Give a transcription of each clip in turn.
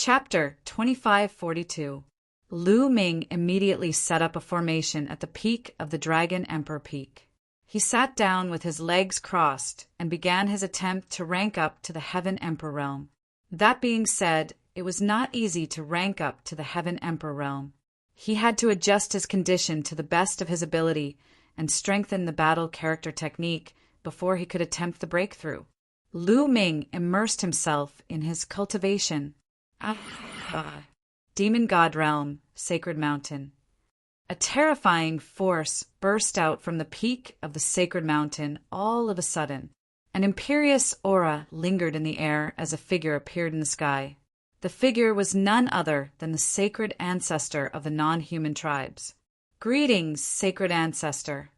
Chapter 2542. Lu Ming immediately set up a formation at the peak of the Dragon Emperor Peak. He sat down with his legs crossed and began his attempt to rank up to the Heaven Emperor realm. That being said, it was not easy to rank up to the Heaven Emperor realm. He had to adjust his condition to the best of his ability and strengthen the battle character technique before he could attempt the breakthrough. Lu Ming immersed himself in his cultivation. Demon God Realm, Sacred Mountain. A terrifying force burst out from the peak of the Sacred Mountain all of a sudden. An imperious aura lingered in the air as a figure appeared in the sky. The figure was none other than the sacred ancestor of the non-human tribes. Greetings, sacred ancestor.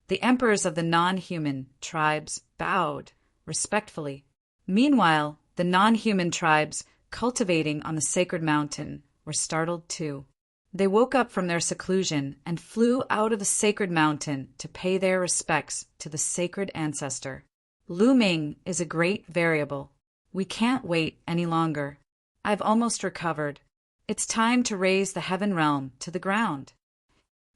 The emperors of the non-human tribes bowed respectfully. Meanwhile, the non-human tribes cultivating on the sacred mountain were startled too. They woke up from their seclusion and flew out of the sacred mountain to pay their respects to the sacred ancestor. Lu Ming is a great variable. We can't wait any longer. I've almost recovered. It's time to raise the heaven realm to the ground.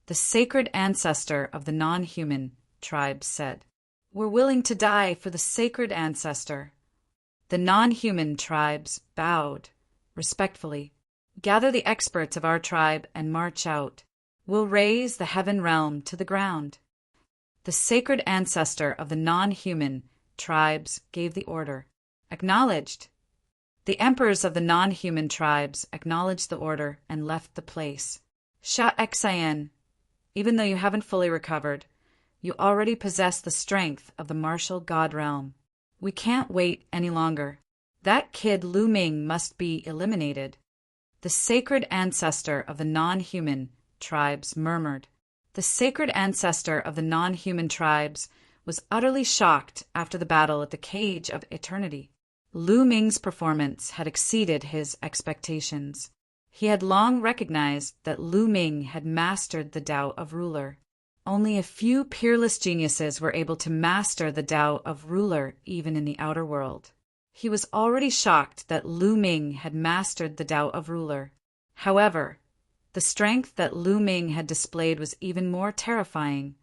The sacred ancestor of the non-human tribes said. We're willing to die for the sacred ancestor. The non-human tribes bowed respectfully. Gather the experts of our tribe and march out. We'll raise the heaven realm to the ground. The sacred ancestor of the non-human tribes gave the order. Acknowledged. The emperors of the non-human tribes acknowledged the order and left the place. Sha Xian, even though you haven't fully recovered, you already possess the strength of the martial god realm. We can't wait any longer. That kid Lu Ming must be eliminated. The sacred ancestor of the non-human tribes murmured. The sacred ancestor of the non-human tribes was utterly shocked after the battle at the Cage of Eternity. Lu Ming's performance had exceeded his expectations. He had long recognized that Lu Ming had mastered the Tao of Ruler. Only a few peerless geniuses were able to master the Tao of Ruler even in the outer world. He was already shocked that Lu Ming had mastered the Tao of Ruler. However, the strength that Lu Ming had displayed was even more terrifying,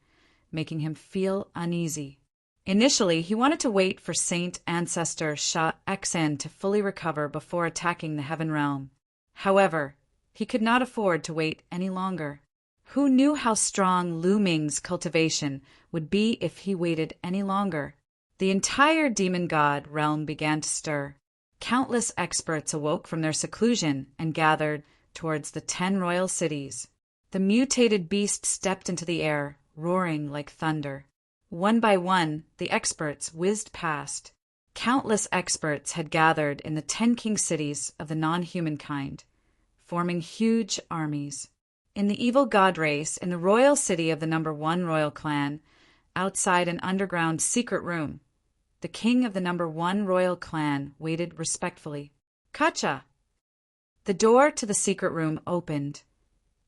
making him feel uneasy. Initially, he wanted to wait for Saint Ancestor Sha Xen to fully recover before attacking the Heaven Realm. However, he could not afford to wait any longer. Who knew how strong Lu Ming's cultivation would be if he waited any longer? The entire demon god realm began to stir. Countless experts awoke from their seclusion and gathered towards the 10 royal cities. The mutated beast stepped into the air, roaring like thunder. One by one, the experts whizzed past. Countless experts had gathered in the 10 king cities of the non-human kind, forming huge armies. In the evil god race, in the royal city of the number 1 royal clan, outside an underground secret room, the king of the number 1 royal clan waited respectfully. Kacha! The door to the secret room opened,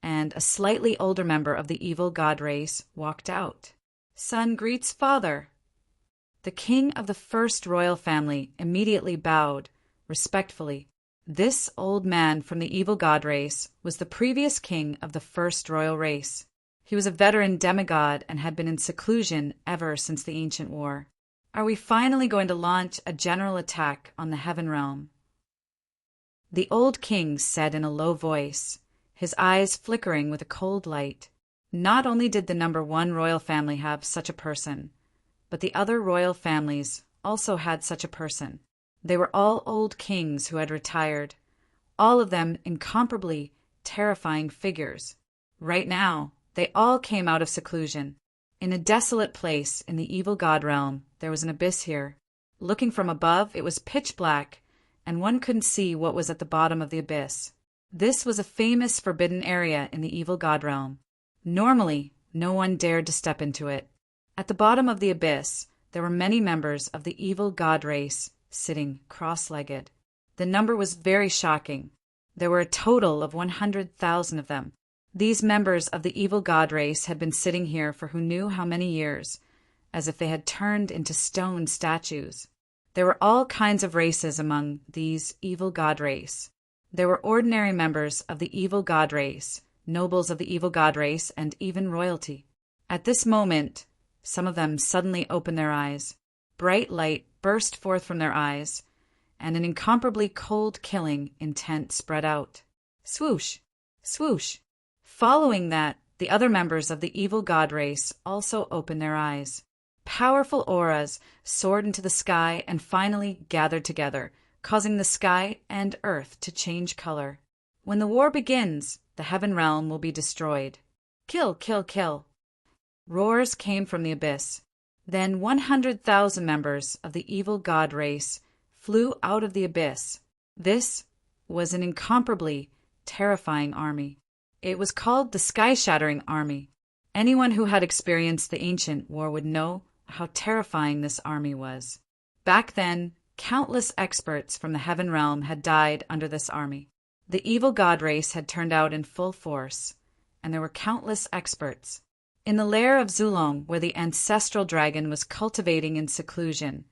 and a slightly older member of the evil god race walked out. Son greets father. The king of the first royal family immediately bowed respectfully. This old man from the evil god race was the previous king of the first royal race. He was a veteran demigod and had been in seclusion ever since the ancient war. Are we finally going to launch a general attack on the heaven realm? The old king said in a low voice, his eyes flickering with a cold light. Not only did the number 1 royal family have such a person, but the other royal families also had such a person. They were all old kings who had retired, all of them incomparably terrifying figures. Right now, they all came out of seclusion. In a desolate place in the evil god realm, there was an abyss here. Looking from above, it was pitch black, and one couldn't see what was at the bottom of the abyss. This was a famous forbidden area in the evil god realm. Normally, no one dared to step into it. At the bottom of the abyss, there were many members of the evil god race sitting cross-legged. The number was very shocking. There were a total of 100,000 of them. These members of the evil god race had been sitting here for who knew how many years, as if they had turned into stone statues. There were all kinds of races among these evil god race. There were ordinary members of the evil god race, nobles of the evil god race, and even royalty. At this moment, some of them suddenly opened their eyes. Bright light burst forth from their eyes, and an incomparably cold killing intent spread out. Swoosh! Swoosh! Following that, the other members of the evil god race also opened their eyes. Powerful auras soared into the sky and finally gathered together, causing the sky and earth to change color. When the war begins, the heaven realm will be destroyed. Kill, kill, kill. Roars came from the abyss. Then 100,000 members of the evil god race flew out of the abyss. This was an incomparably terrifying army. It was called the Sky-Shattering Army. Anyone who had experienced the ancient war would know how terrifying this army was. Back then, countless experts from the heaven realm had died under this army. The evil god race had turned out in full force, and there were countless experts. In the lair of Zulong, where the ancestral dragon was cultivating in seclusion,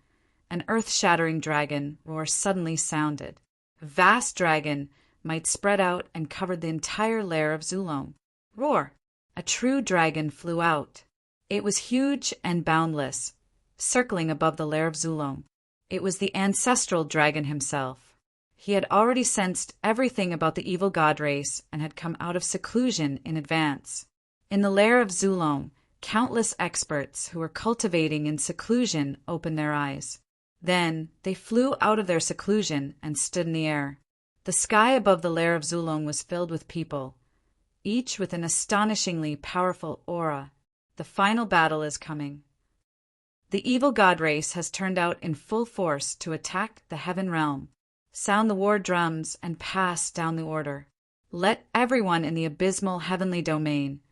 an earth-shattering dragon roar suddenly sounded. A vast dragon might spread out and covered the entire lair of Zulong. Roar! A true dragon flew out. It was huge and boundless, circling above the lair of Zulong. It was the ancestral dragon himself. He had already sensed everything about the evil god race and had come out of seclusion in advance. In the lair of Zulong, countless experts who were cultivating in seclusion opened their eyes. Then they flew out of their seclusion and stood in the air. The sky above the lair of Zulong was filled with people, each with an astonishingly powerful aura. The final battle is coming. The evil god race has turned out in full force to attack the heaven realm. Sound the war drums and pass down the order. Let everyone in the abysmal heavenly domain,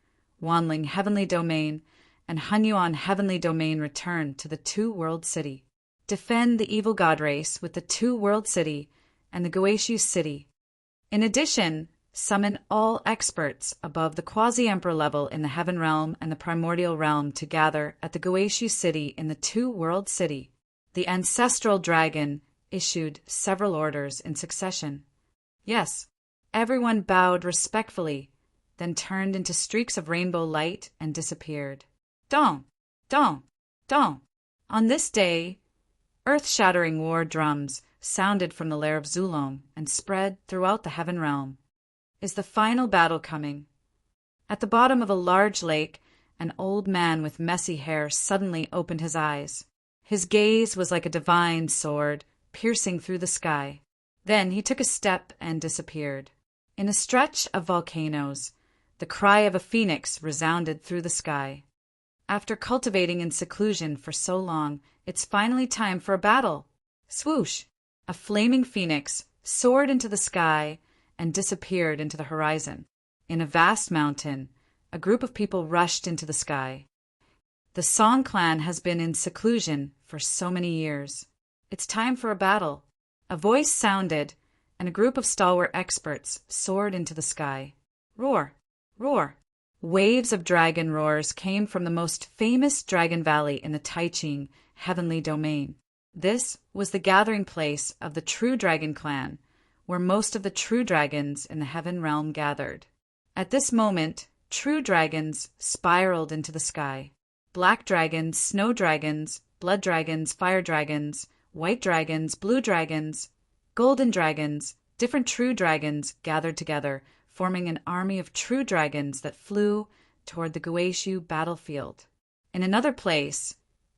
Wanling heavenly domain, and Hunyuan heavenly domain return to the two-world city. Defend the evil god race with the two-world city and the Goeishu city. In addition, summon all experts above the quasi-emperor level in the heaven realm and the primordial realm to gather at the Goeishu city in the two-world city. The ancestral dragon issued several orders in succession. Yes, everyone bowed respectfully, then turned into streaks of rainbow light and disappeared. Dong! Dong! Dong! On this day, earth-shattering war drums sounded from the lair of Zulong and spread throughout the heaven realm. Is the final battle coming? At the bottom of a large lake, an old man with messy hair suddenly opened his eyes. His gaze was like a divine sword, piercing through the sky. Then he took a step and disappeared. In a stretch of volcanoes, the cry of a phoenix resounded through the sky. After cultivating in seclusion for so long, it's finally time for a battle. Swoosh! A flaming phoenix soared into the sky and disappeared into the horizon. In a vast mountain, a group of people rushed into the sky. The Song clan has been in seclusion for so many years. It's time for a battle. A voice sounded, and a group of stalwart experts soared into the sky. Roar! Roar! Waves of dragon roars came from the most famous dragon valley in the Taiching heavenly domain. This was the gathering place of the True Dragon clan, where most of the true dragons in the heaven realm gathered. At this moment, true dragons spiraled into the sky. Black dragons, snow dragons, blood dragons, fire dragons, white dragons, blue dragons, golden dragons, different true dragons gathered together, forming an army of true dragons that flew toward the Goeishu battlefield. In another place,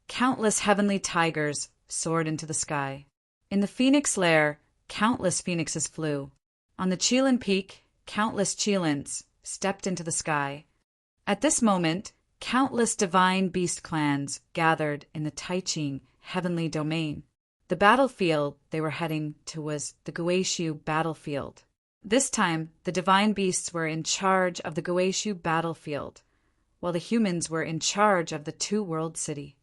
countless heavenly tigers soared into the sky. In the phoenix lair, countless phoenixes flew. On the Qilin Peak, countless Qilins stepped into the sky. At this moment, countless divine beast clans gathered in the Taiching heavenly domain. The battlefield they were heading to was the Goeishu battlefield. This time, the divine beasts were in charge of the Goeishu battlefield, while the humans were in charge of the two-world city.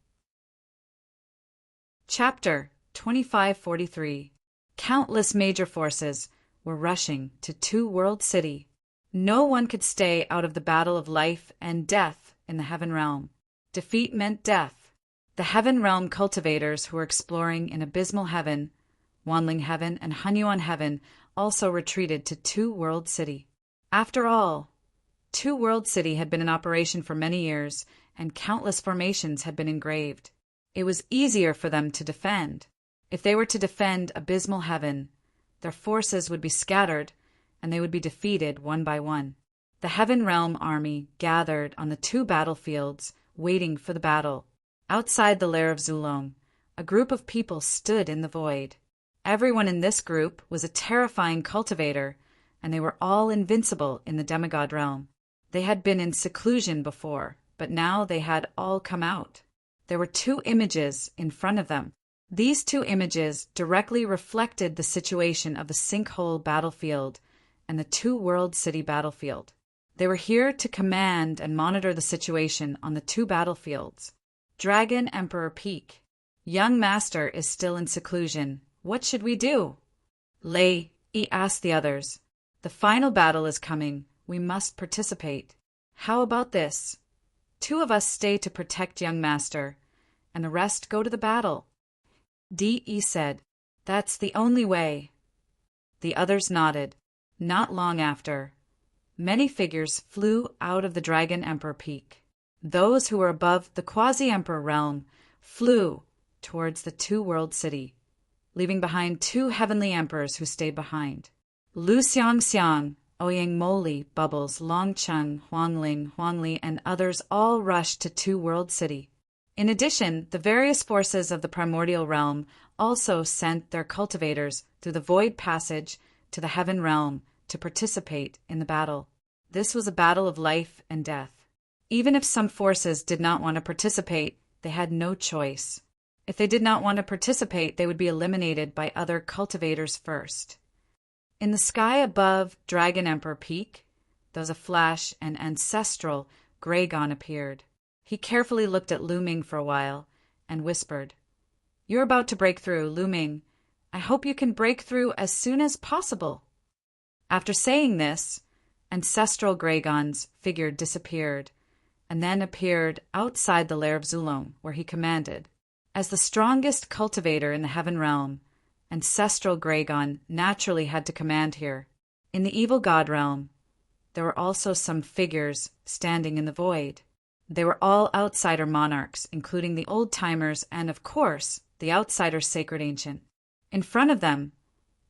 Chapter 2543. Countless major forces were rushing to two-world city. No one could stay out of the battle of life and death in the heaven realm. Defeat meant death. The Heaven Realm cultivators who were exploring in Abysmal Heaven, Wanling Heaven, and Hunyuan Heaven also retreated to Two World City. After all, Two World City had been in operation for many years, and countless formations had been engraved. It was easier for them to defend. If they were to defend Abysmal Heaven, their forces would be scattered, and they would be defeated one by one. The Heaven Realm army gathered on the two battlefields, waiting for the battle. Outside the lair of Zulong, a group of people stood in the void. Everyone in this group was a terrifying cultivator, and they were all invincible in the demigod realm. They had been in seclusion before, but now they had all come out. There were two images in front of them. These two images directly reflected the situation of the Sinkhole battlefield and the Two World City battlefield. They were here to command and monitor the situation on the two battlefields. Dragon Emperor Peak. Young Master is still in seclusion. What should we do? Lei asked the others. The final battle is coming. We must participate. How about this? 2 of us stay to protect Young Master, and the rest go to the battle. Di said, That's the only way. The others nodded. Not long after, many figures flew out of the Dragon Emperor Peak. Those who were above the Quasi-Emperor realm flew towards the Two World City, leaving behind 2 heavenly emperors who stayed behind. Lu Xiang, Ouyang Moli, Bubbles, Longcheng, Huangling, Huangli, and others all rushed to Two World City. In addition, the various forces of the primordial realm also sent their cultivators through the void passage to the heaven realm to participate in the battle. This was a battle of life and death. Even if some forces did not want to participate, they had no choice. If they did not want to participate, they would be eliminated by other cultivators first. In the sky above Dragon Emperor Peak, there was a flash, and ancestral Gragon appeared. He carefully looked at Lu Ming for a while and whispered, You're about to break through, Lu Ming. I hope you can break through as soon as possible. After saying this, ancestral Gragon's figure disappeared, and then appeared outside the lair of Zulong, where he commanded. As the strongest cultivator in the heaven realm, ancestral Gragon naturally had to command here. In the evil god realm, there were also some figures standing in the void. They were all outsider monarchs, including the old-timers and, of course, the outsider sacred ancient. In front of them,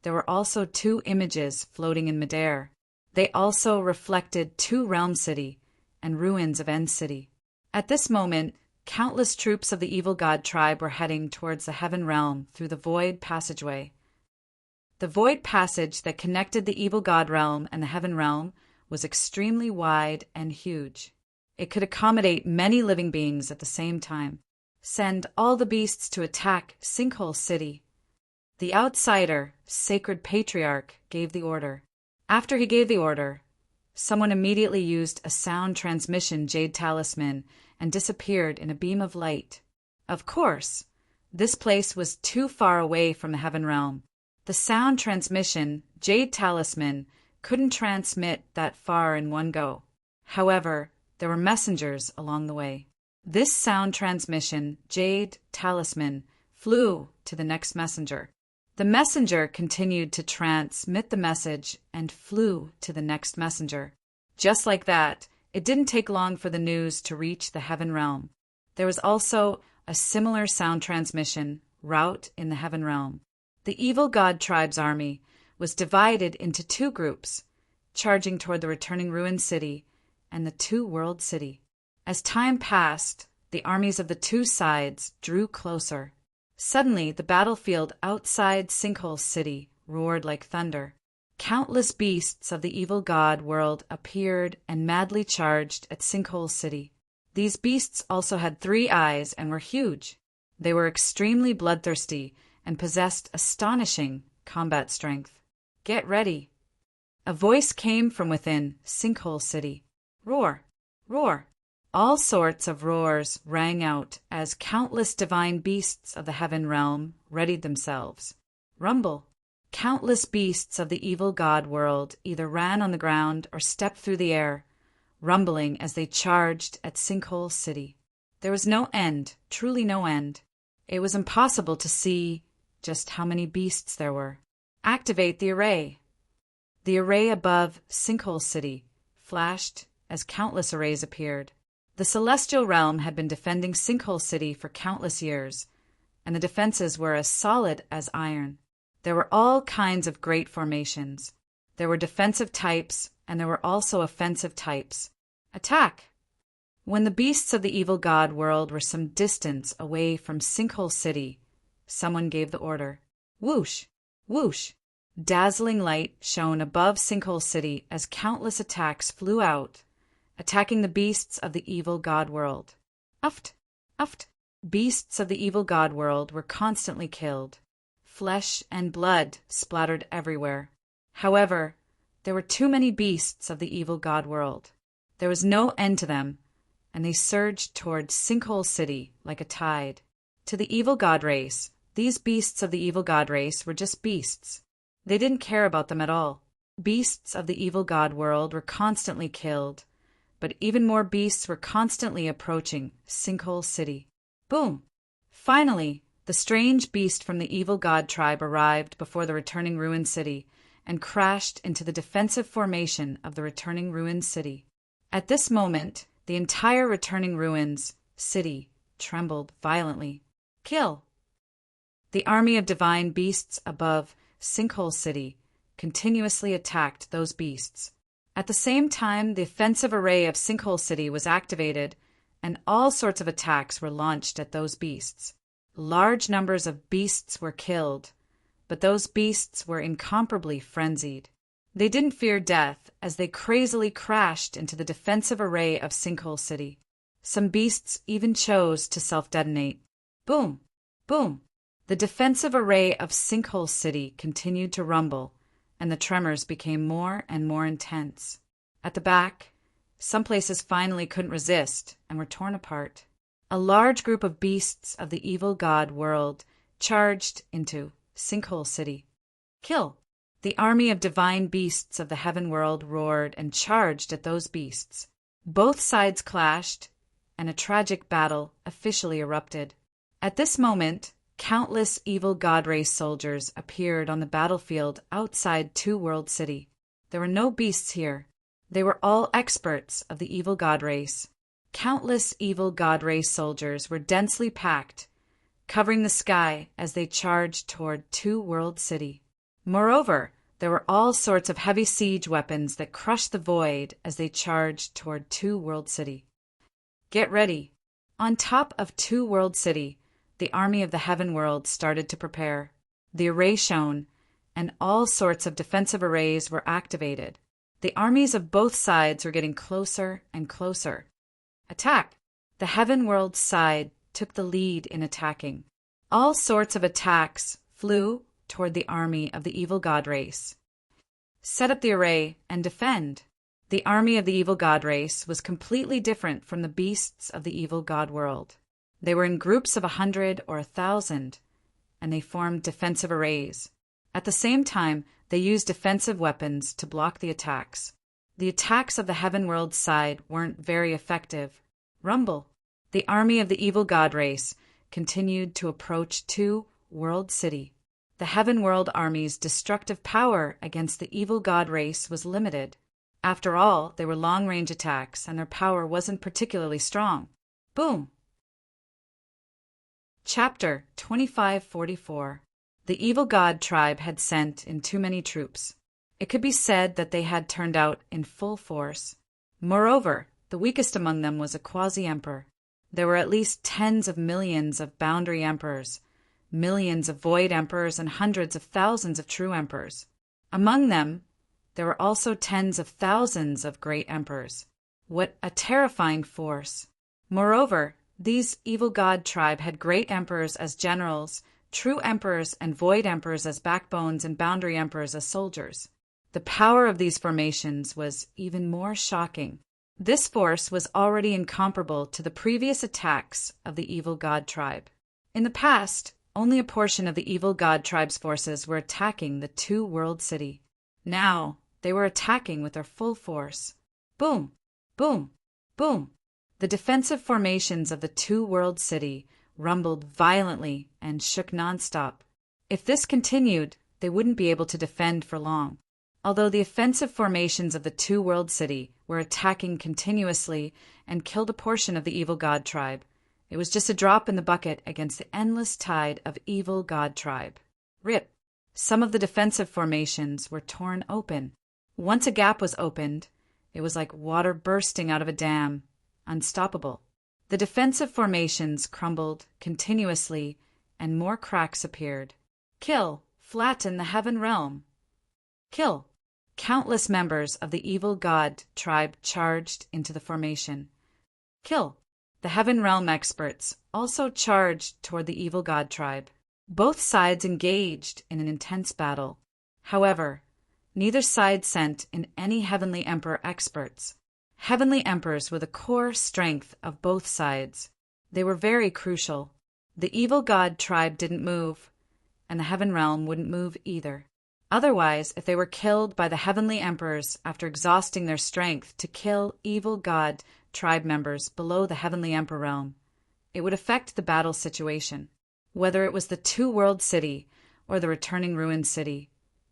there were also 2 images floating in midair. They also reflected Two Realm City and ruins of End City. At this moment, countless troops of the evil god tribe were heading towards the heaven realm through the void passageway. The void passage that connected the evil god realm and the heaven realm was extremely wide and huge. It could accommodate many living beings at the same time. Send all the beasts to attack Sinkhole City. The outsider, Sacred Patriarch, gave the order. After he gave the order, someone immediately used a sound transmission jade talisman and disappeared in a beam of light. Of course, this place was too far away from the heaven realm. The sound transmission jade talisman couldn't transmit that far in one go. However, there were messengers along the way. This sound transmission jade talisman flew to the next messenger. The messenger continued to transmit the message and flew to the next messenger. Just like that, it didn't take long for the news to reach the heaven realm. There was also a similar sound transmission route in the heaven realm. The evil god tribe's army was divided into 2 groups, charging toward the returning ruined city and the Two World City. As time passed, the armies of the 2 sides drew closer. Suddenly, the battlefield outside Sinkhole City roared like thunder. Countless beasts of the evil god world appeared and madly charged at Sinkhole City. These beasts also had 3 eyes and were huge. They were extremely bloodthirsty and possessed astonishing combat strength. Get ready. A voice came from within Sinkhole City. Roar! Roar! All sorts of roars rang out as countless divine beasts of the heaven realm readied themselves. Rumble! Countless beasts of the evil god world either ran on the ground or stepped through the air, rumbling as they charged at Sinkhole City. There was no end, truly no end. It was impossible to see just how many beasts there were. Activate the array. The array above Sinkhole City flashed as countless arrays appeared. The celestial realm had been defending Sinkhole City for countless years, and the defenses were as solid as iron. There were all kinds of great formations. There were defensive types, and there were also offensive types. Attack! When the beasts of the evil god world were some distance away from Sinkhole City, someone gave the order. Whoosh! Whoosh! Dazzling light shone above Sinkhole City as countless attacks flew out, attacking the beasts of the evil god world. Uft! Uft! Beasts of the evil god world were constantly killed. Flesh and blood splattered everywhere. However, there were too many beasts of the evil god world. There was no end to them, and they surged toward Sinkhole City like a tide. To the evil god race, these beasts of the evil god race were just beasts. They didn't care about them at all. Beasts of the evil god world were constantly killed, but even more beasts were constantly approaching Sinkhole City. Boom! Finally, the strange beast from the evil god tribe arrived before the returning ruined city and crashed into the defensive formation of the returning ruined city. At this moment, the entire returning ruins city trembled violently. Kill! The army of divine beasts above Sinkhole City continuously attacked those beasts. At the same time, the offensive array of Sinkhole City was activated, and all sorts of attacks were launched at those beasts. Large numbers of beasts were killed, but those beasts were incomparably frenzied. They didn't fear death as they crazily crashed into the defensive array of Sinkhole City. Some beasts even chose to self-detonate. Boom! Boom! The defensive array of Sinkhole City continued to rumble, and the tremors became more and more intense. At the back, some places finally couldn't resist and were torn apart. A large group of beasts of the evil god world charged into Sinkhole City. Kill! The army of divine beasts of the heaven world roared and charged at those beasts. Both sides clashed, and a tragic battle officially erupted. At this moment, countless evil god race soldiers appeared on the battlefield outside Two World City. There were no beasts here. They were all experts of the evil god race. Countless evil god race soldiers were densely packed, covering the sky as they charged toward Two World City. Moreover, there were all sorts of heavy siege weapons that crushed the void as they charged toward Two World City. Get ready. On top of Two World City, the army of the heaven world started to prepare. The array shone, and all sorts of defensive arrays were activated. The armies of both sides were getting closer and closer. Attack! The heaven world side took the lead in attacking. All sorts of attacks flew toward the army of the evil god race. Set up the array and defend. The army of the evil god race was completely different from the beasts of the evil god world. They were in groups of 100 or 1,000, and they formed defensive arrays. At the same time, they used defensive weapons to block the attacks. The attacks of the heaven world side weren't very effective. Rumble! The army of the evil god race continued to approach Two World City. The heaven world army's destructive power against the evil god race was limited. After all, they were long-range attacks, and their power wasn't particularly strong. Boom! Chapter 2544. The evil god tribe had sent in too many troops. It could be said that they had turned out in full force. Moreover, the weakest among them was a quasi-emperor. There were at least tens of millions of boundary emperors, millions of void emperors, and hundreds of thousands of true emperors. Among them, there were also tens of thousands of great emperors. What a terrifying force! Moreover, these evil god tribe had great emperors as generals, true emperors and void emperors as backbones, and boundary emperors as soldiers. The power of these formations was even more shocking. This force was already incomparable to the previous attacks of the evil god tribe. In the past, only a portion of the evil god tribe's forces were attacking the Two World City. Now, they were attacking with their full force. Boom! Boom! Boom! The defensive formations of the two-world city rumbled violently and shook nonstop. If this continued, they wouldn't be able to defend for long. Although the offensive formations of the two-world city were attacking continuously and killed a portion of the evil god tribe, it was just a drop in the bucket against the endless tide of evil god tribe. Rip! Some of the defensive formations were torn open. Once a gap was opened, it was like water bursting out of a dam, unstoppable. The defensive formations crumbled continuously, and more cracks appeared. Kill! Flatten the heaven realm! Kill! Countless members of the evil god tribe charged into the formation. Kill! The heaven realm experts also charged toward the evil god tribe. Both sides engaged in an intense battle. However, neither side sent in any heavenly emperor experts. Heavenly emperors were the core strength of both sides. They were very crucial. The evil god tribe didn't move, and the heaven realm wouldn't move either. Otherwise, if they were killed by the heavenly emperors after exhausting their strength to kill evil god tribe members below the heavenly emperor realm, it would affect the battle situation. Whether it was the two-world city or the returning ruined city,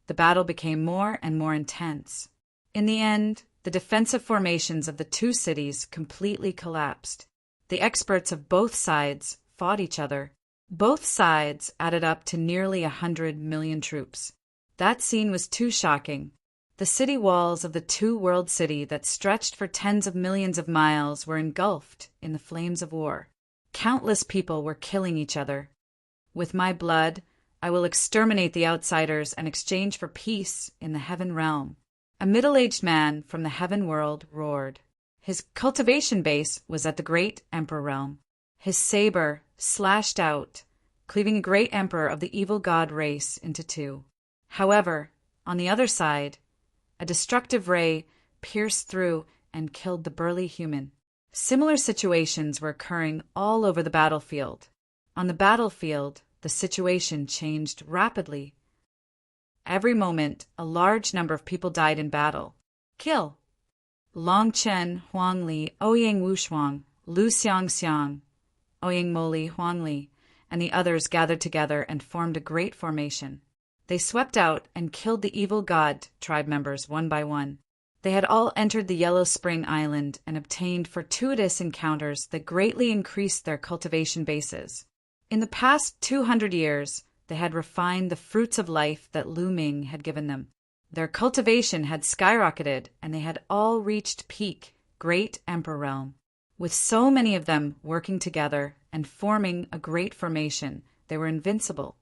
the battle became more and more intense. In the end, the defensive formations of the two cities completely collapsed. The experts of both sides fought each other. Both sides added up to nearly 100 million troops. That scene was too shocking. The city walls of the two-world city that stretched for tens of millions of miles were engulfed in the flames of war. Countless people were killing each other. With my blood, I will exterminate the outsiders and exchange for peace in the heaven realm. A middle-aged man from the heaven world roared. His cultivation base was at the great emperor realm. His saber slashed out, cleaving a great emperor of the evil god race into two. However, on the other side, a destructive ray pierced through and killed the burly human. Similar situations were occurring all over the battlefield. On the battlefield, the situation changed rapidly. Every moment, a large number of people died in battle. Kill! Long Chen, Huang Li, Ouyang Wushuang, Lu Xiangxiang, Ouyang Moli, Huang Li, and the others gathered together and formed a great formation. They swept out and killed the evil god tribe members one by one. They had all entered the Yellow Spring Island and obtained fortuitous encounters that greatly increased their cultivation bases. In the past 200 years, they had refined the fruits of life that Lu Ming had given them. Their cultivation had skyrocketed, and they had all reached peak, great emperor realm. With so many of them working together and forming a great formation, they were invincible.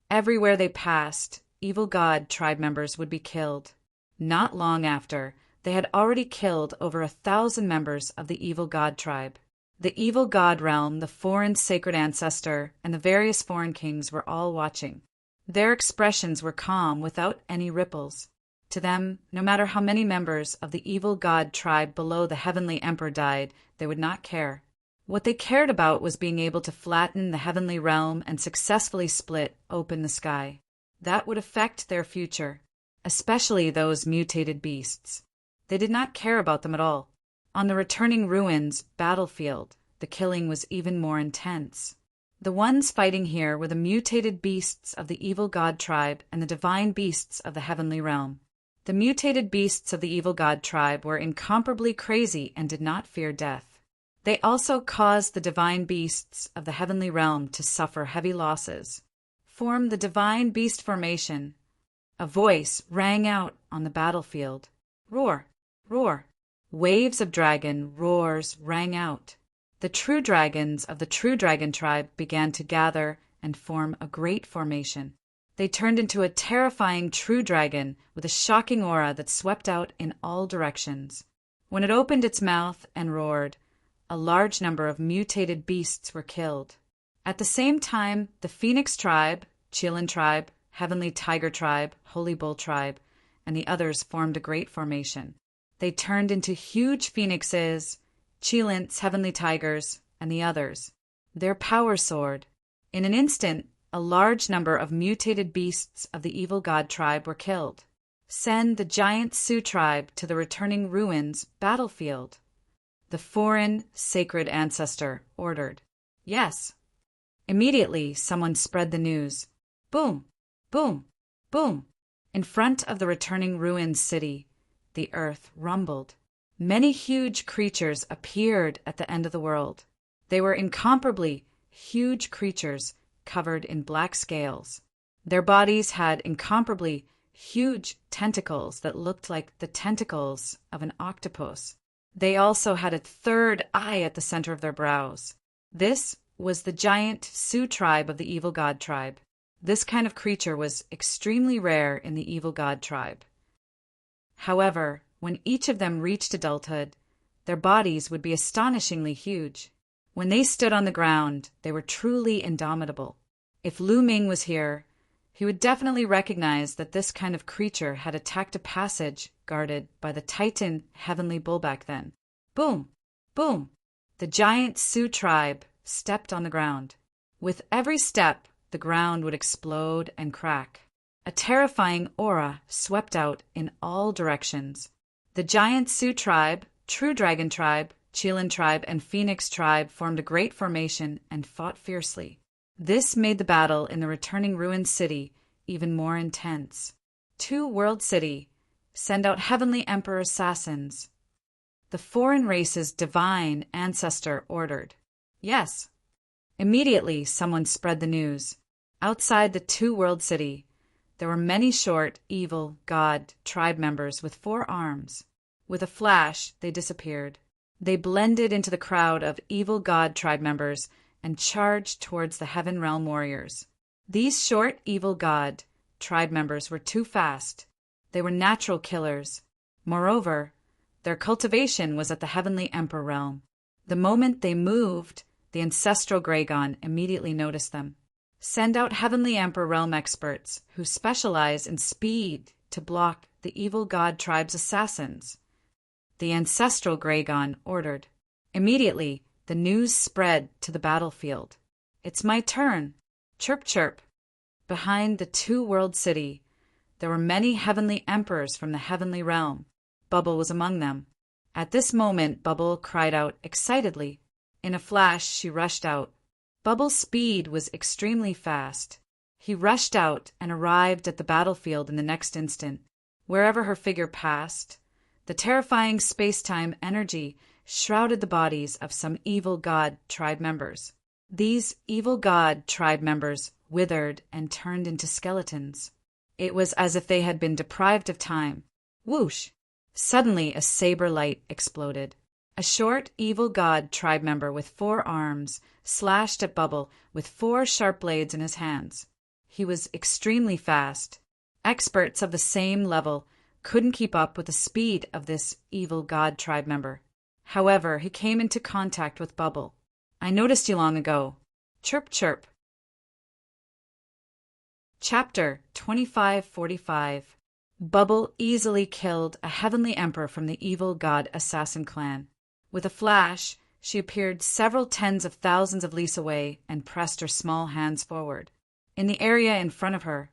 Everywhere they passed, evil god tribe members would be killed. Not long after, they had already killed over 1,000 members of the evil god tribe. The evil god realm, the foreign sacred ancestor, and the various foreign kings were all watching. Their expressions were calm without any ripples. To them, no matter how many members of the evil god tribe below the heavenly emperor died, they would not care. What they cared about was being able to flatten the heavenly realm and successfully split open the sky. That would affect their future, especially those mutated beasts. They did not care about them at all. On the returning ruins battlefield, the killing was even more intense. The ones fighting here were the mutated beasts of the evil god tribe and the divine beasts of the heavenly realm. The mutated beasts of the evil god tribe were incomparably crazy and did not fear death. They also caused the divine beasts of the heavenly realm to suffer heavy losses. Form the divine beast formation. A voice rang out on the battlefield. Roar, roar. Waves of dragon roars rang out. The true dragons of the true dragon tribe began to gather and form a great formation. They turned into a terrifying true dragon with a shocking aura that swept out in all directions. When it opened its mouth and roared, a large number of mutated beasts were killed. At the same time, the Phoenix tribe, Qilin tribe, Heavenly Tiger tribe, Holy Bull tribe, and the others formed a great formation. They turned into huge phoenixes, Qilins, Heavenly Tigers, and the others. Their power soared. In an instant, a large number of mutated beasts of the evil god tribe were killed. Send the giant Sioux tribe to the returning ruins battlefield. The foreign sacred ancestor ordered. Yes. Immediately, someone spread the news. Boom, boom, boom. In front of the returning ruined city, the earth rumbled. Many huge creatures appeared at the end of the world. They were incomparably huge creatures covered in black scales. Their bodies had incomparably huge tentacles that looked like the tentacles of an octopus. They also had a third eye at the center of their brows. This was the giant Sioux tribe of the evil god tribe. This kind of creature was extremely rare in the evil god tribe. However, when each of them reached adulthood, their bodies would be astonishingly huge. When they stood on the ground, they were truly indomitable. If Lu Ming was here, he would definitely recognize that this kind of creature had attacked a passage guarded by the Titan heavenly bull back then. Boom! Boom! The giant Sioux tribe stepped on the ground. With every step, the ground would explode and crack. A terrifying aura swept out in all directions. The giant Sioux tribe, True Dragon tribe, Qilin tribe, and Phoenix tribe formed a great formation and fought fiercely. This made the battle in the returning ruined city even more intense. To World City, send out heavenly emperor assassins. The foreign race's divine ancestor ordered. Yes. Immediately, someone spread the news. Outside the World City, there were many short, evil, god tribe members with 4 arms. With a flash, they disappeared. They blended into the crowd of evil god tribe members and charged towards the Heaven Realm warriors. These short, evil god tribe members were too fast. They were natural killers. Moreover, their cultivation was at the Heavenly Emperor realm. The moment they moved, the ancestral Gregon immediately noticed them. Send out Heavenly Emperor realm experts who specialize in speed to block the evil god tribe's assassins. The ancestral Gregon ordered. Immediately, the news spread to the battlefield. It's my turn. Chirp, chirp. Behind the World City, there were many heavenly emperors from the heavenly realm. Bubble was among them. At this moment, Bubble cried out excitedly. In a flash, she rushed out. Bubble's speed was extremely fast. He rushed out and arrived at the battlefield in the next instant. Wherever her figure passed, the terrifying space-time energy shrouded the bodies of some evil god tribe members. These evil god tribe members withered and turned into skeletons. It was as if they had been deprived of time. Whoosh! Suddenly a saber light exploded. A short, evil god tribe member with 4 arms slashed at Bubble with 4 sharp blades in his hands. He was extremely fast. Experts of the same level couldn't keep up with the speed of this evil god tribe member. However, he came into contact with Bubble. I noticed you long ago. Chirp, chirp. Chapter 2545. Bubble easily killed a heavenly emperor from the evil god assassin clan. With a flash, she appeared several tens of thousands of leagues away and pressed her small hands forward. In the area in front of her,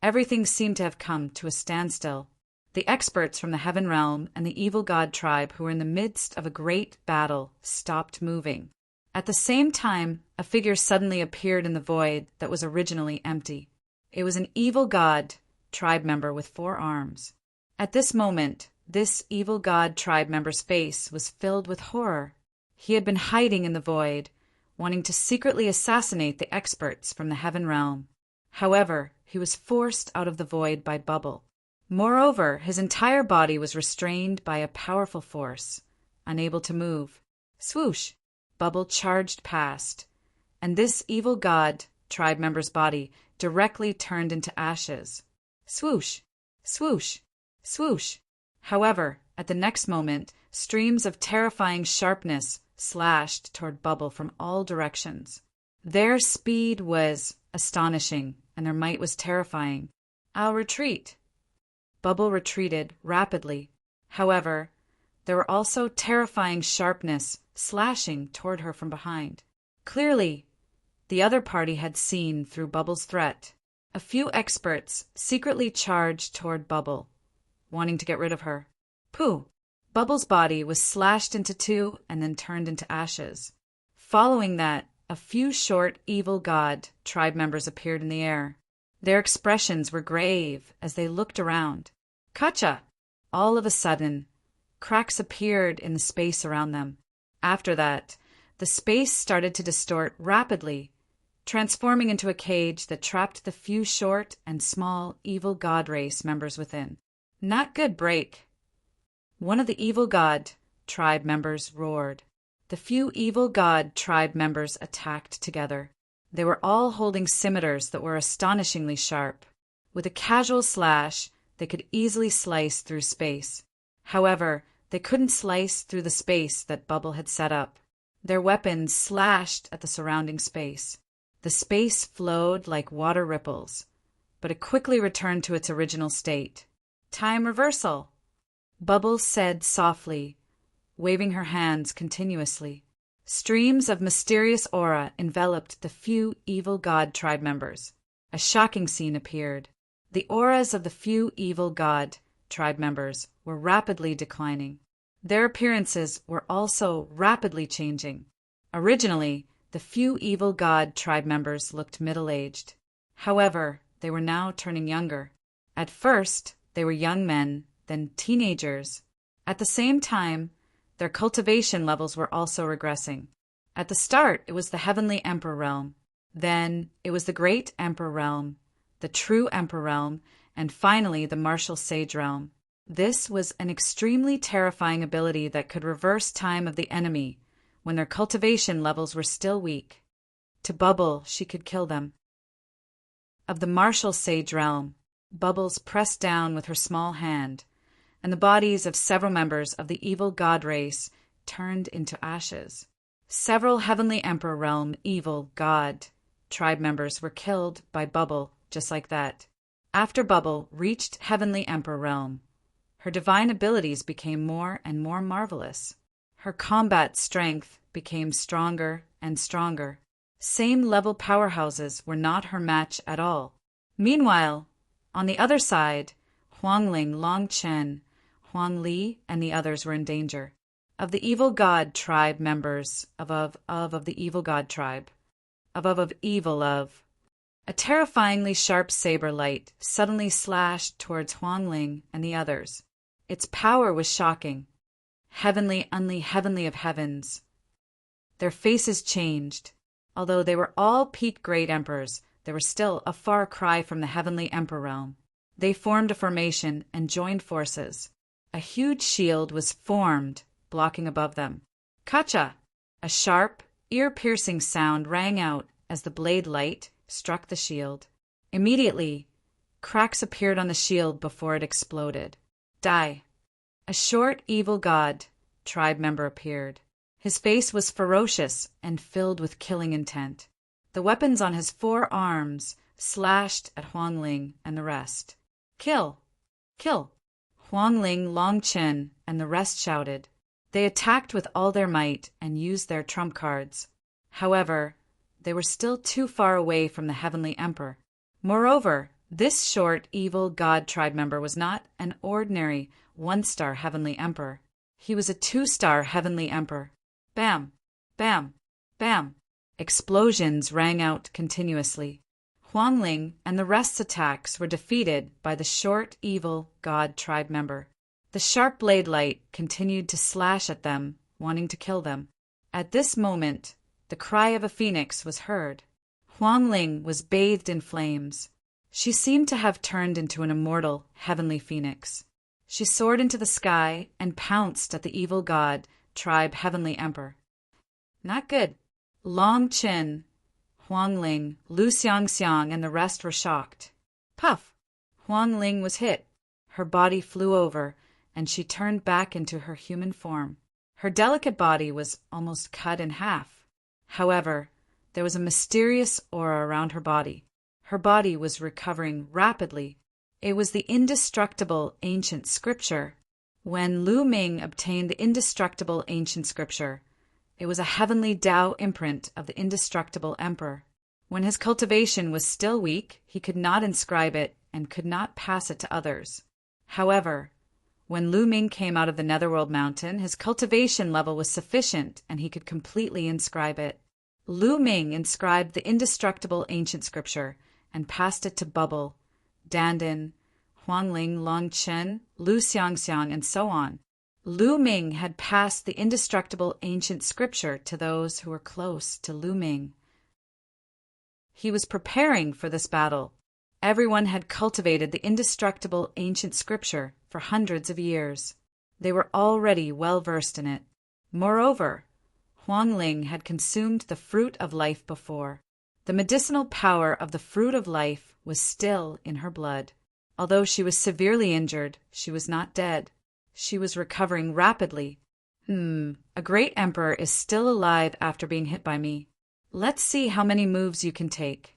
everything seemed to have come to a standstill. The experts from the Heaven Realm and the evil god tribe who were in the midst of a great battle stopped moving. At the same time, a figure suddenly appeared in the void that was originally empty. It was an evil god tribe member with 4 arms. At this moment, this evil god tribe member's face was filled with horror. He had been hiding in the void, wanting to secretly assassinate the experts from the Heaven Realm. However, he was forced out of the void by Bubble. Moreover, his entire body was restrained by a powerful force, unable to move. Swoosh! Bubble charged past, and this evil god tribe member's body directly turned into ashes. Swoosh! Swoosh! Swoosh! However, at the next moment, streams of terrifying sharpness slashed toward Bubble from all directions. Their speed was astonishing, and their might was terrifying. I'll retreat. Bubble retreated rapidly. However, there were also terrifying sharpness slashing toward her from behind. Clearly, the other party had seen through Bubble's threat. A few experts secretly charged toward Bubble, wanting to get rid of her. Pooh! Bubbles' body was slashed into two and then turned into ashes. Following that, a few short, evil god tribe members appeared in the air. Their expressions were grave as they looked around. Kacha! All of a sudden, cracks appeared in the space around them. After that, the space started to distort rapidly, transforming into a cage that trapped the few short and small evil god race members within. Not good break. One of the evil god tribe members roared. The few evil god tribe members attacked together. They were all holding scimitars that were astonishingly sharp. With a casual slash, they could easily slice through space. However, they couldn't slice through the space that Bubble had set up. Their weapons slashed at the surrounding space. The space flowed like water ripples, but it quickly returned to its original state. Time reversal, Bubble said softly, waving her hands continuously. Streams of mysterious aura enveloped the few evil god tribe members. A shocking scene appeared. The auras of the few evil god tribe members were rapidly declining. Their appearances were also rapidly changing. Originally, the few evil god tribe members looked middle-aged. However, they were now turning younger. At first, they were young men, then teenagers. At the same time, their cultivation levels were also regressing. At the start, it was the Heavenly Emperor realm. Then, it was the Great Emperor realm, the True Emperor realm, and finally the Martial Sage realm. This was an extremely terrifying ability that could reverse time of the enemy when their cultivation levels were still weak. To Bubble, she could kill them. Of the Martial Sage realm, Bubbles pressed down with her small hand, and the bodies of several members of the evil god race turned into ashes. Several Heavenly Emperor realm evil god tribe members were killed by Bubble just like that. After Bubble reached Heavenly Emperor realm, her divine abilities became more and more marvelous. Her combat strength became stronger and stronger. Same-level powerhouses were not her match at all. Meanwhile, on the other side, Huangling, Long Chen, Huang Li, and the others were in danger. Of the evil god tribe members of the evil god tribe, of evil of. A terrifyingly sharp saber light suddenly slashed towards Huangling and the others. Its power was shocking. Heavenly, only heavenly of heavens. Their faces changed. Although they were all peak great emperors, they were still a far cry from the Heavenly Emperor realm. They formed a formation and joined forces. A huge shield was formed, blocking above them. Kacha! A sharp, ear-piercing sound rang out as the blade light struck the shield. Immediately, cracks appeared on the shield before it exploded. Die! A short, evil god tribe member appeared. His face was ferocious and filled with killing intent. The weapons on his forearms slashed at Huangling and the rest. Kill! Kill! Huangling, Long Chen, and the rest shouted. They attacked with all their might and used their trump cards. However, they were still too far away from the Heavenly Emperor. Moreover, this short, evil god tribe member was not an ordinary one-star Heavenly Emperor. He was a two-star Heavenly Emperor. Bam! Bam! Bam! Explosions rang out continuously. Huangling and the rest's attacks were defeated by the short, evil god tribe member. The sharp blade light continued to slash at them, wanting to kill them. At this moment, the cry of a phoenix was heard. Huangling was bathed in flames. She seemed to have turned into an immortal, heavenly phoenix. She soared into the sky and pounced at the evil god tribe Heavenly Emperor. Not good. Long Chen, Huangling, Lu Xiangxiang, and the rest were shocked. Puff! Huangling was hit. Her body flew over, and she turned back into her human form. Her delicate body was almost cut in half. However, there was a mysterious aura around her body. Her body was recovering rapidly. It was the indestructible ancient scripture. When Lu Ming obtained the indestructible ancient scripture, it was a heavenly Tao imprint of the indestructible emperor. When his cultivation was still weak, he could not inscribe it and could not pass it to others. However, When Lu Ming came out of the Netherworld Mountain, his cultivation level was sufficient and he could completely inscribe it. Lu Ming inscribed the indestructible ancient scripture and passed it to Bubble, Dandin, Huangling, Longchen, Lu Xiangxiang, and so on. Lu Ming had passed the indestructible ancient scripture to those who were close to Lu Ming. He was preparing for this battle. Everyone had cultivated the indestructible ancient scripture for hundreds of years. They were already well versed in it. Moreover, Huangling had consumed the fruit of life before. The medicinal power of the fruit of life was still in her blood. Although she was severely injured, she was not dead. She was recovering rapidly. A great emperor is still alive after being hit by me. Let's see how many moves you can take.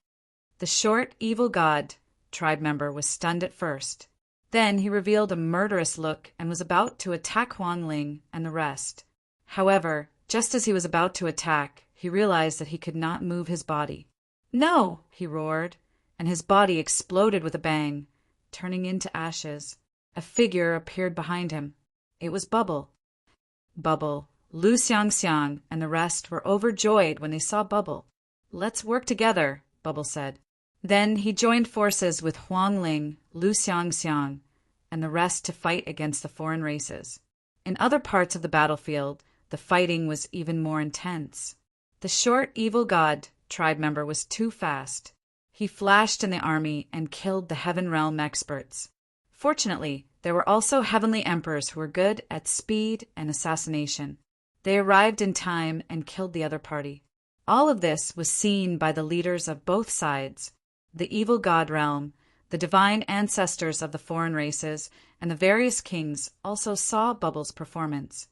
The short, evil god tribe member was stunned at first. Then he revealed a murderous look and was about to attack Huangling and the rest. However, just as he was about to attack, he realized that he could not move his body. "No!" he roared, and his body exploded with a bang, turning into ashes. A figure appeared behind him. It was Bubble. Bubble, Lu Xiangxiang, and the rest were overjoyed when they saw Bubble. "Let's work together," Bubble said. Then he joined forces with Huangling, Lu Xiangxiang, and the rest to fight against the foreign races. In other parts of the battlefield, the fighting was even more intense. The short, evil god tribe member was too fast. He flashed in the army and killed the Heaven Realm experts. Fortunately, there were also heavenly emperors who were good at speed and assassination. They arrived in time and killed the other party. All of this was seen by the leaders of both sides, the evil god realm, the divine ancestors of the foreign races, and the various kings also saw Bubble's performance.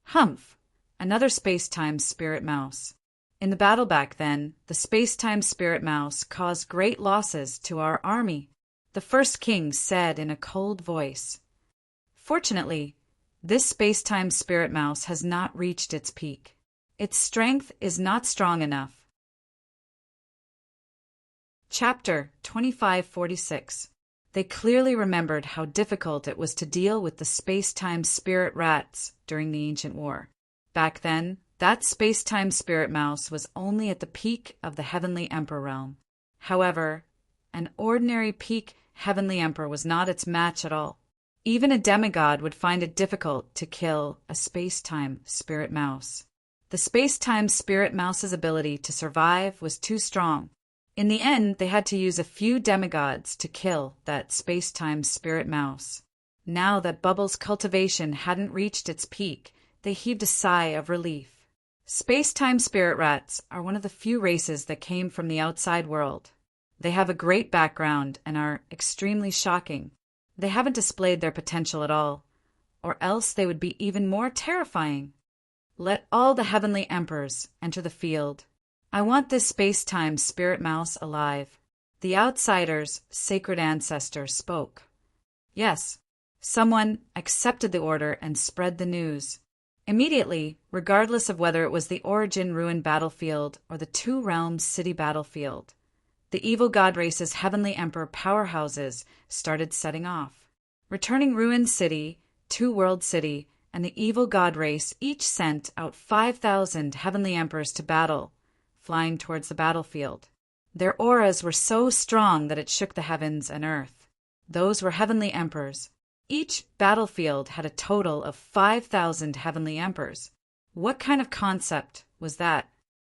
Humph! Another space-time spirit mouse. In the battle back then, the space-time spirit mouse caused great losses to our army. The first king said in a cold voice. Fortunately, this space-time spirit mouse has not reached its peak. Its strength is not strong enough. Chapter 2546. They clearly remembered how difficult it was to deal with the space-time spirit rats during the ancient war. Back then, that space-time spirit mouse was only at the peak of the Heavenly Emperor realm. However, an ordinary peak Heavenly Emperor was not its match at all. Even a demigod would find it difficult to kill a space-time spirit mouse. The space-time spirit mouse's ability to survive was too strong. In the end, they had to use a few demigods to kill that space-time spirit mouse. Now that Bubble's cultivation hadn't reached its peak, they heaved a sigh of relief. Space-time spirit rats are one of the few races that came from the outside world. They have a great background and are extremely shocking. They haven't displayed their potential at all, or else they would be even more terrifying. Let all the heavenly emperors enter the field. I want this space-time spirit mouse alive. The outsider's sacred ancestor spoke. Yes, someone accepted the order and spread the news. Immediately, regardless of whether it was the Origin Ruin battlefield or the Two Realms City battlefield, the evil god race's heavenly emperor powerhouses started setting off. Returning Ruin City, Two World City, and the evil god race each sent out 5,000 heavenly emperors to battle, flying towards the battlefield. Their auras were so strong that it shook the heavens and earth. Those were heavenly emperors. Each battlefield had a total of 5,000 heavenly emperors. What kind of concept was that?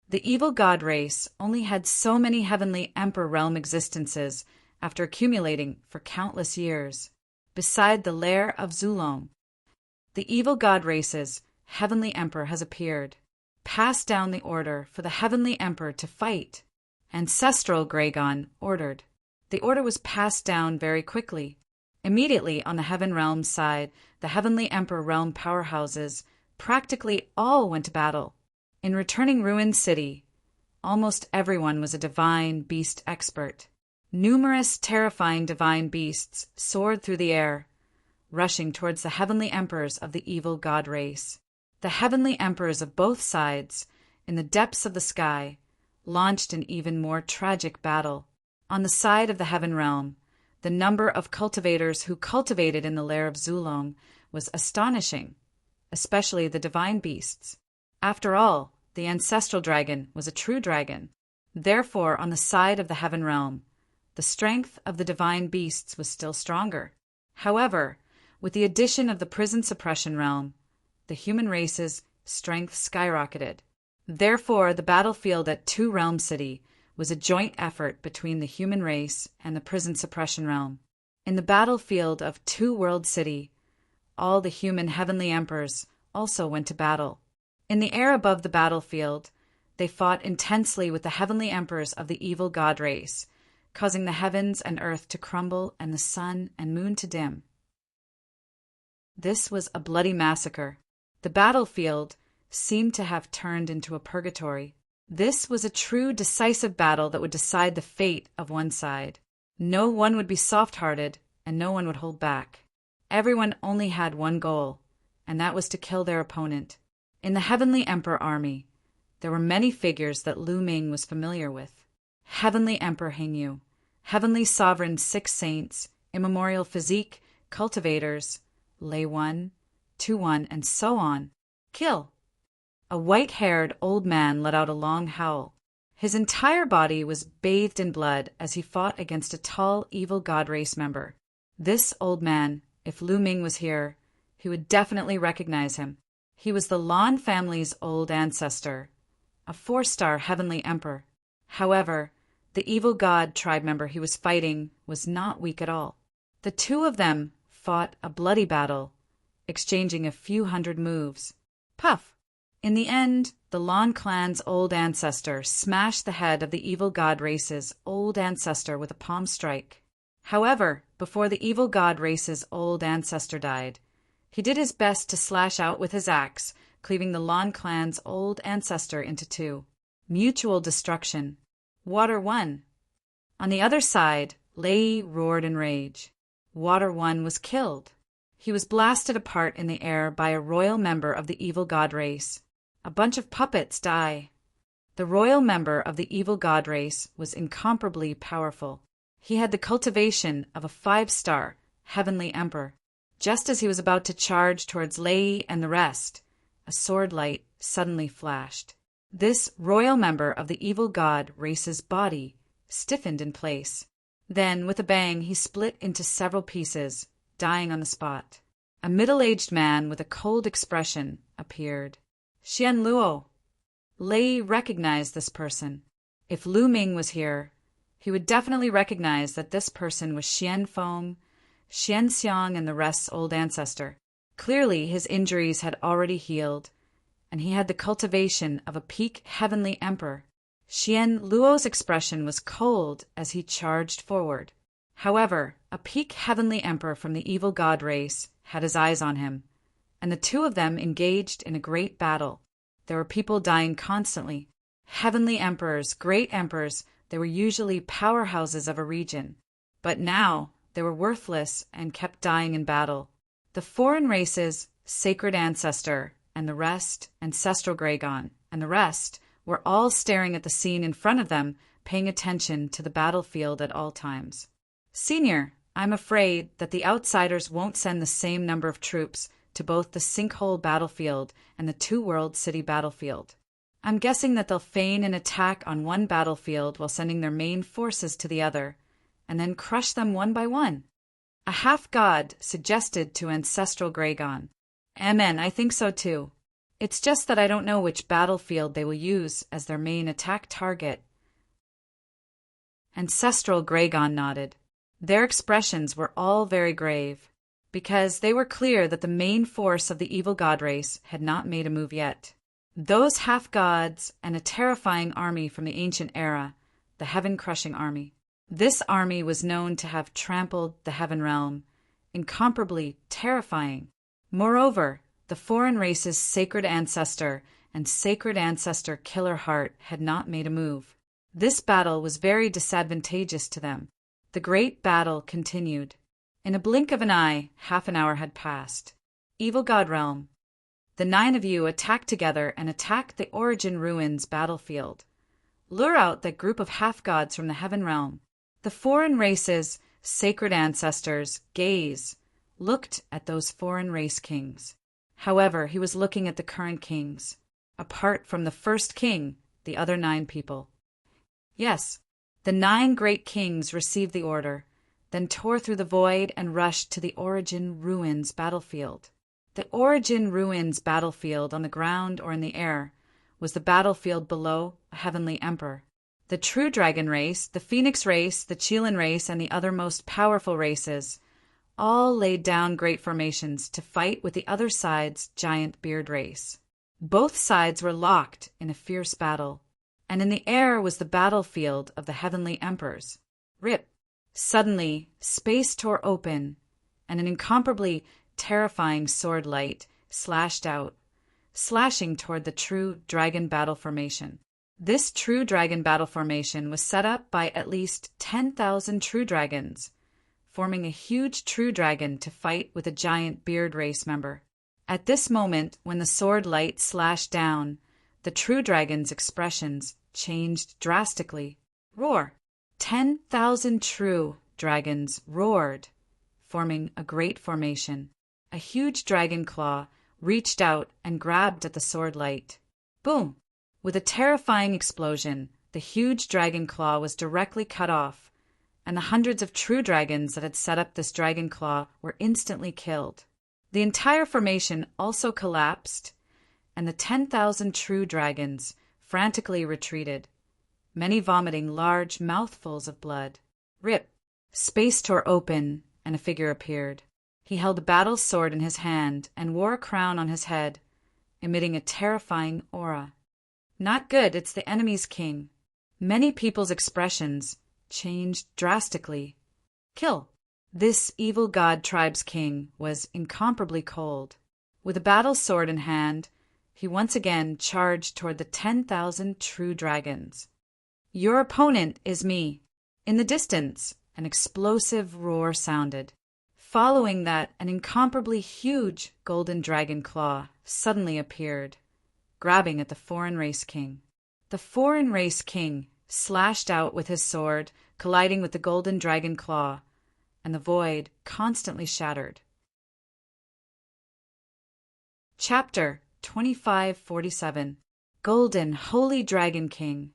The evil god race only had so many heavenly emperor realm existences after accumulating for countless years. Beside the lair of Zulong, the evil god race's heavenly emperor has appeared. Pass down the order for the heavenly emperor to fight. Ancestral Gragon ordered. The order was passed down very quickly. Immediately on the Heaven Realm side, the Heavenly Emperor realm powerhouses practically all went to battle. In returning Ruin City, almost everyone was a divine beast expert. Numerous terrifying divine beasts soared through the air, rushing towards the heavenly emperors of the evil god race. The heavenly emperors of both sides, in the depths of the sky, launched an even more tragic battle. On the side of the Heaven Realm, the number of cultivators who cultivated in the lair of Zulong was astonishing, especially the divine beasts. After all, the ancestral dragon was a true dragon. Therefore, on the side of the heaven realm, the strength of the divine beasts was still stronger. However, with the addition of the prison suppression realm, the human race's strength skyrocketed. Therefore, the battlefield at Two Realm City was a joint effort between the human race and the prison suppression realm. In the battlefield of Two World City, all the human heavenly emperors also went to battle. In the air above the battlefield, they fought intensely with the heavenly emperors of the evil god race, causing the heavens and earth to crumble and the sun and moon to dim. This was a bloody massacre. The battlefield seemed to have turned into a purgatory. This was a true decisive battle that would decide the fate of one side. No one would be soft-hearted, and no one would hold back. Everyone only had one goal, and that was to kill their opponent. In the Heavenly Emperor army, there were many figures that Lu Ming was familiar with. Heavenly Emperor Hengyu, Heavenly Sovereign 6 Saints, Immemorial Physique, Cultivators, Lei 1, 2-1, and so on. Kill! A white-haired old man let out a long howl. His entire body was bathed in blood as he fought against a tall, evil god race member. This old man, if Lu Ming was here, he would definitely recognize him. He was the Lan family's old ancestor, a 4-star heavenly emperor. However, the evil god tribe member he was fighting was not weak at all. The two of them fought a bloody battle, exchanging a few hundred moves. Puff! In the end, the Lan clan's old ancestor smashed the head of the evil god race's old ancestor with a palm strike. However, before the evil god race's old ancestor died, he did his best to slash out with his axe, cleaving the Lan clan's old ancestor into two. Mutual destruction. Water 1. On the other side, Lei roared in rage. Water 1 was killed. He was blasted apart in the air by a royal member of the evil god race. A bunch of puppets die. The royal member of the evil god race was incomparably powerful. He had the cultivation of a 5-star heavenly emperor. Just as he was about to charge towards Lei and the rest, a sword light suddenly flashed. This royal member of the evil god race's body stiffened in place. Then, with a bang, he split into several pieces, dying on the spot. A middle-aged man with a cold expression appeared. Xian Luo. Lei recognized this person. If Lu Ming was here, he would definitely recognize that this person was Xian Feng, Xian Xiang, and the rest's old ancestor. Clearly, his injuries had already healed, and he had the cultivation of a peak heavenly emperor. Xian Luo's expression was cold as he charged forward. However, a peak heavenly emperor from the evil god race had his eyes on him, and the two of them engaged in a great battle. There were people dying constantly. Heavenly emperors, great emperors, they were usually powerhouses of a region. But now, they were worthless and kept dying in battle. The foreign races, sacred ancestor, and the rest, ancestral Gragon, and the rest, were all staring at the scene in front of them, paying attention to the battlefield at all times. Senior, I'm afraid that the outsiders won't send the same number of troops to both the Sinkhole battlefield and the Two World City battlefield. I'm guessing that they'll feign an attack on one battlefield while sending their main forces to the other, and then crush them one by one. A half-god suggested to ancestral Gragon. Amen, I think so too. It's just that I don't know which battlefield they will use as their main attack target. Ancestral Gragon nodded. Their expressions were all very grave, because they were clear that the main force of the evil god race had not made a move yet. Those half-gods and a terrifying army from the ancient era, the heaven-crushing army. This army was known to have trampled the heaven realm, incomparably terrifying. Moreover, the foreign race's sacred ancestor and sacred ancestor killer heart had not made a move. This battle was very disadvantageous to them. The great battle continued. In a blink of an eye, half an hour had passed. Evil God Realm. The 9 of you attack together and attack the Origin Ruins battlefield. Lure out that group of half-gods from the Heaven Realm. The foreign races, sacred ancestors, gaze. looked at those foreign race kings. However, he was looking at the current kings, apart from the first king, the other 9 people. Yes, the 9 great kings received the order, then tore through the void and rushed to the Origin Ruins battlefield. The Origin Ruins battlefield on the ground or in the air was the battlefield below a heavenly emperor. The true dragon race, the phoenix race, the Chelan race, and the other most powerful races all laid down great formations to fight with the other side's giant beard race. Both sides were locked in a fierce battle, and in the air was the battlefield of the heavenly emperors. Rip! Suddenly, space tore open, and an incomparably terrifying sword light slashed out, slashing toward the true dragon battle formation. This true dragon battle formation was set up by at least 10,000 true dragons, forming a huge true dragon to fight with a giant beard race member. At this moment, when the sword light slashed down, the true dragon's expressions changed drastically. Roar! 10,000 true dragons roared, forming a great formation. A huge dragon claw reached out and grabbed at the sword light. Boom! With a terrifying explosion, the huge dragon claw was directly cut off, and the hundreds of true dragons that had set up this dragon claw were instantly killed. The entire formation also collapsed, and the 10,000 true dragons frantically retreated, many vomiting large mouthfuls of blood. Rip! Space tore open, and a figure appeared. He held a battle sword in his hand and wore a crown on his head, emitting a terrifying aura. Not good, it's the enemy's king. Many people's expressions changed drastically. Kill! This evil god tribe's king was incomparably cold. With a battle sword in hand, he once again charged toward the 10,000 true dragons. Your opponent is me. In the distance, an explosive roar sounded. Following that, an incomparably huge golden dragon claw suddenly appeared, grabbing at the foreign race king. The foreign race king slashed out with his sword, colliding with the golden dragon claw, and the void constantly shattered. Chapter 2547. Golden Holy Dragon King.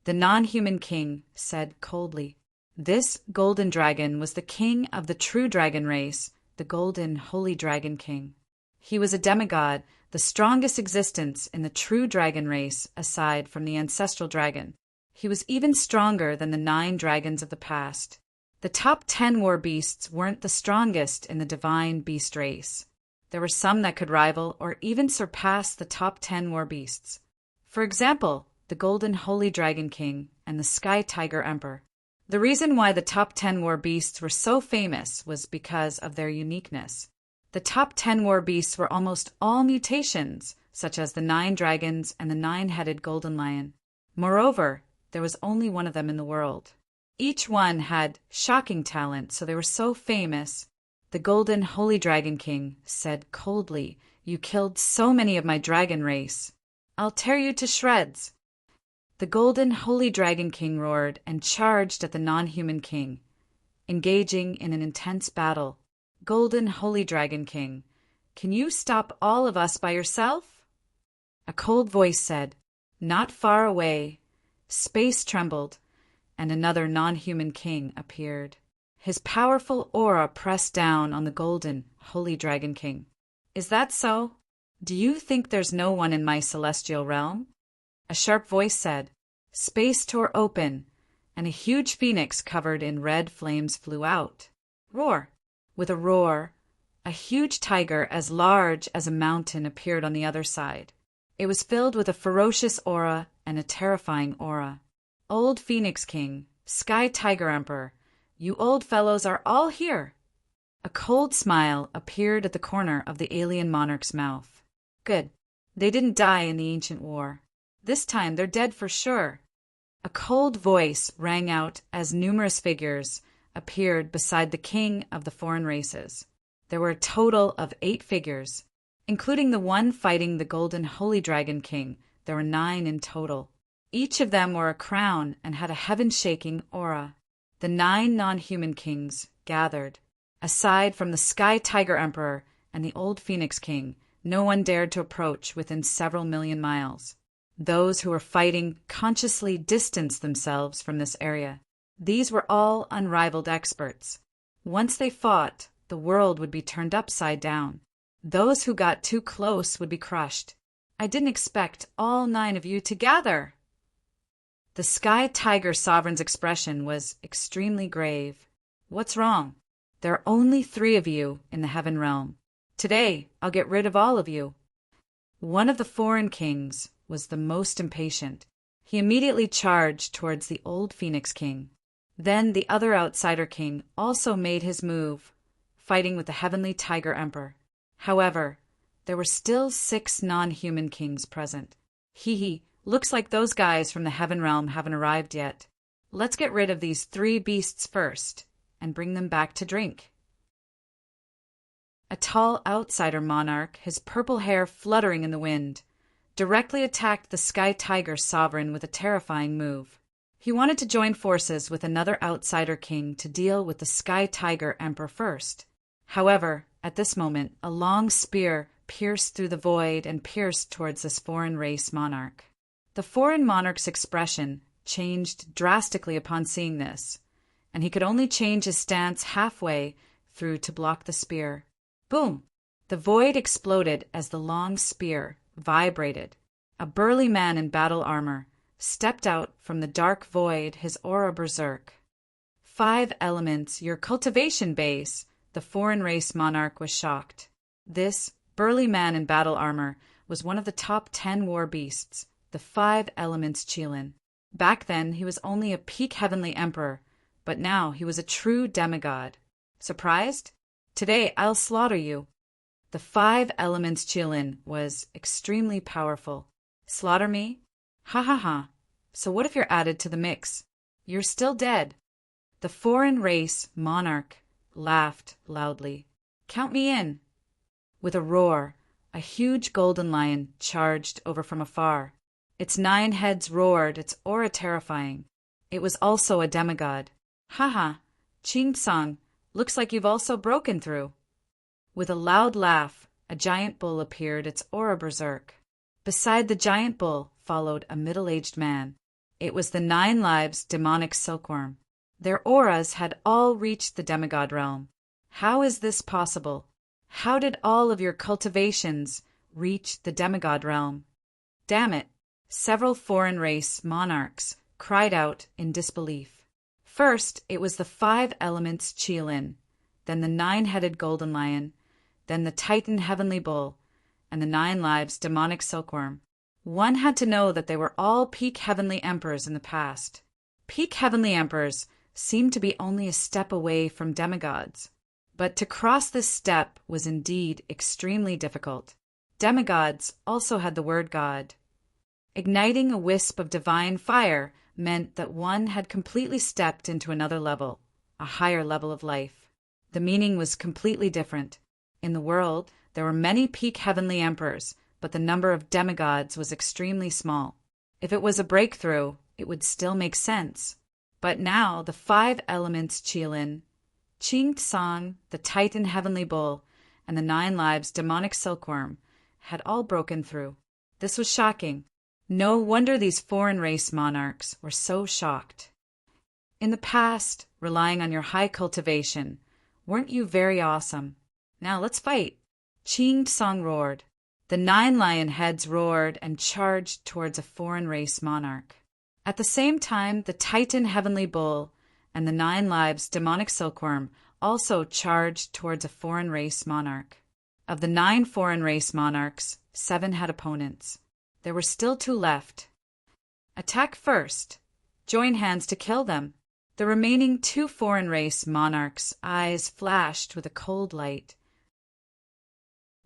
The non-human king said coldly, "This golden dragon was the king of the true dragon race, the golden holy dragon king. He was a demigod, the strongest existence in the true dragon race aside from the ancestral dragon. He was even stronger than the 9 dragons of the past. The top 10 war beasts weren't the strongest in the divine beast race. There were some that could rival or even surpass the top 10 war beasts. For example, the Golden Holy Dragon King and the Sky Tiger Emperor. The reason why the top 10 war beasts were so famous was because of their uniqueness. The top 10 war beasts were almost all mutations, such as the 9 dragons and the 9-headed golden lion. Moreover, there was only one of them in the world. Each one had shocking talent, so they were so famous. The Golden Holy Dragon King said coldly, "You killed so many of my dragon race. I'll tear you to shreds." The Golden Holy Dragon King roared and charged at the non-human king, engaging in an intense battle. Golden Holy Dragon King, can you stop all of us by yourself? A cold voice said, "Not far away." Space trembled, and another non-human king appeared. His powerful aura pressed down on the Golden Holy Dragon King. "Is that so? Do you think there's no one in my celestial realm?" A sharp voice said. Space tore open, and a huge phoenix covered in red flames flew out. Roar! With a roar, a huge tiger as large as a mountain appeared on the other side. It was filled with a ferocious aura and a terrifying aura. "Old Phoenix King, Sky Tiger Emperor, you old fellows are all here." A cold smile appeared at the corner of the alien monarch's mouth. "Good. They didn't die in the ancient war. This time they're dead for sure." A cold voice rang out as numerous figures appeared beside the king of the foreign races. There were a total of 8 figures. Including the one fighting the Golden Holy Dragon King, there were 9 in total. Each of them wore a crown and had a heaven-shaking aura. The 9 non-human kings gathered. Aside from the Sky Tiger Emperor and the old Phoenix King, no one dared to approach within several million miles. Those who were fighting consciously distanced themselves from this area. These were all unrivaled experts. Once they fought, the world would be turned upside down. Those who got too close would be crushed. I didn't expect all 9 of you to gather. The Sky Tiger Sovereign's expression was extremely grave. What's wrong? There are only 3 of you in the Heaven Realm. Today, I'll get rid of all of you. One of the foreign kings was the most impatient. He immediately charged towards the old Phoenix King. Then the other outsider king also made his move, fighting with the Heavenly Tiger Emperor. However, there were still 6 non-human kings present. Looks like those guys from the Heaven Realm haven't arrived yet. Let's get rid of these 3 beasts first and bring them back to drink. A tall outsider monarch, his purple hair fluttering in the wind, directly attacked the Sky Tiger Sovereign with a terrifying move. He wanted to join forces with another outsider king to deal with the Sky Tiger Emperor first. However, at this moment, a long spear pierced through the void and pierced towards this foreign race monarch. The foreign monarch's expression changed drastically upon seeing this, and he could only change his stance halfway through to block the spear. Boom! The void exploded as the long spear vibrated. A burly man in battle armor stepped out from the dark void, his aura berserk. 5 elements, your cultivation base. The foreign race monarch was shocked. This burly man in battle armor was one of the top 10 war beasts, the 5 elements Qilin. Back then, he was only a peak heavenly emperor, but now he was a true demigod. Surprised? Today, I'll slaughter you. The 5 elements Qilin was extremely powerful. Slaughter me? Ha ha ha. So what if you're added to the mix? You're still dead. The foreign race monarch laughed loudly. Count me in. With a roar, a huge golden lion charged over from afar. Its 9 heads roared, its aura terrifying. It was also a demigod. Ha ha, Qing-tsang, looks like you've also broken through. With a loud laugh, a giant bull appeared, its aura berserk. Beside the giant bull followed a middle-aged man. It was the 9 lives demonic silkworm. Their auras had all reached the demigod realm. How is this possible? How did all of your cultivations reach the demigod realm? Damn it! Several foreign race monarchs cried out in disbelief. First, it was the 5 elements Qilin, then the 9-headed golden lion, then the Titan heavenly bull, and the 9 lives demonic silkworm. One had to know that they were all peak heavenly emperors in the past. Peak heavenly emperors seemed to be only a step away from demigods. But to cross this step was indeed extremely difficult. Demigods also had the word God. Igniting a wisp of divine fire meant that one had completely stepped into another level, a higher level of life. The meaning was completely different. In the world, there were many peak heavenly emperors, but the number of demigods was extremely small. If it was a breakthrough, it would still make sense. But now the 5 elements Qilin, Qing-tsang, the Titan heavenly bull, and the 9 lives demonic silkworm had all broken through. This was shocking. No wonder these foreign race monarchs were so shocked. In the past, relying on your high cultivation, weren't you very awesome? Now let's fight. Qing-tsang roared. The 9 lion heads roared and charged towards a foreign race monarch. At the same time, the Titan heavenly bull and the 9 lives demonic silkworm also charged towards a foreign race monarch. Of the 9 foreign race monarchs, 7 had opponents. There were still 2 left. Attack first. Join hands to kill them. The remaining 2 foreign race monarchs' eyes flashed with a cold light.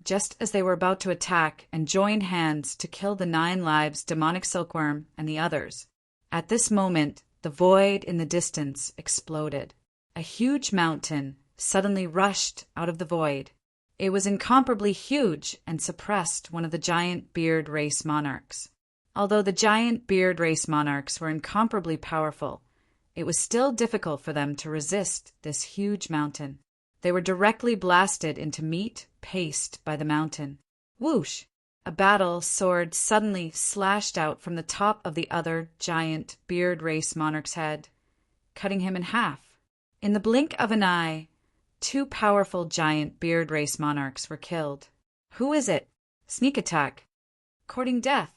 Just as they were about to attack and join hands to kill the 9 lives demonic silkworm and the others, at this moment, the void in the distance exploded. A huge mountain suddenly rushed out of the void. It was incomparably huge and suppressed one of the giant beard race monarchs. Although the giant beard race monarchs were incomparably powerful, it was still difficult for them to resist this huge mountain. They were directly blasted into meat paste by the mountain. Whoosh! A battle sword suddenly slashed out from the top of the other giant beard race monarch's head, cutting him in half. In the blink of an eye, 2 powerful giant beard race monarchs were killed. Who is it? Sneak attack. Courting death.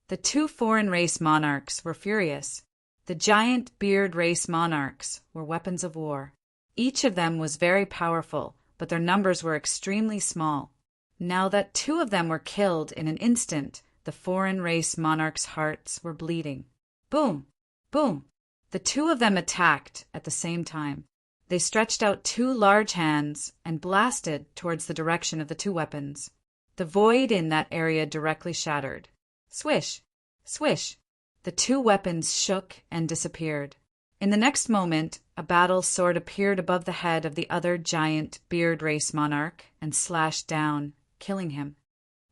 The 2 foreign race monarchs were furious. The giant beard race monarchs were weapons of war. Each of them was very powerful, but their numbers were extremely small. Now that 2 of them were killed in an instant, the foreign race monarchs' hearts were bleeding. Boom! Boom! The 2 of them attacked at the same time. They stretched out 2 large hands and blasted towards the direction of the 2 weapons. The void in that area directly shattered. Swish! Swish! The 2 weapons shook and disappeared. In the next moment, a battle sword appeared above the head of the other giant beard race monarch and slashed down, killing him.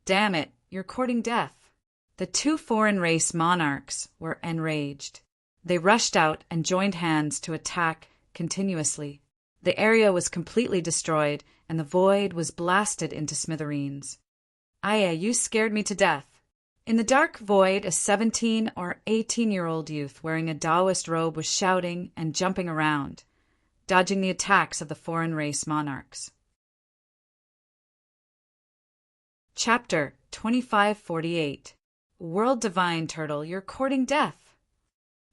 Damn it, you're courting death. The 2 foreign race monarchs were enraged. They rushed out and joined hands to attack continuously. The area was completely destroyed, and the void was blasted into smithereens. Aya, you scared me to death. In the dark void, a 17 or 18-year-old youth wearing a Taoist robe was shouting and jumping around, dodging the attacks of the foreign race monarchs. Chapter 2548. World Divine Turtle, you're courting death.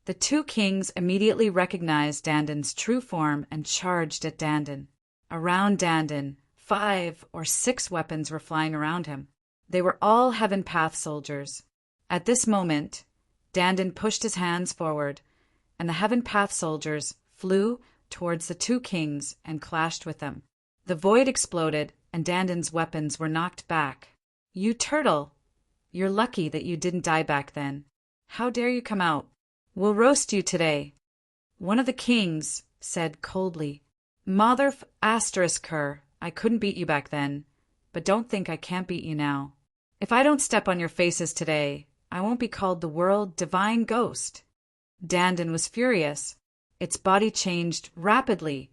The 2 kings immediately recognized Dandan's true form and charged at Dandan. Around Dandan, 5 or 6 weapons were flying around him. They were all Heaven Path soldiers. At this moment, Dandan pushed his hands forward, and the Heaven Path soldiers flew towards the 2 kings and clashed with them. The void exploded, and Dandan's weapons were knocked back. You turtle! You're lucky that you didn't die back then. How dare you come out? We'll roast you today. One of the kings said coldly, Mother *her, I couldn't beat you back then, but don't think I can't beat you now. If I don't step on your faces today, I won't be called the World Divine Ghost. Dandan was furious. Its body changed rapidly,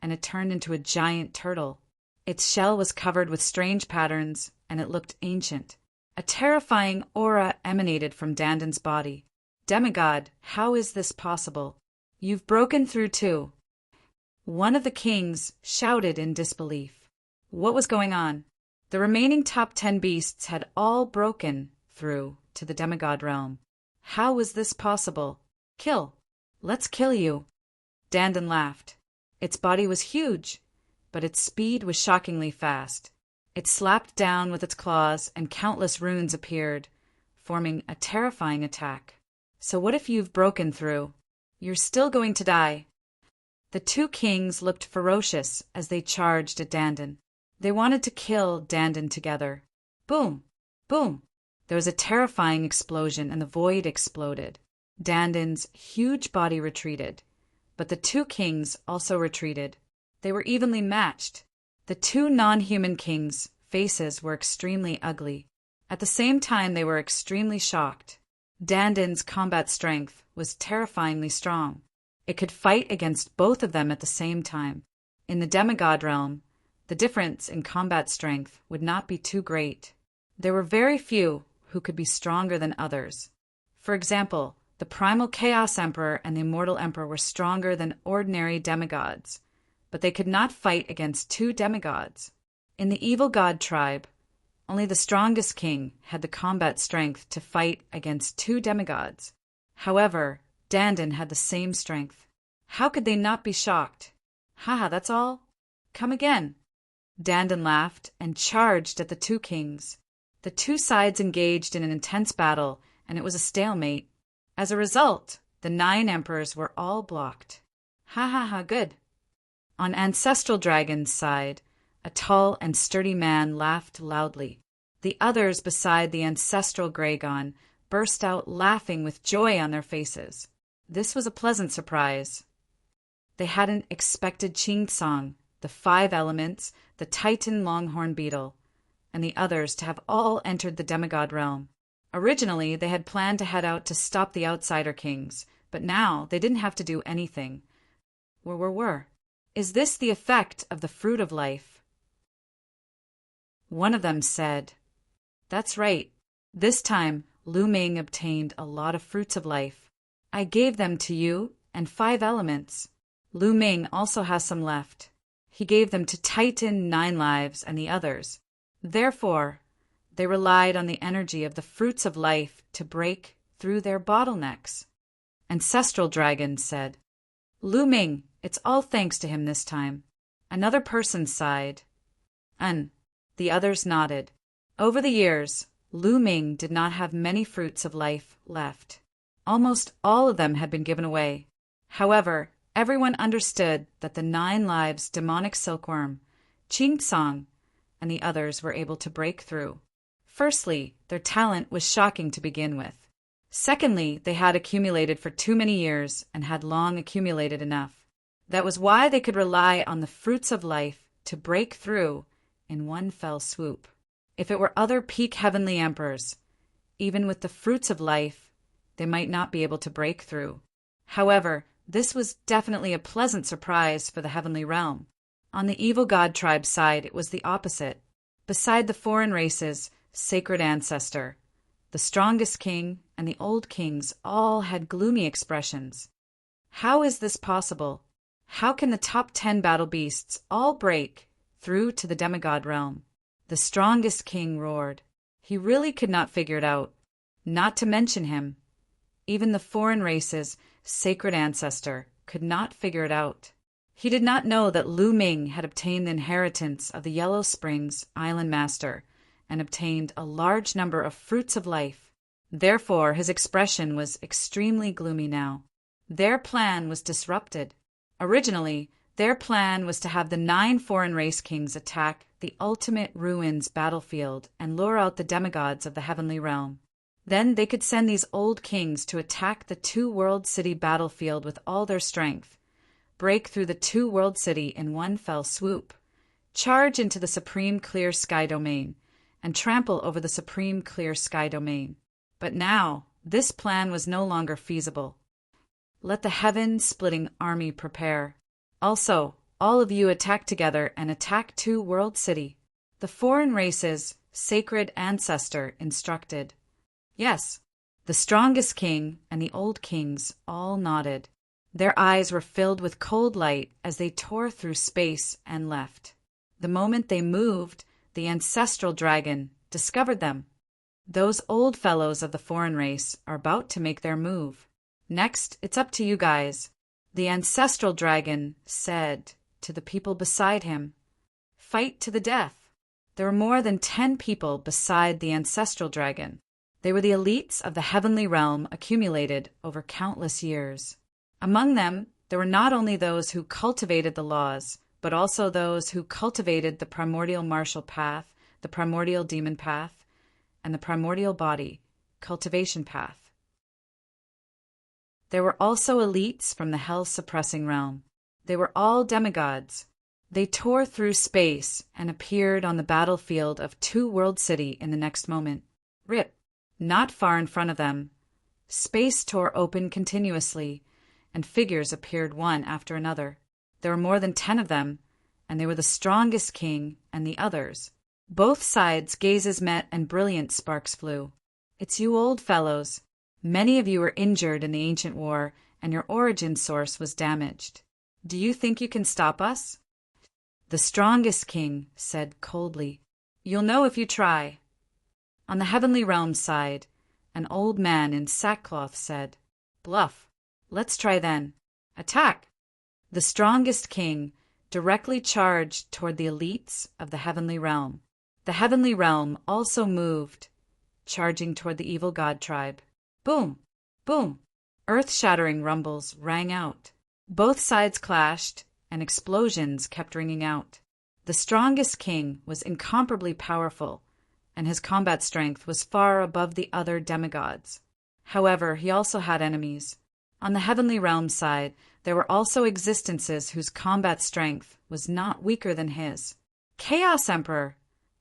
and it turned into a giant turtle. Its shell was covered with strange patterns, and it looked ancient. A terrifying aura emanated from Dandan's body. Demigod, how is this possible? You've broken through too. One of the kings shouted in disbelief. What was going on? The remaining top 10 beasts had all broken through to the demigod realm. How was this possible? Kill. Let's kill you. Dandan laughed. Its body was huge, but its speed was shockingly fast. It slapped down with its claws, and countless runes appeared, forming a terrifying attack. So what if you've broken through? You're still going to die. The 2 kings looked ferocious as they charged at Dandan. They wanted to kill Dandan together. Boom! Boom! There was a terrifying explosion, and the void exploded. Dandan's huge body retreated, but the 2 kings also retreated. They were evenly matched. The 2 non-human kings' faces were extremely ugly. At the same time, they were extremely shocked. Dandan's combat strength was terrifyingly strong. It could fight against both of them at the same time. In the demigod realm, the difference in combat strength would not be too great. There were very few who could be stronger than others. For example, the primal Chaos Emperor and the Immortal Emperor were stronger than ordinary demigods, but they could not fight against 2 demigods. In the evil god tribe, only the strongest king had the combat strength to fight against 2 demigods. However, Dandan had the same strength. How could they not be shocked? Haha, that's all? Come again. Dandan laughed and charged at the 2 kings. The 2 sides engaged in an intense battle, and it was a stalemate. As a result, the 9 emperors were all blocked. Ha ha ha, good. On Ancestral Dragon's side, a tall and sturdy man laughed loudly. The others beside the Ancestral Gragon burst out laughing with joy on their faces. This was a pleasant surprise. They hadn't expected Chingsong, the 5 elements, the Titan Longhorn Beetle, and the others to have all entered the demigod realm. Originally, they had planned to head out to stop the outsider kings, but now they didn't have to do anything. Were. Is this the effect of the fruit of life? One of them said, That's right. This time, Lu Ming obtained a lot of fruits of life. I gave them to you and 5 elements. Lu Ming also has some left. He gave them to Titan, 9 Lives, and the others. Therefore, they relied on the energy of the fruits of life to break through their bottlenecks. Ancestral Dragon said, Lu Ming, it's all thanks to him this time. Another person sighed. The others nodded. Over the years, Lu Ming did not have many fruits of life left. Almost all of them had been given away. However, everyone understood that the 9 Lives demonic silkworm, Qing Song, and the others were able to break through. Firstly, their talent was shocking to begin with. Secondly, they had accumulated for too many years and had long accumulated enough. That was why they could rely on the fruits of life to break through in one fell swoop. If it were other peak heavenly emperors, even with the fruits of life, they might not be able to break through. However, this was definitely a pleasant surprise for the heavenly realm. On the evil god tribe side, it was the opposite. Beside the foreign races, sacred ancestor, the strongest king, and the old kings all had gloomy expressions. How is this possible? How can the top 10 battle beasts all break through to the demigod realm? The strongest king roared. He really could not figure it out. Not to mention him. Even the foreign races, sacred ancestor, could not figure it out. He did not know that Lu Ming had obtained the inheritance of the Yellow Springs Island Master and obtained a large number of fruits of life. Therefore, his expression was extremely gloomy now. Their plan was disrupted. Originally, their plan was to have the 9 foreign race kings attack the ultimate ruins battlefield and lure out the demigods of the heavenly realm. Then they could send these old kings to attack the 2 world city battlefield with all their strength, break through the 2 world city in one fell swoop, charge into the supreme clear sky domain, and trample over the supreme clear sky domain. But now, this plan was no longer feasible. Let the heaven-splitting army prepare. Also, all of you attack together and attack 2 world city. The foreign races, sacred ancestor, instructed. Yes, the strongest king and the old kings all nodded. Their eyes were filled with cold light as they tore through space and left. The moment they moved, the ancestral dragon discovered them. Those old fellows of the foreign race are about to make their move. Next, it's up to you guys. The ancestral dragon said to the people beside him, Fight to the death. There were more than 10 people beside the ancestral dragon. They were the elites of the heavenly realm accumulated over countless years. Among them, there were not only those who cultivated the laws, but also those who cultivated the primordial martial path, the primordial demon path, and the primordial body cultivation path. There were also elites from the hell-suppressing realm. They were all demigods. They tore through space and appeared on the battlefield of 2 world city in the next moment. Rip. Not far in front of them, space tore open continuously, and figures appeared one after another. There were more than 10 of them, and they were the strongest king and the others. Both sides' gazes met and brilliant sparks flew. It's you old fellows. Many of you were injured in the ancient war, and your origin source was damaged. Do you think you can stop us? The strongest king said coldly, You'll know if you try. On the heavenly realm side, an old man in sackcloth said, Bluff. Let's try then. Attack. The strongest king directly charged toward the elites of the heavenly realm. The heavenly realm also moved, charging toward the evil god tribe. Boom! Boom! Earth-shattering rumbles rang out. Both sides clashed, and explosions kept ringing out. The strongest king was incomparably powerful, and his combat strength was far above the other demigods. However, he also had enemies. On the heavenly realm side, there were also existences whose combat strength was not weaker than his. Chaos Emperor!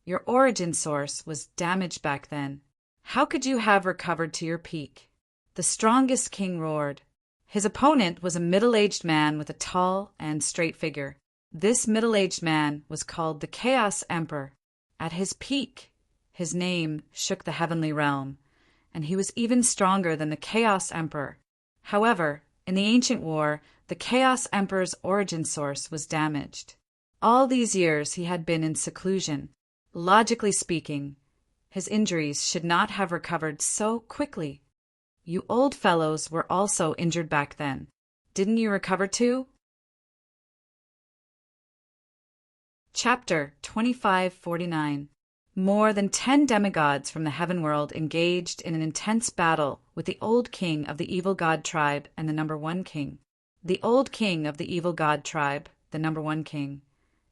Your origin source was damaged back then. How could you have recovered to your peak? The strongest king roared. His opponent was a middle-aged man with a tall and straight figure. This middle-aged man was called the Chaos Emperor. At his peak, his name shook the heavenly realm, and he was even stronger than the Chaos Emperor. However, in the ancient war, the Chaos Emperor's origin source was damaged. All these years he had been in seclusion. Logically speaking, his injuries should not have recovered so quickly. You old fellows were also injured back then. Didn't you recover too? Chapter 2549. More than 10 demigods from the heaven world engaged in an intense battle with the old king of the evil god tribe and the number one king. The old king of the evil god tribe, the number one king,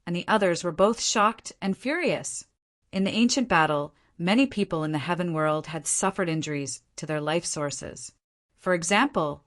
and the others were both shocked and furious. In the ancient battle, many people in the heaven world had suffered injuries to their life sources. For example,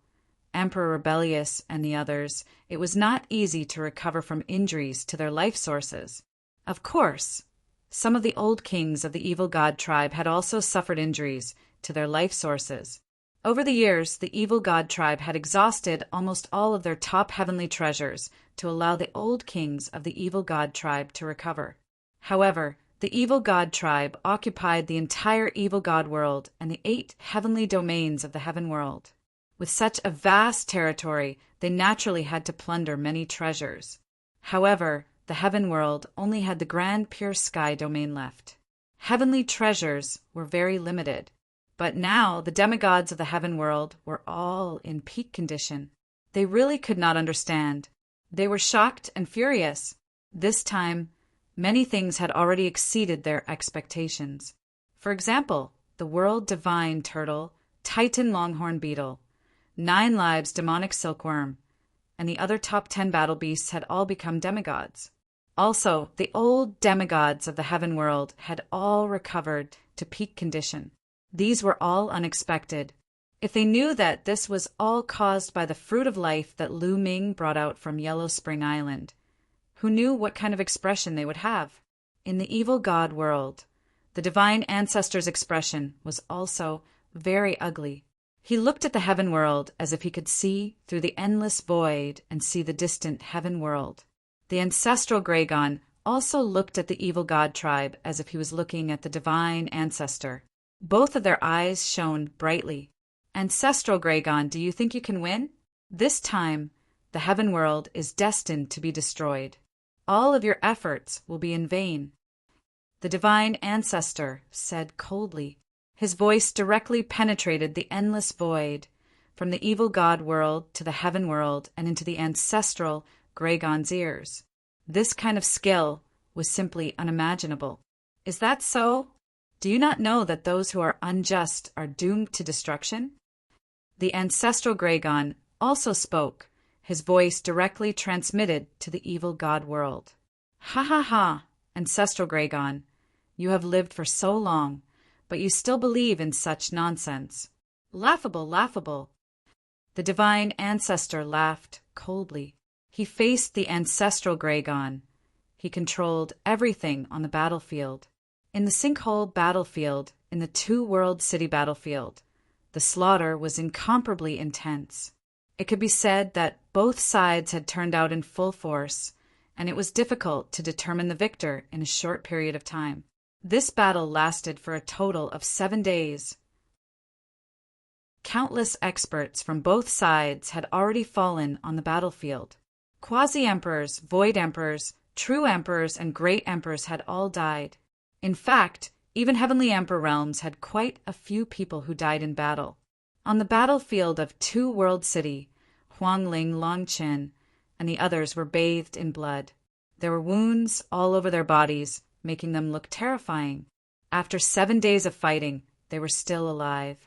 Emperor Rebellious and the others, it was not easy to recover from injuries to their life sources. Of course, some of the old kings of the evil god tribe had also suffered injuries to their life sources. Over the years, the evil god tribe had exhausted almost all of their top heavenly treasures to allow the old kings of the evil god tribe to recover. However, the evil god tribe occupied the entire evil god world and the 8 heavenly domains of the heaven world. With such a vast territory, they naturally had to plunder many treasures. However, the heaven world only had the grand pure sky domain left. Heavenly treasures were very limited. But now the demigods of the heaven world were all in peak condition. They really could not understand. They were shocked and furious. This time, many things had already exceeded their expectations. For example, the world divine turtle, Titan longhorn beetle, 9 lives demonic silkworm, and the other top 10 battle beasts had all become demigods. Also, the old demigods of the heaven world had all recovered to peak condition. These were all unexpected. If they knew that this was all caused by the fruit of life that Lu Ming brought out from Yellow Spring Island, who knew what kind of expression they would have? In the evil god world, the divine ancestor's expression was also very ugly. He looked at the heaven world as if he could see through the endless void and see the distant heaven world. The ancestral Gragon also looked at the evil god tribe as if he was looking at the divine ancestor. Both of their eyes shone brightly. Ancestral Gragon, do you think you can win? This time, the heaven world is destined to be destroyed. All of your efforts will be in vain. The divine ancestor said coldly. His voice directly penetrated the endless void, from the evil god world to the heaven world and into the ancestral Gragon's ears. This kind of skill was simply unimaginable. Is that so? Do you not know that those who are unjust are doomed to destruction? The ancestral Gragon also spoke, his voice directly transmitted to the evil god world. Ha ha ha, ancestral Gragon, you have lived for so long, but you still believe in such nonsense. Laughable, laughable. The divine ancestor laughed coldly. He faced the ancestral Gragon. He controlled everything on the battlefield. In the sinkhole battlefield, in the 2-world city battlefield, the slaughter was incomparably intense. It could be said that both sides had turned out in full force, and it was difficult to determine the victor in a short period of time. This battle lasted for a total of 7 days. Countless experts from both sides had already fallen on the battlefield. Quasi-emperors, void emperors, true emperors, and great emperors had all died. In fact, even heavenly emperor realms had quite a few people who died in battle. On the battlefield of 2-world city, Huangling Longqin and the others were bathed in blood. There were wounds all over their bodies, making them look terrifying. After 7 days of fighting, they were still alive.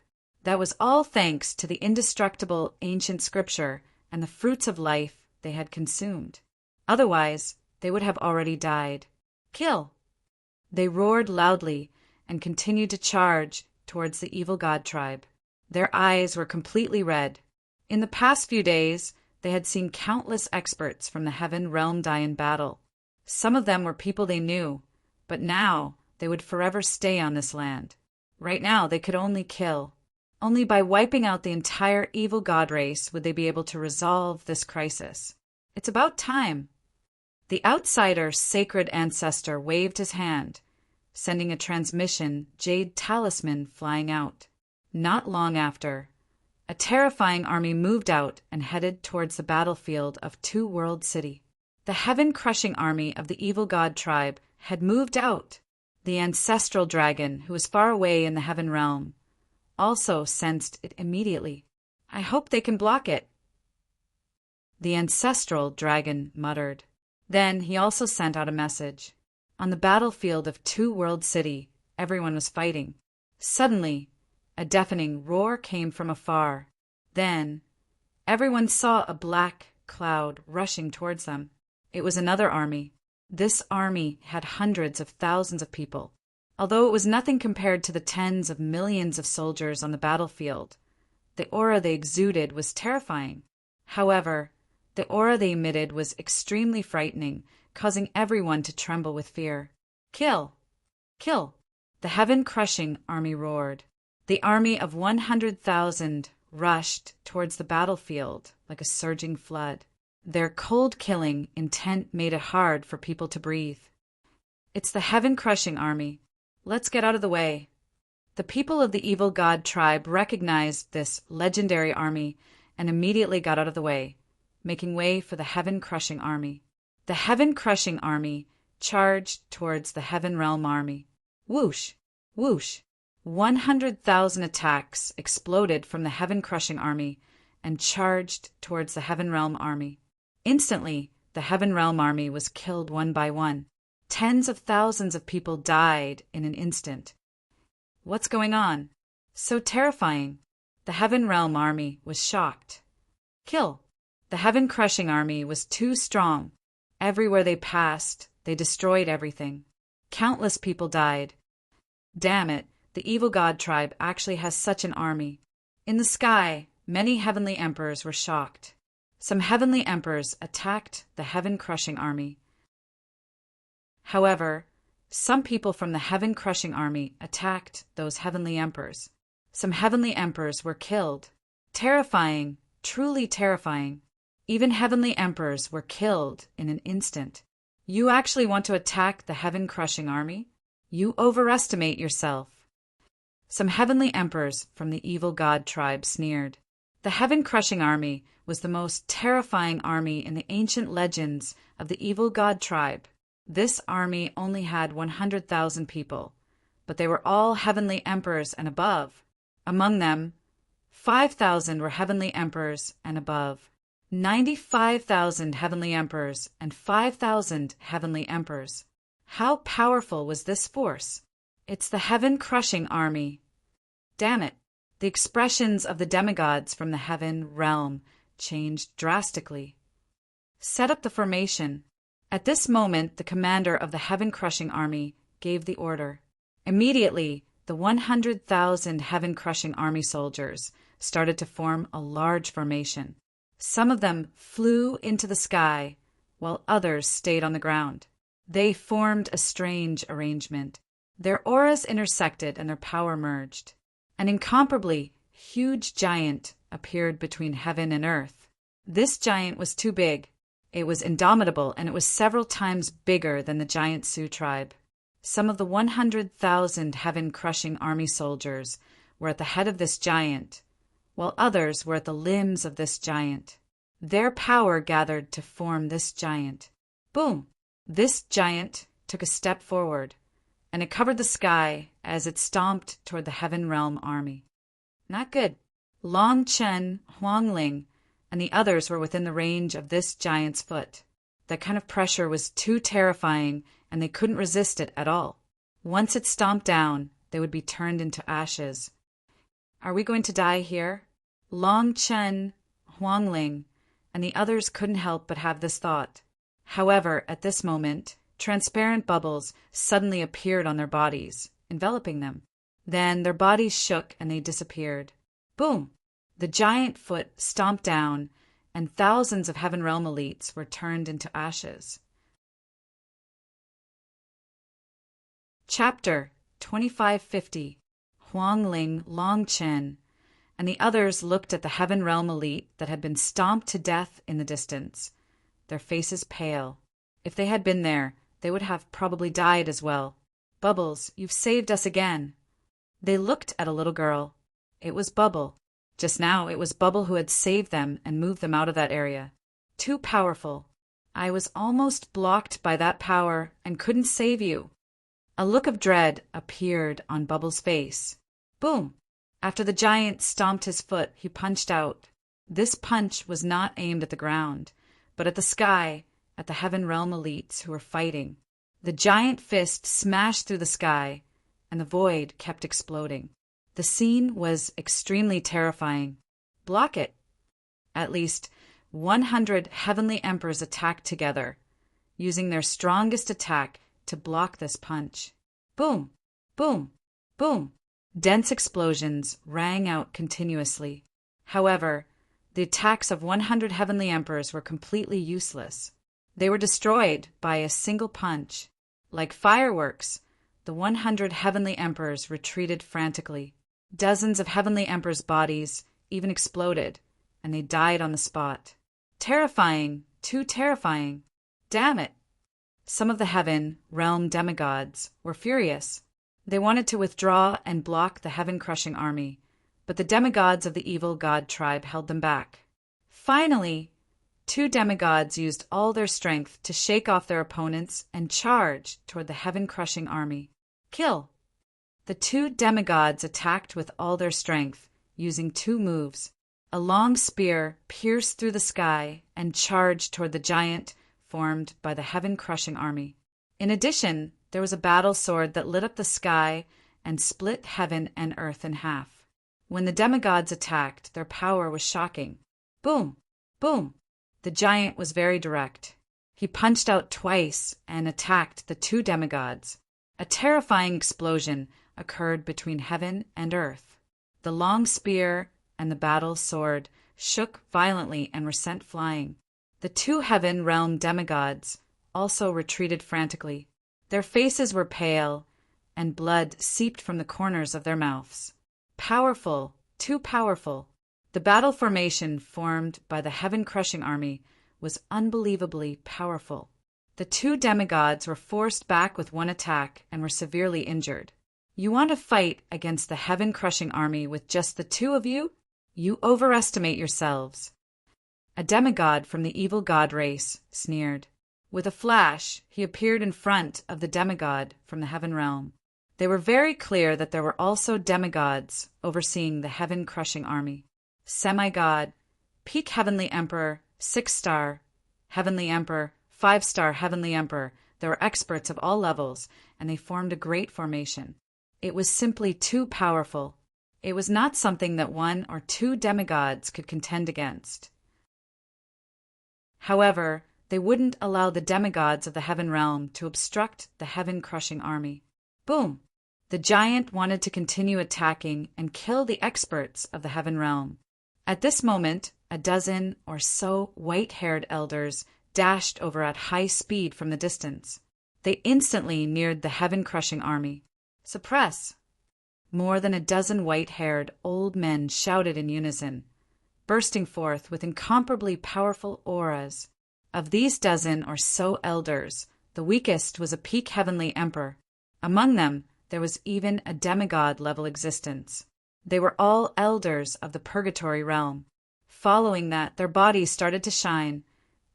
That was all thanks to the indestructible ancient scripture and the fruits of life they had consumed. Otherwise, they would have already died. Kill! They roared loudly and continued to charge towards the evil god tribe. Their eyes were completely red. In the past few days, they had seen countless experts from the heaven realm die in battle. Some of them were people they knew, but now they would forever stay on this land. Right now, they could only kill. Only by wiping out the entire evil god race would they be able to resolve this crisis. It's about time. The outsider sacred ancestor waved his hand, sending a transmission jade talisman flying out. Not long after, a terrifying army moved out and headed towards the battlefield of Two World City. The heaven-crushing army of the evil god tribe had moved out. The ancestral dragon, who was far away in the heaven realm, also sensed it immediately. "I hope they can block it," the ancestral dragon muttered. Then he also sent out a message. On the battlefield of Two World City, everyone was fighting. Suddenly, a deafening roar came from afar. Then, everyone saw a black cloud rushing towards them. It was another army. This army had hundreds of thousands of people. Although it was nothing compared to the tens of millions of soldiers on the battlefield, the aura they exuded was terrifying. However, the aura they emitted was extremely frightening, causing everyone to tremble with fear. "Kill! Kill!" the heaven-crushing army roared. The army of 100,000 rushed towards the battlefield like a surging flood. Their cold-killing intent made it hard for people to breathe. "It's the heaven-crushing army. Let's get out of the way." The people of the evil god tribe recognized this legendary army and immediately got out of the way, making way for the heaven-crushing army. The heaven-crushing army charged towards the heaven realm army. Whoosh! Whoosh! 100,000 attacks exploded from the heaven-crushing army and charged towards the heaven realm army. Instantly, the heaven realm army was killed one by one. Tens of thousands of people died in an instant. What's going on? So terrifying. The heaven realm army was shocked. Kill! The heaven-crushing army was too strong. Everywhere they passed, they destroyed everything. Countless people died. Damn it, the evil god tribe actually has such an army. In the sky, many heavenly emperors were shocked. Some heavenly emperors attacked the heaven-crushing army. However, some people from the heaven-crushing army attacked those heavenly emperors. Some heavenly emperors were killed. Terrifying, truly terrifying. Even heavenly emperors were killed in an instant. You actually want to attack the heaven-crushing army? You overestimate yourself. Some heavenly emperors from the evil god tribe sneered. The heaven-crushing army was the most terrifying army in the ancient legends of the evil god tribe. This army only had 100,000 people, but they were all heavenly emperors and above. Among them, 5,000 were heavenly emperors and above. 95,000 heavenly emperors and 5,000 heavenly emperors. How powerful was this force? It's the heaven-crushing army. Damn it! The expressions of the demigods from the heaven realm changed drastically. Set up the formation. At this moment, the commander of the heaven-crushing army gave the order. Immediately, the 100,000 heaven-crushing army soldiers started to form a large formation. Some of them flew into the sky, while others stayed on the ground. They formed a strange arrangement. Their auras intersected and their power merged. An incomparably huge giant appeared between heaven and earth. This giant was too big. It was indomitable, and it was several times bigger than the giant Sioux tribe. Some of the 100,000 heaven-crushing army soldiers were at the head of this giant, while others were at the limbs of this giant. Their power gathered to form this giant. Boom! This giant took a step forward, and it covered the sky as it stomped toward the heaven realm army. Not good. Long Chen, Huang Ling, and the others were within the range of this giant's foot. That kind of pressure was too terrifying, and they couldn't resist it at all. Once it stomped down, they would be turned into ashes. Are we going to die here? Long Chen, Huang Ling, and the others couldn't help but have this thought. However, at this moment, transparent bubbles suddenly appeared on their bodies, enveloping them. Then their bodies shook and they disappeared. Boom! The giant foot stomped down, and thousands of Heaven Realm elites were turned into ashes. Chapter 2550. Huang Ling, Long Chen, and the others looked at the Heaven Realm elite that had been stomped to death in the distance, their faces pale. If they had been there, they would have probably died as well. Bubbles, you've saved us again. They looked at a little girl. It was Bubble. Just now, it was Bubble who had saved them and moved them out of that area. Too powerful. I was almost blocked by that power and couldn't save you. A look of dread appeared on Bubble's face. Boom! After the giant stomped his foot, he punched out. This punch was not aimed at the ground, but at the sky, at the Heaven Realm elites who were fighting. The giant fist smashed through the sky, and the void kept exploding. The scene was extremely terrifying. Block it! At least 100 heavenly emperors attacked together, using their strongest attack to block this punch. Boom! Boom! Boom! Dense explosions rang out continuously. However, the attacks of 100 heavenly emperors were completely useless. They were destroyed by a single punch. Like fireworks, the 100 heavenly emperors retreated frantically. Dozens of heavenly emperors' bodies even exploded, and they died on the spot. Terrifying, too terrifying. Damn it! Some of the Heaven Realm demigods were furious. They wanted to withdraw and block the heaven-crushing army, but the demigods of the evil god tribe held them back. Finally, 2 demigods used all their strength to shake off their opponents and charge toward the heaven-crushing army. Kill! The 2 demigods attacked with all their strength, using 2 moves. A long spear pierced through the sky and charged toward the giant formed by the heaven-crushing army. In addition, there was a battle sword that lit up the sky and split heaven and earth in half. When the demigods attacked, their power was shocking. Boom! Boom! The giant was very direct. He punched out twice and attacked the 2 demigods. A terrifying explosion occurred between heaven and earth. The long spear and the battle sword shook violently and were sent flying. The 2 Heaven Realm demigods also retreated frantically. Their faces were pale, and blood seeped from the corners of their mouths. Powerful, too powerful. The battle formation formed by the heaven-crushing army was unbelievably powerful. The 2 demigods were forced back with 1 attack and were severely injured. You want to fight against the heaven-crushing army with just the 2 of you? You overestimate yourselves. A demigod from the evil god race sneered. With a flash, he appeared in front of the demigod from the Heaven Realm. They were very clear that there were also demigods overseeing the heaven-crushing army. Semi-god, peak heavenly emperor, 6-star, heavenly emperor, 5-star heavenly emperor. There were experts of all levels, and they formed a great formation. It was simply too powerful. It was not something that 1 or 2 demigods could contend against. However, they wouldn't allow the demigods of the Heaven Realm to obstruct the heaven-crushing army. Boom! The giant wanted to continue attacking and kill the experts of the Heaven Realm. At this moment, a dozen or so white-haired elders dashed over at high speed from the distance. They instantly neared the heaven-crushing army. Suppress! More than a dozen white-haired old men shouted in unison, bursting forth with incomparably powerful auras. Of these dozen or so elders, the weakest was a peak heavenly emperor. Among them, there was even a demigod-level existence. They were all elders of the purgatory realm. Following that, their bodies started to shine,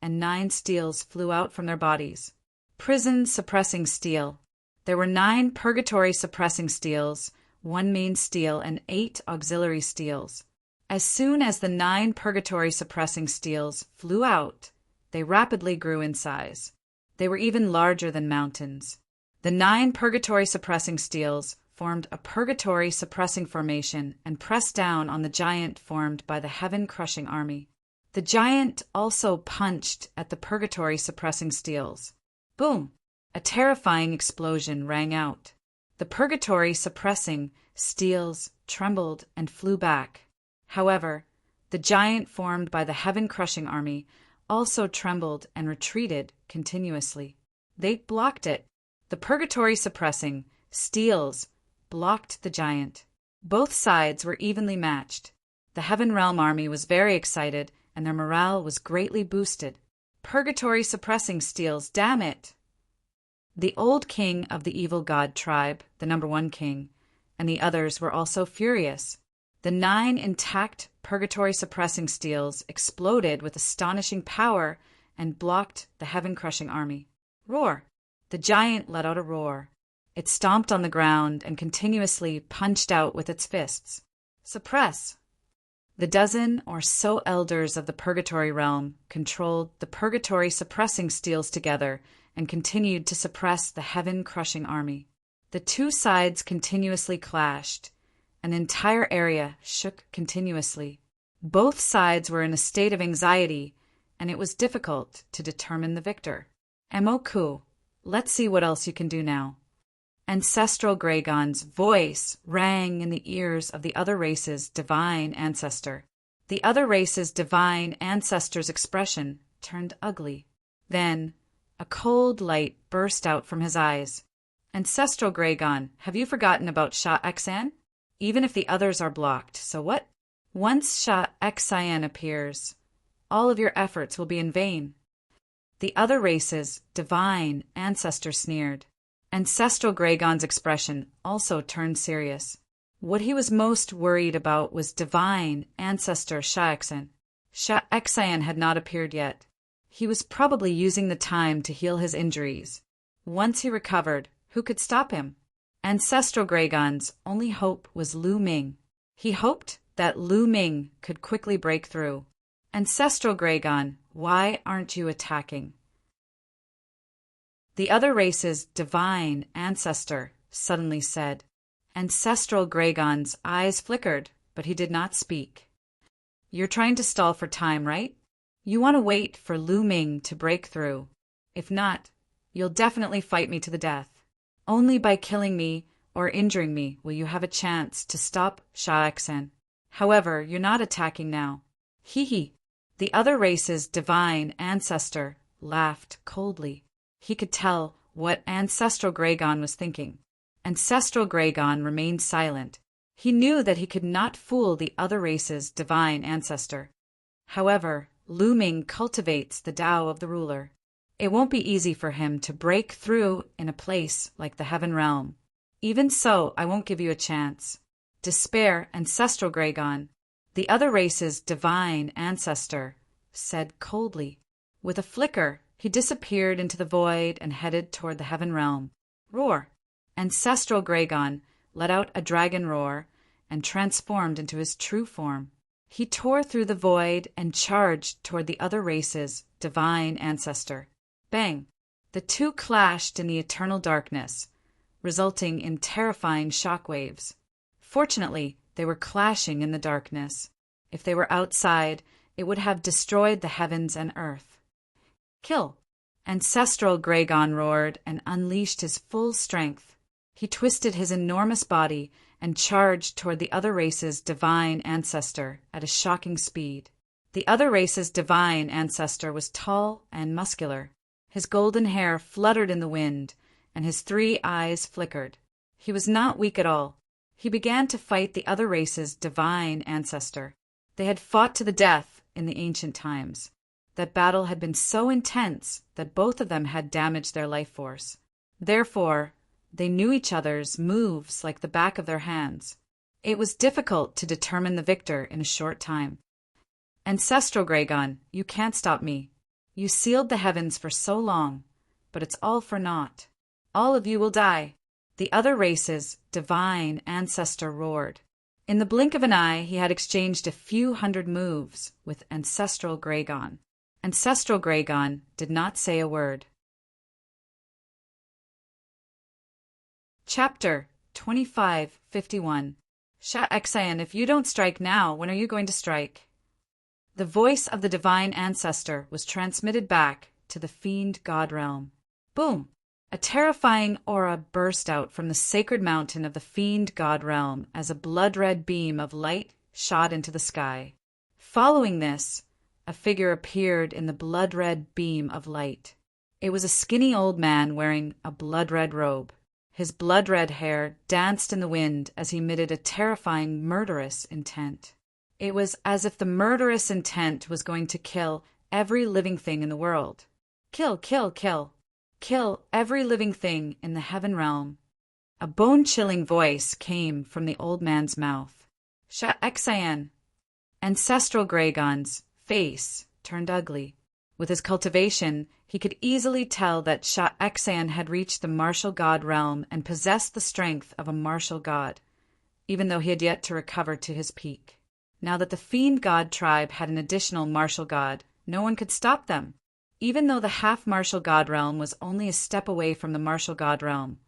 and 9 steels flew out from their bodies. Prison-suppressing steel. There were 9 purgatory-suppressing steels, 1 main steel, and 8 auxiliary steels. As soon as the 9 purgatory-suppressing steels flew out, they rapidly grew in size. They were even larger than mountains. The 9 purgatory-suppressing steels formed a purgatory-suppressing formation and pressed down on the giant formed by the heaven-crushing army. The giant also punched at the purgatory-suppressing steels. Boom! A terrifying explosion rang out. The purgatory-suppressing steels trembled and flew back. However, the giant formed by the heaven-crushing army also trembled and retreated continuously. They blocked it. The purgatory-suppressing steels blocked the giant. Both sides were evenly matched. The Heaven Realm army was very excited, and their morale was greatly boosted. Purgatory suppressing steels, damn it! The old king of the evil god tribe, the number 1 king, and the others were also furious. The 9 intact purgatory suppressing steels exploded with astonishing power and blocked the heaven-crushing army. Roar! The giant let out a roar. It stomped on the ground and continuously punched out with its fists. Suppress! The dozen or so elders of the purgatory realm controlled the purgatory suppressing steels together and continued to suppress the heaven-crushing army. The 2 sides continuously clashed. An entire area shook continuously. Both sides were in a state of anxiety, and it was difficult to determine the victor. Emoku, let's see what else you can do now. Ancestral Gragon's voice rang in the ears of the other race's divine ancestor. The other race's divine ancestor's expression turned ugly. Then, a cold light burst out from his eyes. Ancestral Gragon, have you forgotten about Shah Xan? Even if the others are blocked, so what? Once Shah Xan appears, all of your efforts will be in vain. The other race's divine ancestor sneered. Ancestral Gragon's expression also turned serious. What he was most worried about was divine ancestor Shah Xan. Shah Xan had not appeared yet. He was probably using the time to heal his injuries. Once he recovered, who could stop him? Ancestral Gragon's only hope was Lu Ming. He hoped that Lu Ming could quickly break through. Ancestral Gragon, why aren't you attacking? The other race's divine ancestor suddenly said. Ancestral Gragon's eyes flickered, but he did not speak. You're trying to stall for time, right? You want to wait for Lu Ming to break through. If not, you'll definitely fight me to the death. Only by killing me or injuring me will you have a chance to stop Shah Xan. However, you're not attacking now. Hee. The other race's divine ancestor laughed coldly. He could tell what Ancestral Gragon was thinking. Ancestral Gragon remained silent. He knew that he could not fool the other race's divine ancestor. However, Lu Ming cultivates the Tao of the ruler. It won't be easy for him to break through in a place like the Heaven Realm. Even so, I won't give you a chance. Despair, Ancestral Gragon. The other race's divine ancestor said coldly. With a flicker, he disappeared into the void and headed toward the Heaven Realm. Roar! Ancestral Gragon let out a dragon roar and transformed into his true form. He tore through the void and charged toward the other race's divine ancestor. Bang! The 2 clashed in the eternal darkness, resulting in terrifying shockwaves. Fortunately, they were clashing in the darkness. If they were outside, it would have destroyed the heavens and earth. Kill! Ancestral Gragon roared and unleashed his full strength. He twisted his enormous body and charged toward the other race's divine ancestor at a shocking speed. The other race's divine ancestor was tall and muscular. His golden hair fluttered in the wind, and his 3 eyes flickered. He was not weak at all. He began to fight the other race's divine ancestor. They had fought to the death in the ancient times. That battle had been so intense that both of them had damaged their life force. Therefore, they knew each other's moves like the back of their hands. It was difficult to determine the victor in a short time. Ancestral Gragon, you can't stop me. You sealed the heavens for so long, but it's all for naught. All of you will die. The other race's divine ancestor roared. In the blink of an eye, he had exchanged a few hundred moves with Ancestral Gragon. Ancestral Gragon did not say a word. Chapter 2551. Shah Xan, if you don't strike now, when are you going to strike? The voice of the divine ancestor was transmitted back to the fiend god realm. Boom! A terrifying aura burst out from the sacred mountain of the fiend god realm as a blood-red beam of light shot into the sky. Following this, a figure appeared in the blood-red beam of light. It was a skinny old man wearing a blood-red robe. His blood-red hair danced in the wind as he emitted a terrifying, murderous intent. It was as if the murderous intent was going to kill every living thing in the world. Kill, kill, kill. Kill every living thing in the heaven realm. A bone-chilling voice came from the old man's mouth. Sha'exayan. Ancestral Gragon's face turned ugly. With his cultivation, he could easily tell that Sha'exayan had reached the martial god realm and possessed the strength of a martial god, even though he had yet to recover to his peak. Now that the fiend god tribe had an additional martial god, no one could stop them. Even though the half-martial god realm was only a step away from the martial god realm,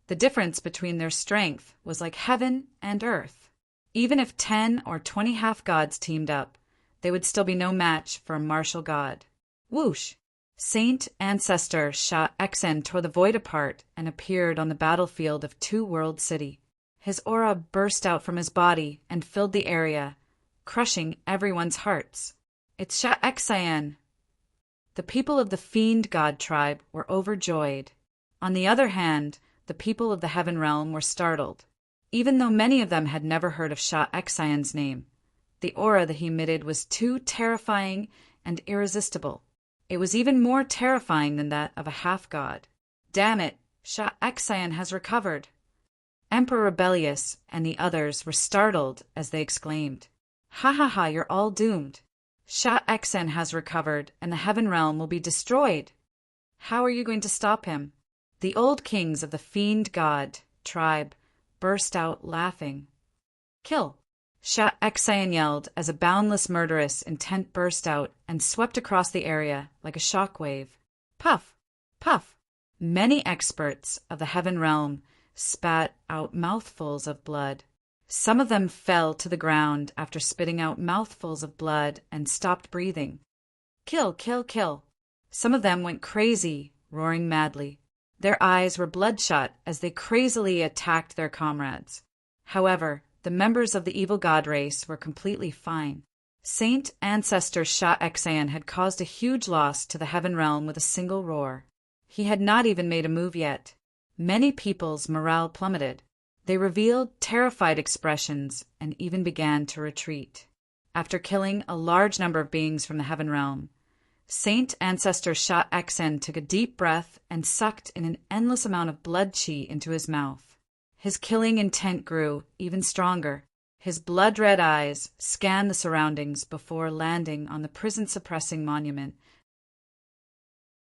the difference between their strength was like heaven and earth. Even if 10 or 20 half-gods teamed up, they would still be no match for a martial god. Whoosh! Saint Ancestor Sha'exen tore the void apart and appeared on the battlefield of Two World City. His aura burst out from his body and filled the area, crushing everyone's hearts. It's Sha'exen! The people of the Fiend God tribe were overjoyed. On the other hand, the people of the Heaven Realm were startled. Even though many of them had never heard of Sha'exayan's name, the aura that he emitted was too terrifying and irresistible. It was even more terrifying than that of a half-god. Damn it, Sha'exayan has recovered. Emperor Rebellious and the others were startled as they exclaimed, "Ha ha ha, you're all doomed. Sha'exayan has recovered and the Heaven Realm will be destroyed. How are you going to stop him?" The old kings of the Fiend God tribe burst out laughing. "Kill!" Sha'exayan yelled as a boundless murderous intent burst out and swept across the area like a shockwave. Puff! Puff! Many experts of the Heaven Realm spat out mouthfuls of blood. Some of them fell to the ground after spitting out mouthfuls of blood and stopped breathing. Kill, kill, kill. Some of them went crazy, roaring madly. Their eyes were bloodshot as they crazily attacked their comrades. However, the members of the evil god race were completely fine. Saint Ancestor Sha'exayan had caused a huge loss to the Heaven Realm with a single roar. He had not even made a move yet. Many people's morale plummeted. They revealed terrified expressions and even began to retreat. After killing a large number of beings from the Heaven Realm, Saint Ancestor Sha'exayan took a deep breath and sucked in an endless amount of blood chi into his mouth. His killing intent grew even stronger. His blood-red eyes scanned the surroundings before landing on the prison-suppressing monument.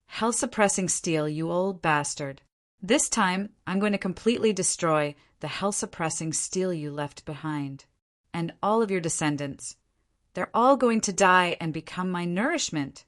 Hell-suppressing steel, you old bastard. This time, I'm going to completely destroy the hell-suppressing steel you left behind. And all of your descendants. They're all going to die and become my nourishment.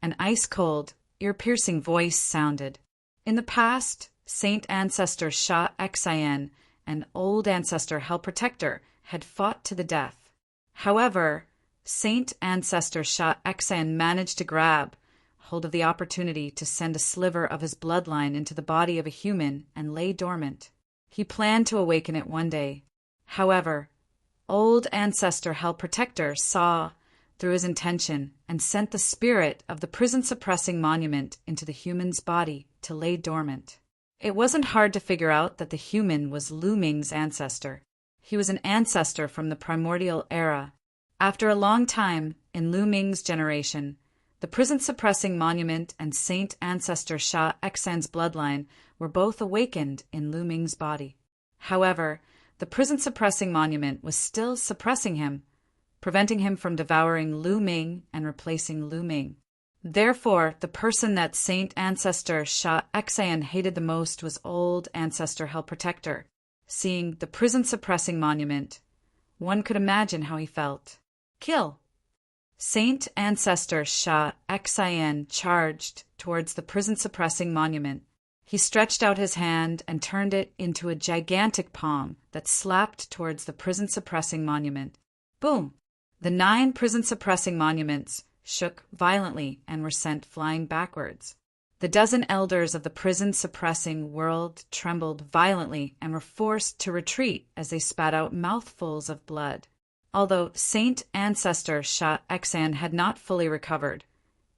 An ice-cold, ear-piercing voice sounded. In the past, Saint Ancestor Sha'exayan and Old Ancestor Hell Protector had fought to the death. However, Saint Ancestor Sha'exayan managed to grab hold of the opportunity to send a sliver of his bloodline into the body of a human and lay dormant. He planned to awaken it one day. However, Old Ancestor Hell Protector saw through his intention and sent the spirit of the prison-suppressing monument into the human's body to lay dormant. It wasn't hard to figure out that the human was Lu Ming's ancestor. He was an ancestor from the primordial era. After a long time, in Lu Ming's generation, the prison-suppressing monument and Saint Ancestor Sha'exayan's bloodline were both awakened in Lu Ming's body. However, the prison-suppressing monument was still suppressing him, preventing him from devouring Lu Ming and replacing Lu Ming. Therefore, the person that Saint Ancestor Sha'exayan hated the most was Old Ancestor Hell Protector. Seeing the prison-suppressing monument, one could imagine how he felt. Kill! Saint Ancestor Sha'exayan charged towards the prison-suppressing monument. He stretched out his hand and turned it into a gigantic palm that slapped towards the prison-suppressing monument. Boom! The 9 prison-suppressing monuments shook violently and were sent flying backwards. The dozen elders of the prison-suppressing world trembled violently and were forced to retreat as they spat out mouthfuls of blood. Although Saint Ancestor Sha'exayan had not fully recovered,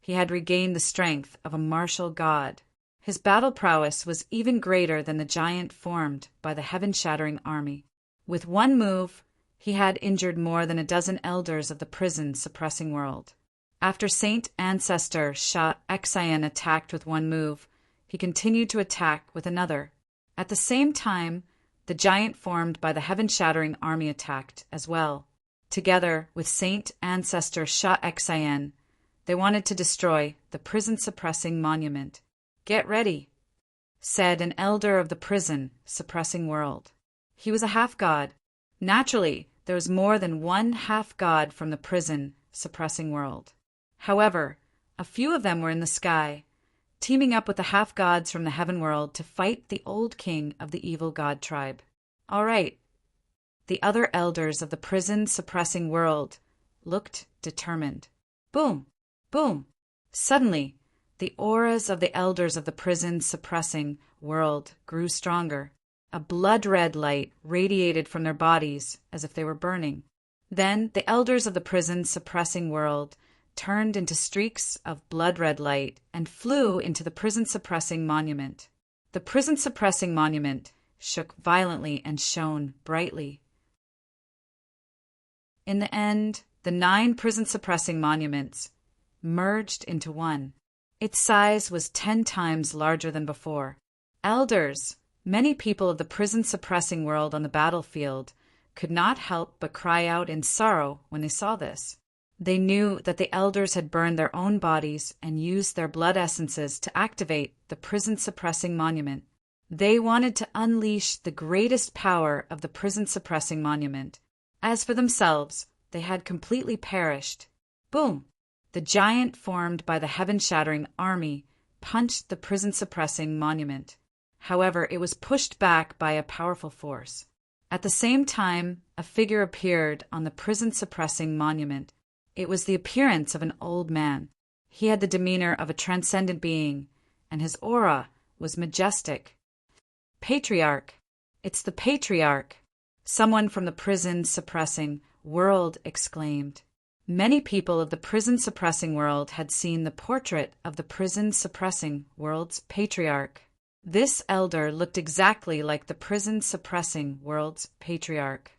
he had regained the strength of a martial god. His battle prowess was even greater than the giant formed by the heaven-shattering army. With one move, he had injured more than a dozen elders of the prison-suppressing world. After Saint Ancestor Shah Exayan attacked with one move, he continued to attack with another. At the same time, the giant formed by the heaven-shattering army attacked as well. Together with Saint Ancestor Shah Exayan, they wanted to destroy the prison-suppressing monument. "Get ready," said an elder of the prison-suppressing world. He was a half-god. Naturally, there was more than one half-god from the prison-suppressing world. However, a few of them were in the sky, teaming up with the half-gods from the heaven world to fight the old king of the evil god tribe. All right. The other elders of the prison-suppressing world looked determined. Boom! Boom! Suddenly, the auras of the elders of the prison-suppressing world grew stronger. A blood-red light radiated from their bodies as if they were burning. Then the elders of the prison-suppressing world turned into streaks of blood-red light and flew into the prison-suppressing monument. The prison-suppressing monument shook violently and shone brightly. In the end, the 9 prison-suppressing monuments merged into one. Its size was 10 times larger than before. Elders, many people of the prison-suppressing world on the battlefield, could not help but cry out in sorrow when they saw this. They knew that the elders had burned their own bodies and used their blood essences to activate the prison-suppressing monument. They wanted to unleash the greatest power of the prison-suppressing monument. As for themselves, they had completely perished. Boom! The giant formed by the heaven-shattering army punched the prison-suppressing monument. However, it was pushed back by a powerful force. At the same time, a figure appeared on the prison-suppressing monument. It was the appearance of an old man. He had the demeanor of a transcendent being, and his aura was majestic. "Patriarch! It's the Patriarch!" someone from the prison-suppressing world exclaimed. Many people of the prison-suppressing world had seen the portrait of the prison-suppressing world's Patriarch. This elder looked exactly like the prison-suppressing world's Patriarch.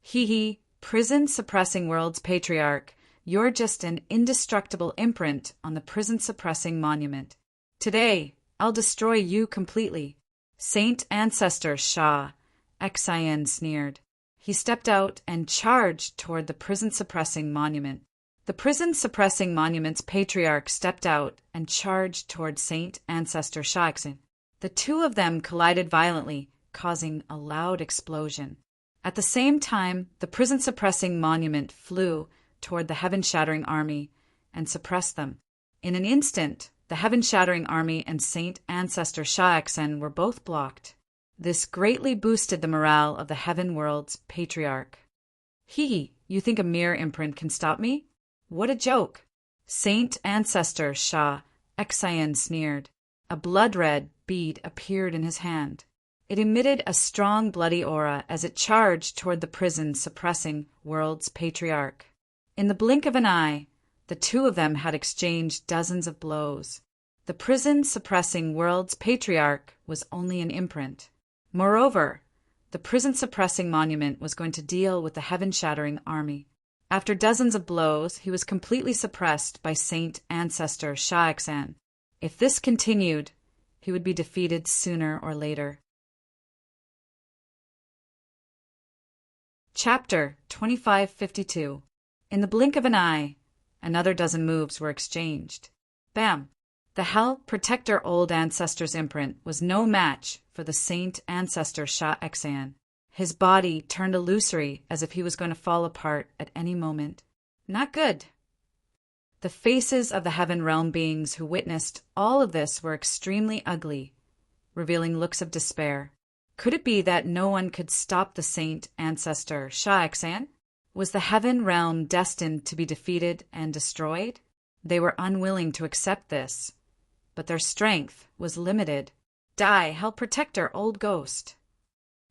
Hee, prison-suppressing world's Patriarch, you're just an indestructible imprint on the prison-suppressing monument. Today, I'll destroy you completely. Saint Ancestor Shah Exayan sneered. He stepped out and charged toward the prison-suppressing monument. The prison-suppressing monument's Patriarch stepped out and charged toward Saint Ancestor Shah Exayan. The two of them collided violently, causing a loud explosion. At the same time, the prison-suppressing monument flew toward the heaven-shattering army and suppressed them. In an instant, the heaven-shattering army and Saint Ancestor Shah Exayan were both blocked. This greatly boosted the morale of the heaven world's Patriarch. "Hee, you think a mere imprint can stop me? What a joke!" Saint Ancestor Shah Exayan sneered. A blood-red bead appeared in his hand. It emitted a strong bloody aura as it charged toward the prison-suppressing world's Patriarch. In the blink of an eye, the two of them had exchanged dozens of blows. The prison-suppressing world's Patriarch was only an imprint. Moreover, the prison-suppressing monument was going to deal with the heaven-shattering army. After dozens of blows, he was completely suppressed by Saint Ancestor Shah Exayan. If this continued, he would be defeated sooner or later. Chapter 2552. In the blink of an eye, another dozen moves were exchanged. Bam! The Hell Protector Old Ancestor's imprint was no match for the Saint Ancestor Shah Exayan. His body turned illusory as if he was going to fall apart at any moment. Not good. The faces of the heaven realm beings who witnessed all of this were extremely ugly, revealing looks of despair. Could it be that no one could stop the Saint Ancestor Shah Exayan? Was the heaven realm destined to be defeated and destroyed? They were unwilling to accept this, but their strength was limited. Die, Hell Protector, old ghost!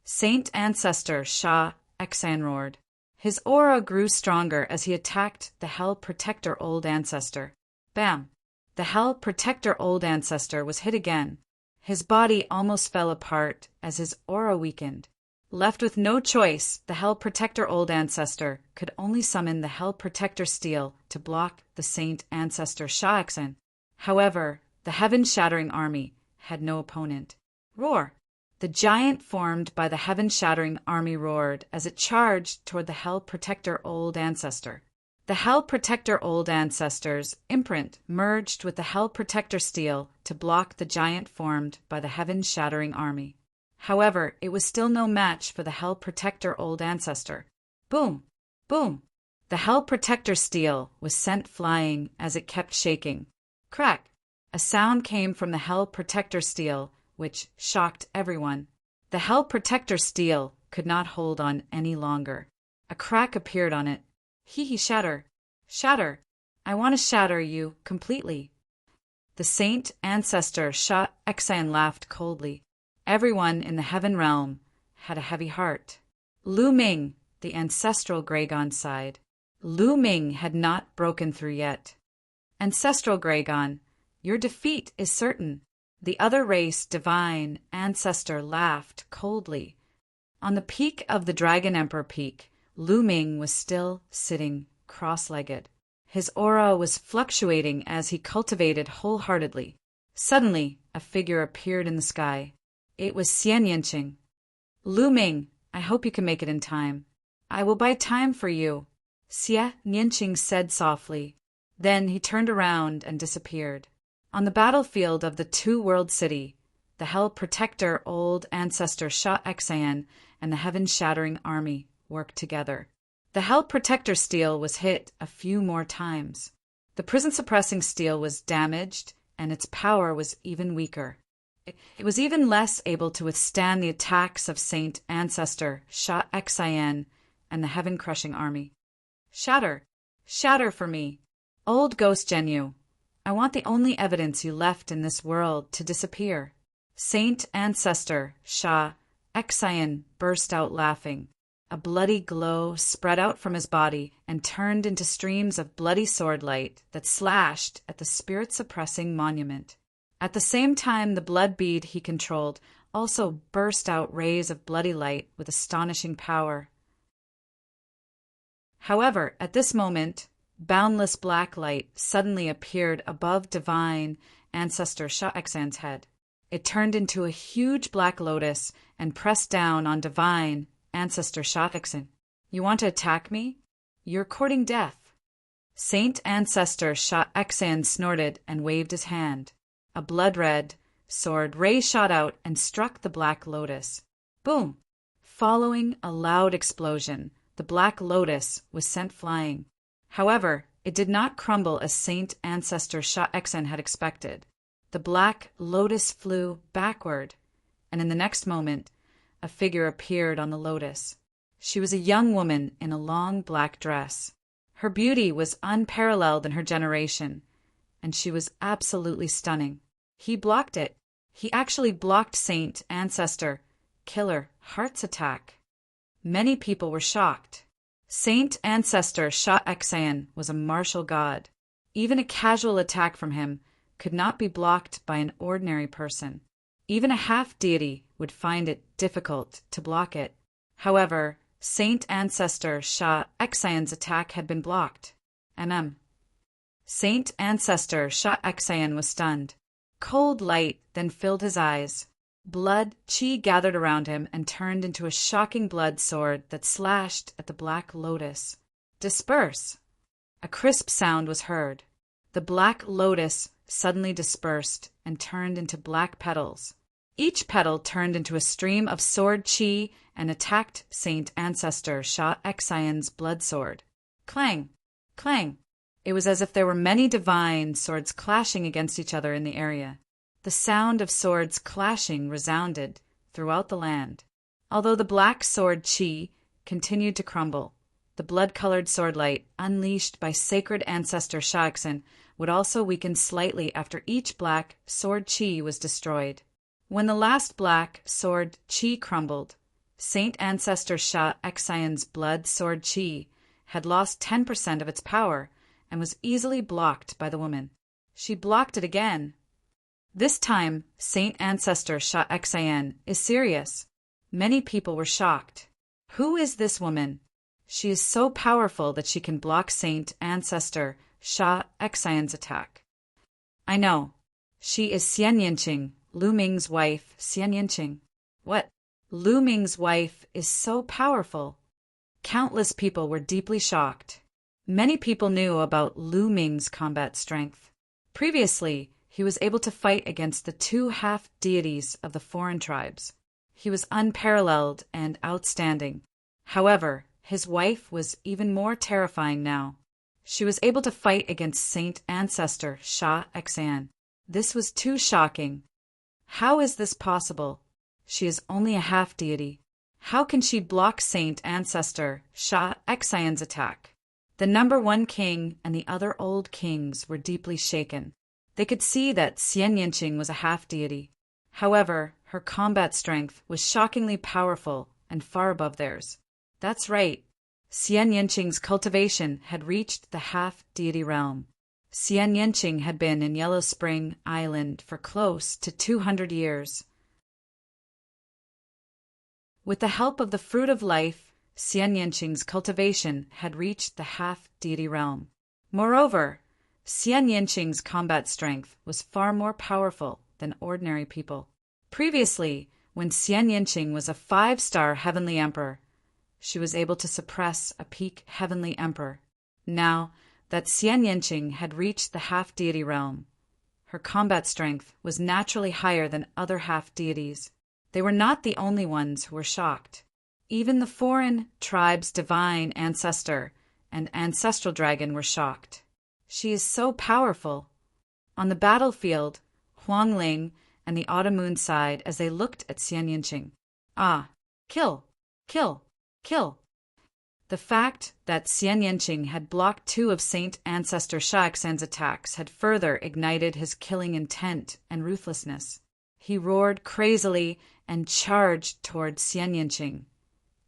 Saint Ancestor Shah Exayan roared. His aura grew stronger as he attacked the Hell Protector Old Ancestor. Bam! The Hell Protector Old Ancestor was hit again. His body almost fell apart as his aura weakened. Left with no choice, the Hell Protector Old Ancestor could only summon the Hell Protector Steel to block the Saint Ancestor Sha'axin. However, the Heaven-Shattering Army had no opponent. Roar! The giant formed by the Heaven-Shattering Army roared as it charged toward the Hell Protector Old Ancestor. The Hell Protector Old Ancestor's imprint merged with the Hell Protector Steel to block the giant formed by the Heaven-Shattering Army. However, it was still no match for the Hell Protector Old Ancestor. Boom! Boom! The Hell Protector Steel was sent flying as it kept shaking. Crack! A sound came from the Hell Protector Steel, which shocked everyone. The Hell Protector Steel could not hold on any longer. A crack appeared on it. Hee, shatter! Shatter! I want to shatter you completely. The Saint Ancestor Sha'axin laughed coldly. Everyone in the Heaven Realm had a heavy heart. Lu Ming, the ancestral Gregon, sighed. Lu Ming had not broken through yet. Ancestral Gregon, your defeat is certain. The other race divine ancestor laughed coldly. On the peak of the Dragon Emperor Peak, Lu Ming was still sitting cross-legged. His aura was fluctuating as he cultivated wholeheartedly. Suddenly, a figure appeared in the sky. It was Xian Yinqing. Lu Ming, I hope you can make it in time. I will buy time for you, Xian Yinqing said softly. Then he turned around and disappeared. On the battlefield of the Two-World City, the Hell Protector Old Ancestor Sha'axin and the Heaven-Shattering Army worked together. The Hell Protector Steel was hit a few more times. The prison-suppressing steel was damaged, and its power was even weaker. It was even less able to withstand the attacks of Saint Ancestor Sha'axin and the Heaven-Crushing Army. Shatter! Shatter for me! Old Ghost Genyu, I want the only evidence you left in this world to disappear. Saint Ancestor Sha'axin burst out laughing. A bloody glow spread out from his body and turned into streams of bloody sword light that slashed at the spirit-suppressing monument. At the same time, the blood bead he controlled also burst out rays of bloody light with astonishing power. However, at this moment, boundless black light suddenly appeared above divine Ancestor Sha'axin's head. It turned into a huge black lotus and pressed down on divine Ancestor Sha'axin. You want to attack me? You're courting death. Saint Ancestor Sha'axin snorted and waved his hand. A blood-red sword ray shot out and struck the black lotus. Boom! Following a loud explosion, the black lotus was sent flying. However, it did not crumble as Saint Ancestor Sha'axin had expected. The black lotus flew backward, and in the next moment, a figure appeared on the lotus. She was a young woman in a long black dress. Her beauty was unparalleled in her generation, and she was absolutely stunning. He blocked it. He actually blocked Saint Ancestor Killer Heart's attack. Many people were shocked. Saint Ancestor Sha'axin was a martial god. Even a casual attack from him could not be blocked by an ordinary person. Even a half-deity would find it difficult to block it. However, Saint Ancestor Sha'axin's attack had been blocked. Saint Ancestor Sha'axin was stunned. Cold light then filled his eyes. Blood chi gathered around him and turned into a shocking blood sword that slashed at the black lotus. Disperse! A crisp sound was heard. The black lotus suddenly dispersed and turned into black petals. Each petal turned into a stream of sword chi and attacked Saint Ancestor Sha'axin's blood sword. Clang! Clang! It was as if there were many divine swords clashing against each other in the area. The sound of swords clashing resounded throughout the land. Although the black sword chi continued to crumble, the blood-colored sword light unleashed by sacred Ancestor Sha'axin would also weaken slightly after each black sword chi was destroyed. When the last black sword chi crumbled, Saint Ancestor Sha'axin's blood sword chi had lost 10% of its power and was easily blocked by the woman. She blocked it again. This time, Saint Ancestor Sha'axin is serious. Many people were shocked. Who is this woman? She is so powerful that she can block Saint Ancestor Sha Xian's attack. I know. She is Xian Yinqing, Lu Ming's wife, Xian Yinqing. What? Lu Ming's wife is so powerful. Countless people were deeply shocked. Many people knew about Lu Ming's combat strength. Previously, he was able to fight against the two half-deities of the foreign tribes. He was unparalleled and outstanding. However, his wife was even more terrifying now. She was able to fight against Saint Ancestor Sha Xian. This was too shocking. How is this possible? She is only a half-deity. How can she block Saint Ancestor Sha Xian's attack? The number one king and the other old kings were deeply shaken. They could see that Xian Yinqing was a half-deity. However, her combat strength was shockingly powerful and far above theirs. That's right. Xian Yinqing's cultivation had reached the half-deity realm. Xian Yinqing had been in Yellow Spring Island for close to 200 years. With the help of the Fruit of Life, Xian Yinqing's cultivation had reached the half-deity realm. Moreover, Xian Yinqing's combat strength was far more powerful than ordinary people. Previously, when Xian Yinqing was a 5-star heavenly emperor, she was able to suppress a peak heavenly emperor. Now that Xian Yinqing had reached the half-deity realm, her combat strength was naturally higher than other half-deities. They were not the only ones who were shocked. Even the foreign tribe's divine ancestor and ancestral dragon were shocked. She is so powerful. On the battlefield, Huang Ling and the Autumn Moon sighed as they looked at Xian Yinqing. Ah, kill, kill, kill. The fact that Xian Yinqing had blocked 2 of Saint Ancestor Sha Xian's attacks had further ignited his killing intent and ruthlessness. He roared crazily and charged toward Xian Yinqing,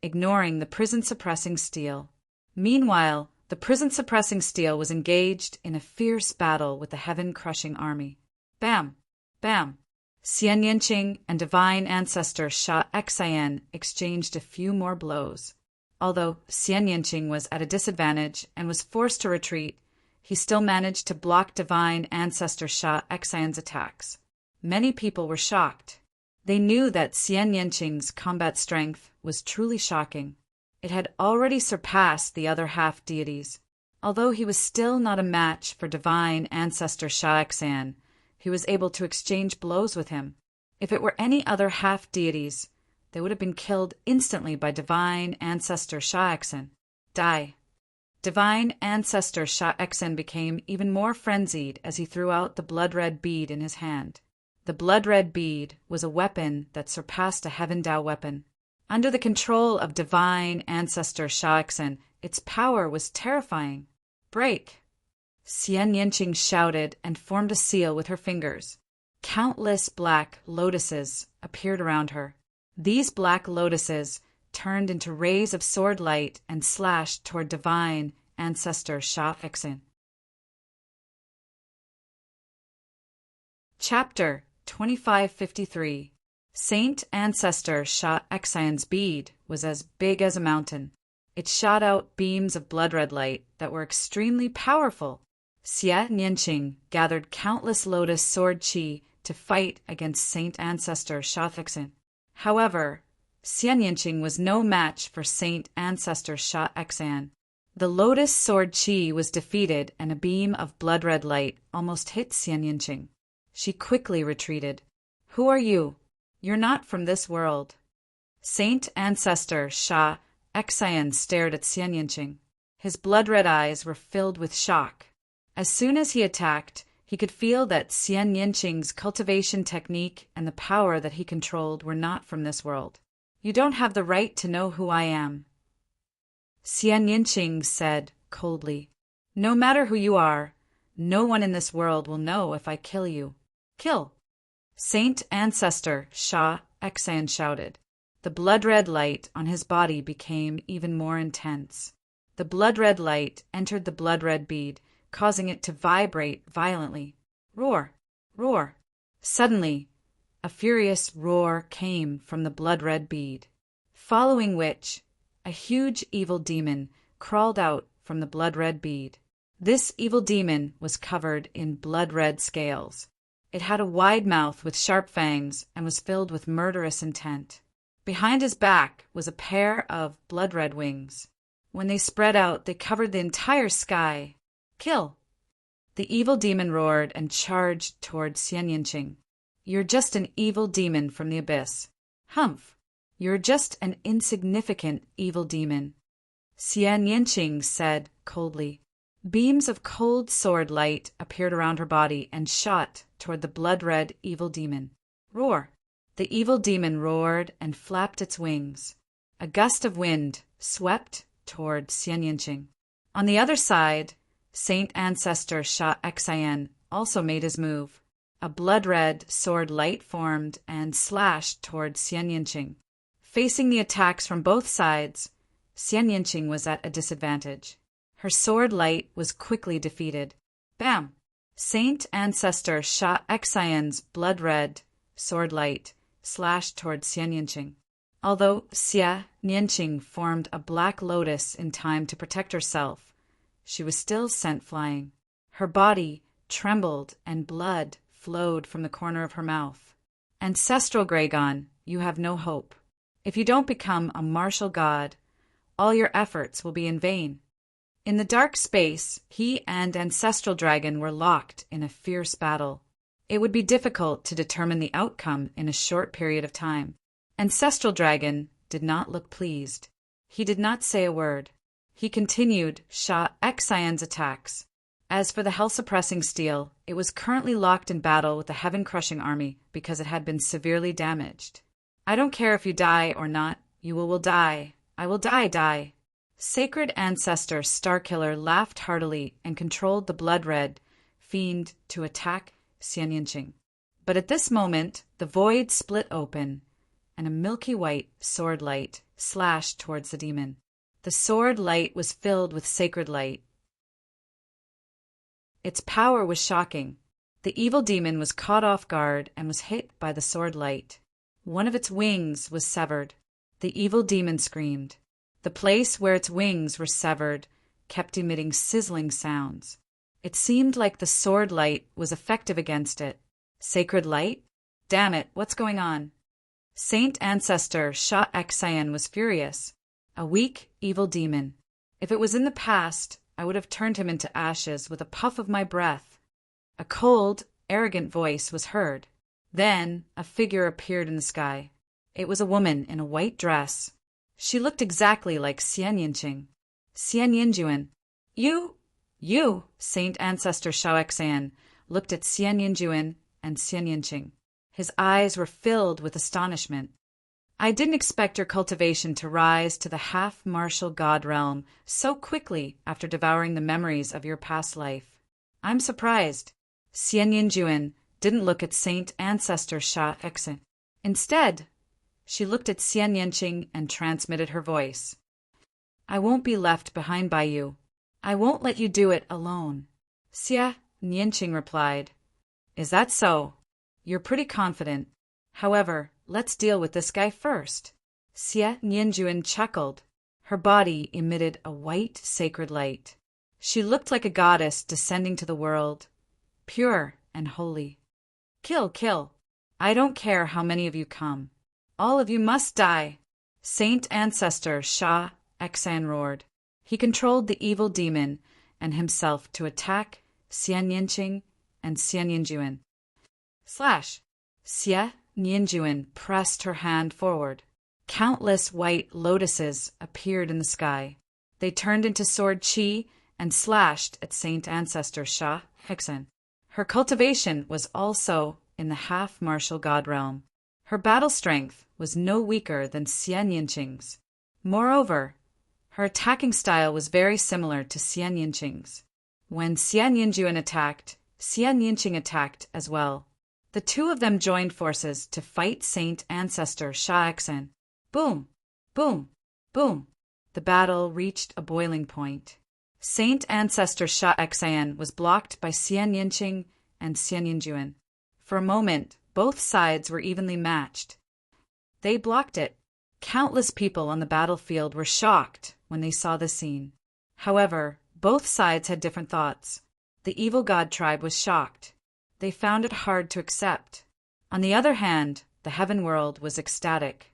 ignoring the prison-suppressing steel. Meanwhile, the prison-suppressing steel was engaged in a fierce battle with the heaven-crushing army. Bam! Bam! Xian Yinqing and divine ancestor Sha Xian exchanged a few more blows. Although Xian Yinqing was at a disadvantage and was forced to retreat, he still managed to block divine ancestor Sha Xian's attacks. Many people were shocked. They knew that Xian Yinqing's combat strength was truly shocking. It had already surpassed the other half-deities. Although he was still not a match for divine ancestor Sha Xian, he was able to exchange blows with him. If it were any other half-deities, they would have been killed instantly by divine ancestor Sha Xian. Die. Divine ancestor Sha Xian became even more frenzied as he threw out the blood-red bead in his hand. The blood-red bead was a weapon that surpassed a Heaven Dao weapon. Under the control of divine ancestor Sha Xian, its power was terrifying. Break! Xian Yinqing shouted and formed a seal with her fingers. Countless black lotuses appeared around her. These black lotuses turned into rays of sword light and slashed toward divine ancestor Sha Xian. Chapter 2553. Saint Ancestor Sha Xian's bead was as big as a mountain. It shot out beams of blood-red light that were extremely powerful. Xian Yinqing gathered countless lotus sword qi to fight against Saint Ancestor Sha Xian. However, Xian Yinqing was no match for Saint Ancestor Sha Xian. The lotus sword qi was defeated and a beam of blood-red light almost hit Xian Yinqing. She quickly retreated. Who are you? You're not from this world. Saint Ancestor Sha Xian stared at Xian Yinqing. His blood-red eyes were filled with shock. As soon as he attacked, he could feel that Xian Yinqing's cultivation technique and the power that he controlled were not from this world. You don't have the right to know who I am. Xian Yinqing said coldly, No matter who you are, no one in this world will know if I kill you. Kill! Saint Ancestor Sha Xian shouted. The blood-red light on his body became even more intense. The blood-red light entered the blood-red bead, causing it to vibrate violently. Roar! Roar! Suddenly, a furious roar came from the blood-red bead. following which a huge evil demon crawled out from the blood-red bead. This evil demon was covered in blood-red scales. It had a wide mouth with sharp fangs and was filled with murderous intent. Behind his back was a pair of blood-red wings. When they spread out, they covered the entire sky. Kill! The evil demon roared and charged toward Xian Yinqing. You're just an evil demon from the abyss. Humph! You're just an insignificant evil demon. Xian Yinqing said coldly. Beams of cold sword light appeared around her body and shot toward the blood-red evil demon. Roar! The evil demon roared and flapped its wings. A gust of wind swept toward Xian Yinqing. On the other side, Saint Ancestor Sha Xian also made his move. A blood-red sword light formed and slashed toward Xian Yinqing. Facing the attacks from both sides, Xian Yinqing was at a disadvantage. Her sword light was quickly defeated. Bam! Saint Ancestor Sha Xian's blood-red sword light slashed toward Xian Yinqing. Although Xian Yinqing formed a black lotus in time to protect herself, she was still sent flying. Her body trembled and blood flowed from the corner of her mouth. Ancestral Gragon, you have no hope. If you don't become a martial god, all your efforts will be in vain. In the dark space, he and Ancestral Dragon were locked in a fierce battle. It would be difficult to determine the outcome in a short period of time. Ancestral Dragon did not look pleased. He did not say a word. He continued Sha Xian's attacks. As for the hell-suppressing steel, it was currently locked in battle with the heaven-crushing army because it had been severely damaged. I don't care if you die or not. You will die. I will die. Sacred Ancestor Starkiller laughed heartily and controlled the blood-red fiend to attack Xian Yinqing. But at this moment, the void split open, and a milky white sword light slashed towards the demon. The sword light was filled with sacred light. Its power was shocking. The evil demon was caught off guard and was hit by the sword light. One of its wings was severed. The evil demon screamed. The place where its wings were severed kept emitting sizzling sounds. It seemed like the sword light was effective against it. Sacred light? Damn it, what's going on? Saint Ancestor Sha Xian was furious. A weak, evil demon. If it was in the past, I would have turned him into ashes with a puff of my breath. A cold, arrogant voice was heard. Then a figure appeared in the sky. It was a woman in a white dress. She looked exactly like Xian Yinqing. Xian Yinjuan. You, Saint Ancestor Sha Xian, looked at Xian Yinjuan and Xian Yinqing. His eyes were filled with astonishment. I didn't expect your cultivation to rise to the half-martial god realm so quickly after devouring the memories of your past life. I'm surprised. Xian Yinjuan didn't look at Saint Ancestor Sha Xian. Instead, she looked at Xian Yinqing and transmitted her voice. I won't be left behind by you. I won't let you do it alone. Xian Yinqing replied. Is that so? You're pretty confident. However, let's deal with this guy first. Xian Yinjuan chuckled. Her body emitted a white sacred light. She looked like a goddess descending to the world, pure and holy. Kill. I don't care how many of you come. All of you must die. Saint Ancestor Sha Xian roared. He controlled the evil demon and himself to attack Xian Yinqing and Xian Yinjuan. Slash! Xian Yinjuan pressed her hand forward. Countless white lotuses appeared in the sky. They turned into sword chi and slashed at Saint Ancestor Sha Xian. Her cultivation was also in the half-martial god realm. Her battle strength was no weaker than Xian Yinqing's. Moreover, her attacking style was very similar to Xian Yinqing's. When Xian Yinjuan attacked, Xian Yinqing attacked as well. The two of them joined forces to fight Saint Ancestor Sha Xian. Boom! Boom! Boom! The battle reached a boiling point. Saint Ancestor Sha Xian was blocked by Xian Yinqing and Xian Yinjuan. For a moment, both sides were evenly matched. They blocked it. Countless people on the battlefield were shocked when they saw the scene. However, both sides had different thoughts. The evil god tribe was shocked. They found it hard to accept. On the other hand, the heaven world was ecstatic.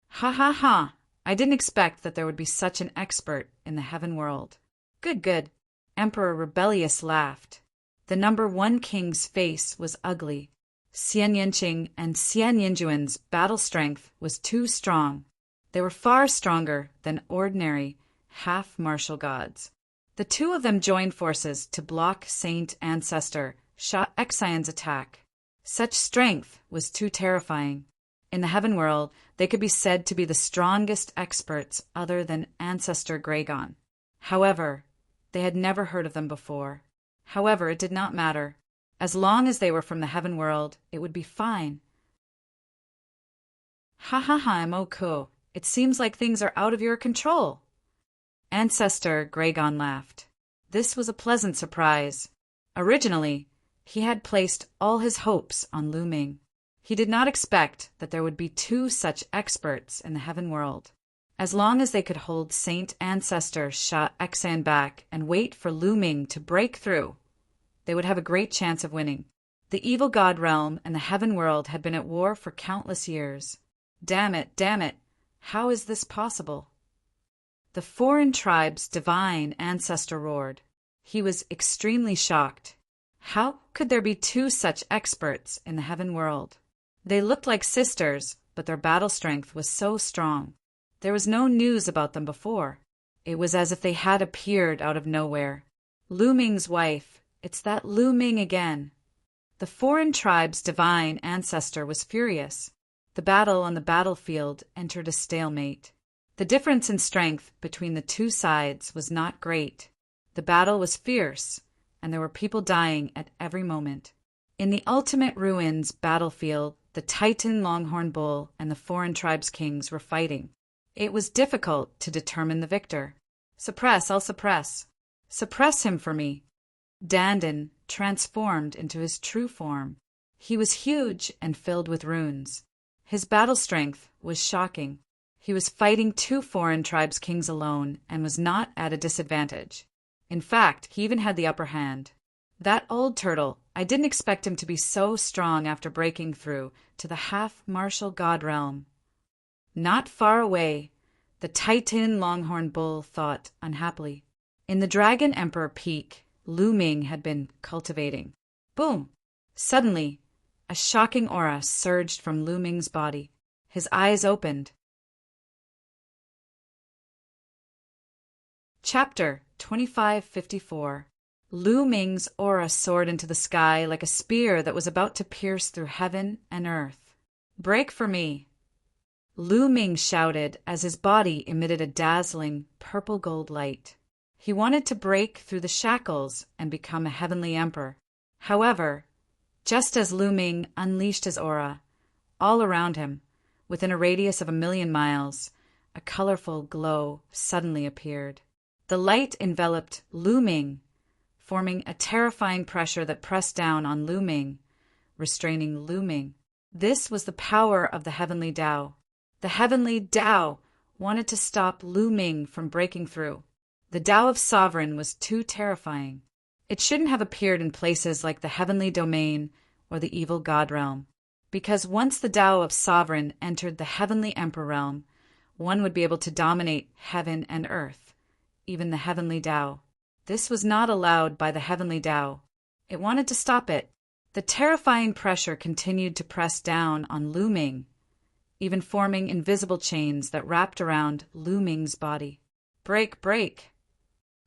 Ha ha ha! I didn't expect that there would be such an expert in the heaven world. Good, good. Emperor Rebellious laughed. The number 1 king's face was ugly. Xian Yinqing and Xian Yinjuan's battle strength was too strong. They were far stronger than ordinary half-martial gods. The two of them joined forces to block Saint Ancestor Sha Xian's attack. Such strength was too terrifying. In the heaven world, they could be said to be the strongest experts other than Ancestor Gragon. However, they had never heard of them before. However, it did not matter. As long as they were from the heaven world, it would be fine. Ha ha ha, Moku. It seems like things are out of your control. Ancestor Gragon laughed. This was a pleasant surprise. Originally, he had placed all his hopes on Lu Ming. He did not expect that there would be 2 such experts in the heaven world. As long as they could hold Saint Ancestor Sha Xian back and wait for Lu Ming to break through, they would have a great chance of winning. The evil god realm and the heaven world had been at war for countless years. Damn it, how is this possible? The foreign tribe's divine ancestor roared. He was extremely shocked. How could there be 2 such experts in the heaven world? They looked like sisters, but their battle strength was so strong. There was no news about them before. It was as if they had appeared out of nowhere. Lu Ming's wife, it's that Lu Ming again. The foreign tribe's divine ancestor was furious. The battle on the battlefield entered a stalemate. The difference in strength between the 2 sides was not great. The battle was fierce, and there were people dying at every moment. In the ultimate ruins battlefield, the Titan Longhorn Bull and the foreign tribe's kings were fighting. It was difficult to determine the victor. I'll suppress. Suppress him for me. Dandan transformed into his true form. He was huge and filled with runes. His battle strength was shocking. He was fighting 2 foreign tribes' kings alone and was not at a disadvantage. In fact, he even had the upper hand. That old turtle, I didn't expect him to be so strong after breaking through to the half-martial god realm. Not far away, the Titan Longhorn Bull thought unhappily. In the Dragon Emperor Peak, Lu Ming had been cultivating. Boom! Suddenly, a shocking aura surged from Lu Ming's body. His eyes opened. Chapter 2554. Lu Ming's aura soared into the sky like a spear that was about to pierce through heaven and earth. Break for me! Lu Ming shouted as his body emitted a dazzling purple gold light. He wanted to break through the shackles and become a heavenly emperor. However, just as Lu Ming unleashed his aura, all around him, within a radius of 1,000,000 miles, a colorful glow suddenly appeared. The light enveloped Lu Ming, forming a terrifying pressure that pressed down on Lu Ming, restraining Lu Ming. This was the power of the heavenly Tao. The heavenly Tao wanted to stop Lu Ming from breaking through. The Tao of Sovereign was too terrifying. It shouldn't have appeared in places like the heavenly domain or the evil god realm, because once the Tao of Sovereign entered the heavenly emperor realm, one would be able to dominate heaven and earth, even the heavenly Tao. This was not allowed by the heavenly Tao. It wanted to stop it. The terrifying pressure continued to press down on Lu Ming, even forming invisible chains that wrapped around Lu Ming's body. Break, break!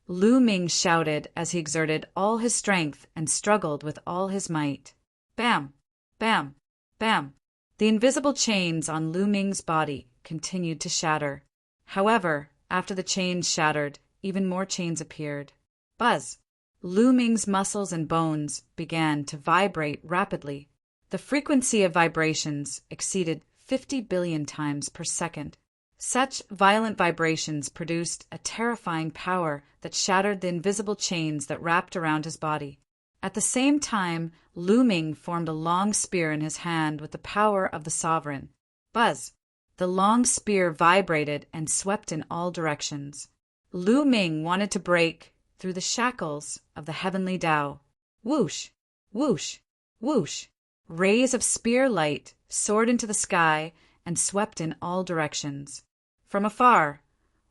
Lu Ming shouted as he exerted all his strength and struggled with all his might. Bam! Bam! Bam! The invisible chains on Lu Ming's body continued to shatter. However, after the chains shattered, even more chains appeared. Buzz! Lu Ming's muscles and bones began to vibrate rapidly. The frequency of vibrations exceeded 50 billion times per second. Such violent vibrations produced a terrifying power that shattered the invisible chains that wrapped around his body. At the same time, Lu Ming formed a long spear in his hand with the power of the sovereign. Buzz! The long spear vibrated and swept in all directions. Lu Ming wanted to break through the shackles of the heavenly Tao. Whoosh, whoosh, whoosh. Rays of spear light soared into the sky and swept in all directions. From afar,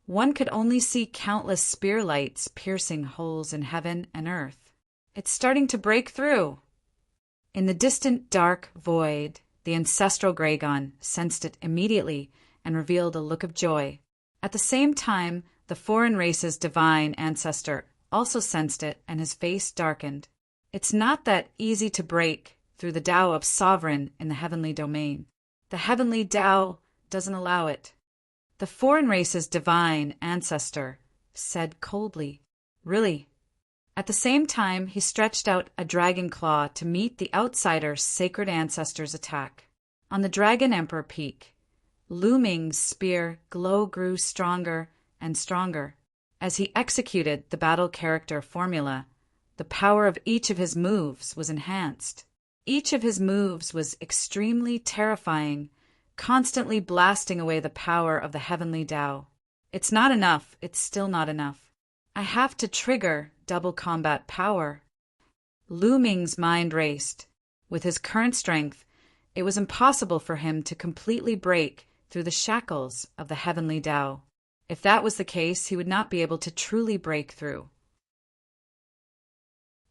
one could only see countless spear lights piercing holes in heaven and earth. It's starting to break through. In the distant dark void, the ancestral Gragon sensed it immediately and revealed a look of joy. At the same time, the foreign race's divine ancestor also sensed it, and his face darkened. It's not that easy to break through the Tao of sovereign in the heavenly domain. The heavenly Tao doesn't allow it. The foreign race's divine ancestor said coldly, "Really?" At the same time, he stretched out a dragon claw to meet the outsider's sacred ancestor's attack. On the Dragon Emperor Peak, Lu Ming's spear glow grew stronger and stronger. As he executed the battle character formula, the power of each of his moves was enhanced. Each of his moves was extremely terrifying, constantly blasting away the power of the heavenly Tao. It's not enough. It's still not enough. I have to trigger double combat power. Lu Ming's mind raced. With his current strength, it was impossible for him to completely break through the shackles of the heavenly Tao. If that was the case, he would not be able to truly break through.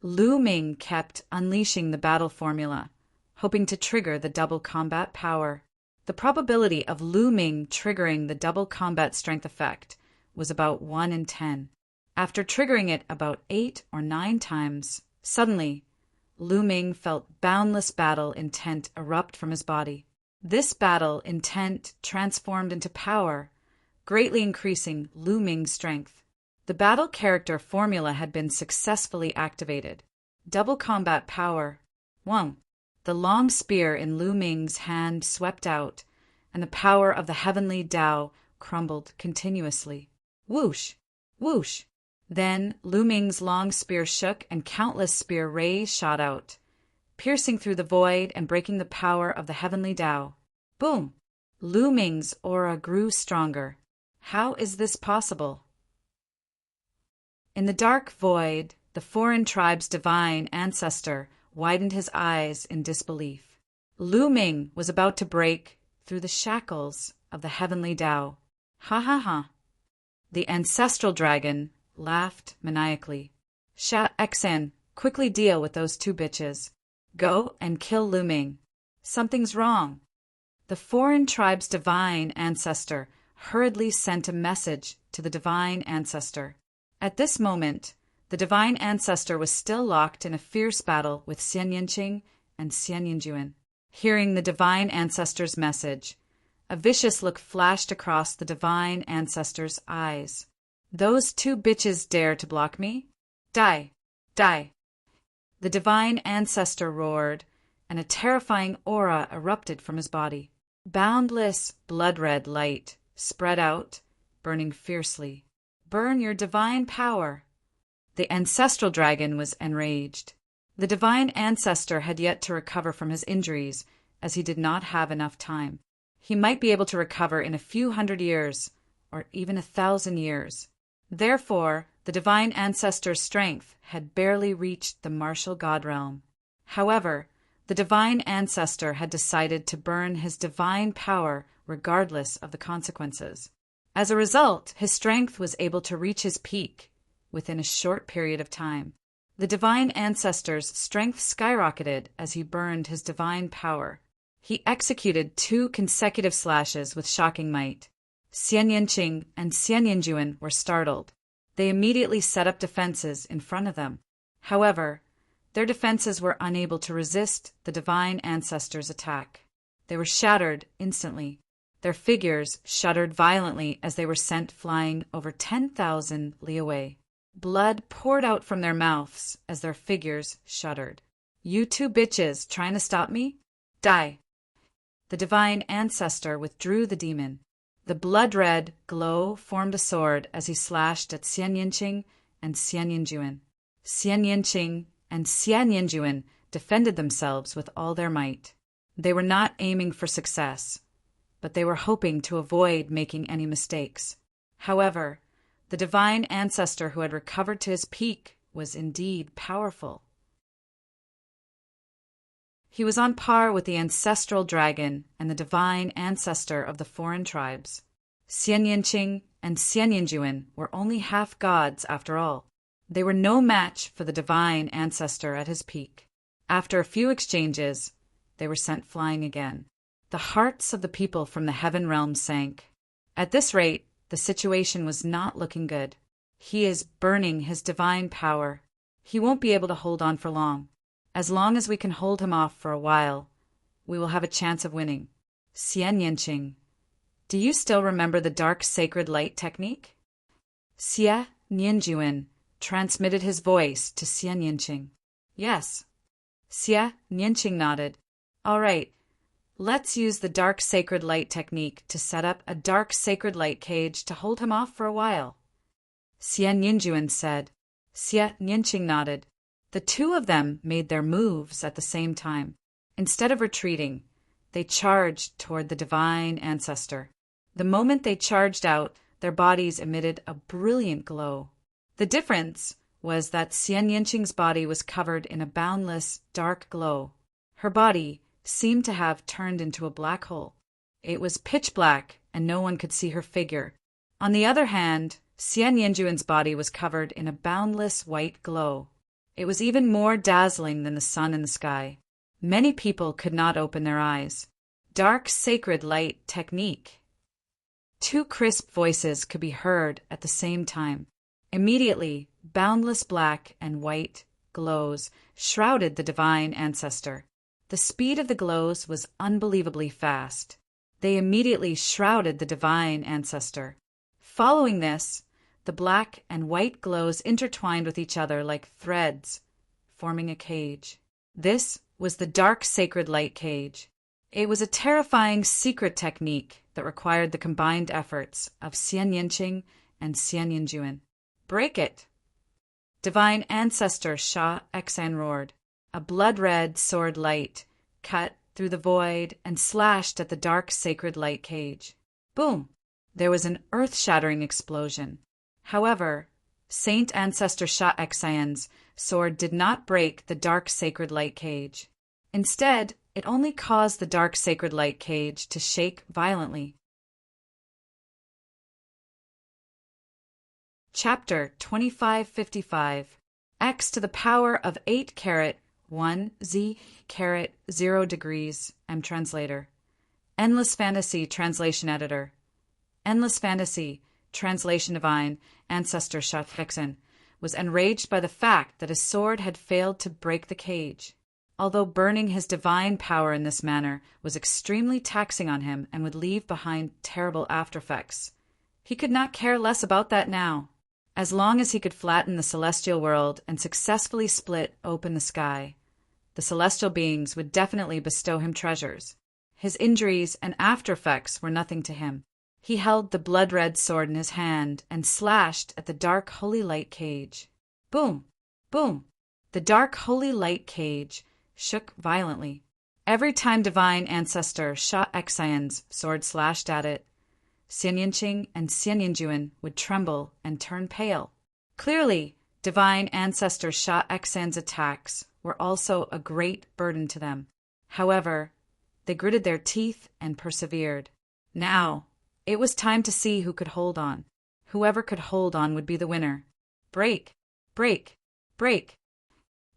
Lu Ming kept unleashing the battle formula, hoping to trigger the double combat power. The probability of Lu Ming triggering the double combat strength effect was about 1 in 10. After triggering it about 8 or 9 times, suddenly, Lu Ming felt boundless battle intent erupt from his body. This battle intent transformed into power, greatly increasing Lu Ming's strength. The battle character formula had been successfully activated. Double combat power. 1. The long spear in Lu Ming's hand swept out, and the power of the heavenly Tao crumbled continuously. Whoosh! Whoosh! Then Lu Ming's long spear shook and countless spear rays shot out, piercing through the void and breaking the power of the heavenly Tao. Boom! Lu Ming's aura grew stronger. How is this possible? In the dark void, the foreign tribe's divine ancestor widened his eyes in disbelief. Lu Ming was about to break through the shackles of the heavenly Tao. Ha ha ha! The ancestral dragon laughed maniacally. Sha Xen, quickly deal with those 2 bitches. Go and kill Lu Ming. Something's wrong. The foreign tribe's divine ancestor hurriedly sent a message to the divine ancestor. At this moment, the divine ancestor was still locked in a fierce battle with Xian Yinqing and Xian Yinjuan. Hearing the divine ancestor's message, a vicious look flashed across the divine ancestor's eyes. Those 2 bitches dare to block me? Die! Die! The divine ancestor roared, and a terrifying aura erupted from his body. Boundless, blood-red light spread out, burning fiercely. Burn your divine power! The ancestral dragon was enraged. The divine ancestor had yet to recover from his injuries, as he did not have enough time. He might be able to recover in a few 100 years, or even 1,000 years. Therefore, the divine ancestor's strength had barely reached the martial god realm. However, the divine ancestor had decided to burn his divine power regardless of the consequences. As a result, his strength was able to reach his peak within a short period of time. The divine ancestor's strength skyrocketed as he burned his divine power. He executed 2 consecutive slashes with shocking might. Xian Yinqing and Xian Yinjuan were startled. They immediately set up defenses in front of them. However, their defenses were unable to resist the divine ancestor's attack. They were shattered instantly. Their figures shuddered violently as they were sent flying over 10,000 li away. Blood poured out from their mouths as their figures shuddered. You 2 bitches trying to stop me? Die! The divine ancestor withdrew the demon. The blood-red glow formed a sword as he slashed at Xian Yinqing and Xian Yinjuan. Xian Yinqing and Xian Yinjuan defended themselves with all their might. They were not aiming for success. but they were hoping to avoid making any mistakes. However, the divine ancestor who had recovered to his peak was indeed powerful. He was on par with the ancestral dragon and the divine ancestor of the foreign tribes. Xian Yinqing and Xian Yinjuan were only half gods after all. They were no match for the divine ancestor at his peak. After a few exchanges, they were sent flying again. The hearts of the people from the heaven realm sank. At this rate, the situation was not looking good. He is burning his divine power. He won't be able to hold on for long. As long as we can hold him off for a while, we will have a chance of winning. Xian Yinqing, do you still remember the dark sacred light technique? Xie Nianjuan transmitted his voice to Xian Yinqing. Yes. Xie Nianqing nodded. All right, let's use the dark sacred light technique to set up a dark sacred light cage to hold him off for a while. Xian Yinjuan said. Xie Nianqing nodded. The two of them made their moves at the same time. Instead of retreating, they charged toward the divine ancestor. The moment they charged out, their bodies emitted a brilliant glow. The difference was that Xian Yinqing's body was covered in a boundless, dark glow. Her body seemed to have turned into a black hole. It was pitch black, and no one could see her figure. On the other hand, Xian Yinjuan's body was covered in a boundless white glow. It was even more dazzling than the sun in the sky. Many people could not open their eyes. Dark sacred light technique. Two crisp voices could be heard at the same time. Immediately, boundless black and white glows shrouded the divine ancestor. The speed of the glows was unbelievably fast. They immediately shrouded the divine ancestor. Following this, the black and white glows intertwined with each other like threads, forming a cage. This was the dark sacred light cage. It was a terrifying secret technique that required the combined efforts of Xian Yinqing and Xian Yinjuan. Break it! Divine ancestor Sha Exan roared. A blood-red sword light cut through the void and slashed at the dark sacred light cage. Boom! There was an earth-shattering explosion. However, Saint Ancestor Sha Exan's sword did not break the dark sacred light cage. Instead, it only caused the dark sacred light cage to shake violently. Chapter 2555 X to the power of 8 carat 1 Z carat 0 degrees. M translator. Endless Fantasy Translation Editor. Endless Fantasy Translation Divine Ancestor Sha Exan was enraged by the fact that his sword had failed to break the cage. Although burning his divine power in this manner was extremely taxing on him and would leave behind terrible aftereffects, he could not care less about that now. As long as he could flatten the celestial world and successfully split open the sky, the celestial beings would definitely bestow him treasures. His injuries and aftereffects were nothing to him. He held the blood-red sword in his hand and slashed at the dark holy light cage. Boom! Boom! The dark holy light cage shook violently. Every time divine ancestor Sha Exan's sword slashed at it, Xian Yinqing and Xian Yinjuan would tremble and turn pale. Clearly, divine ancestor Sha Exan's attacks were also a great burden to them. However, they gritted their teeth and persevered. Now, it was time to see who could hold on. Whoever could hold on would be the winner. Break! Break! Break!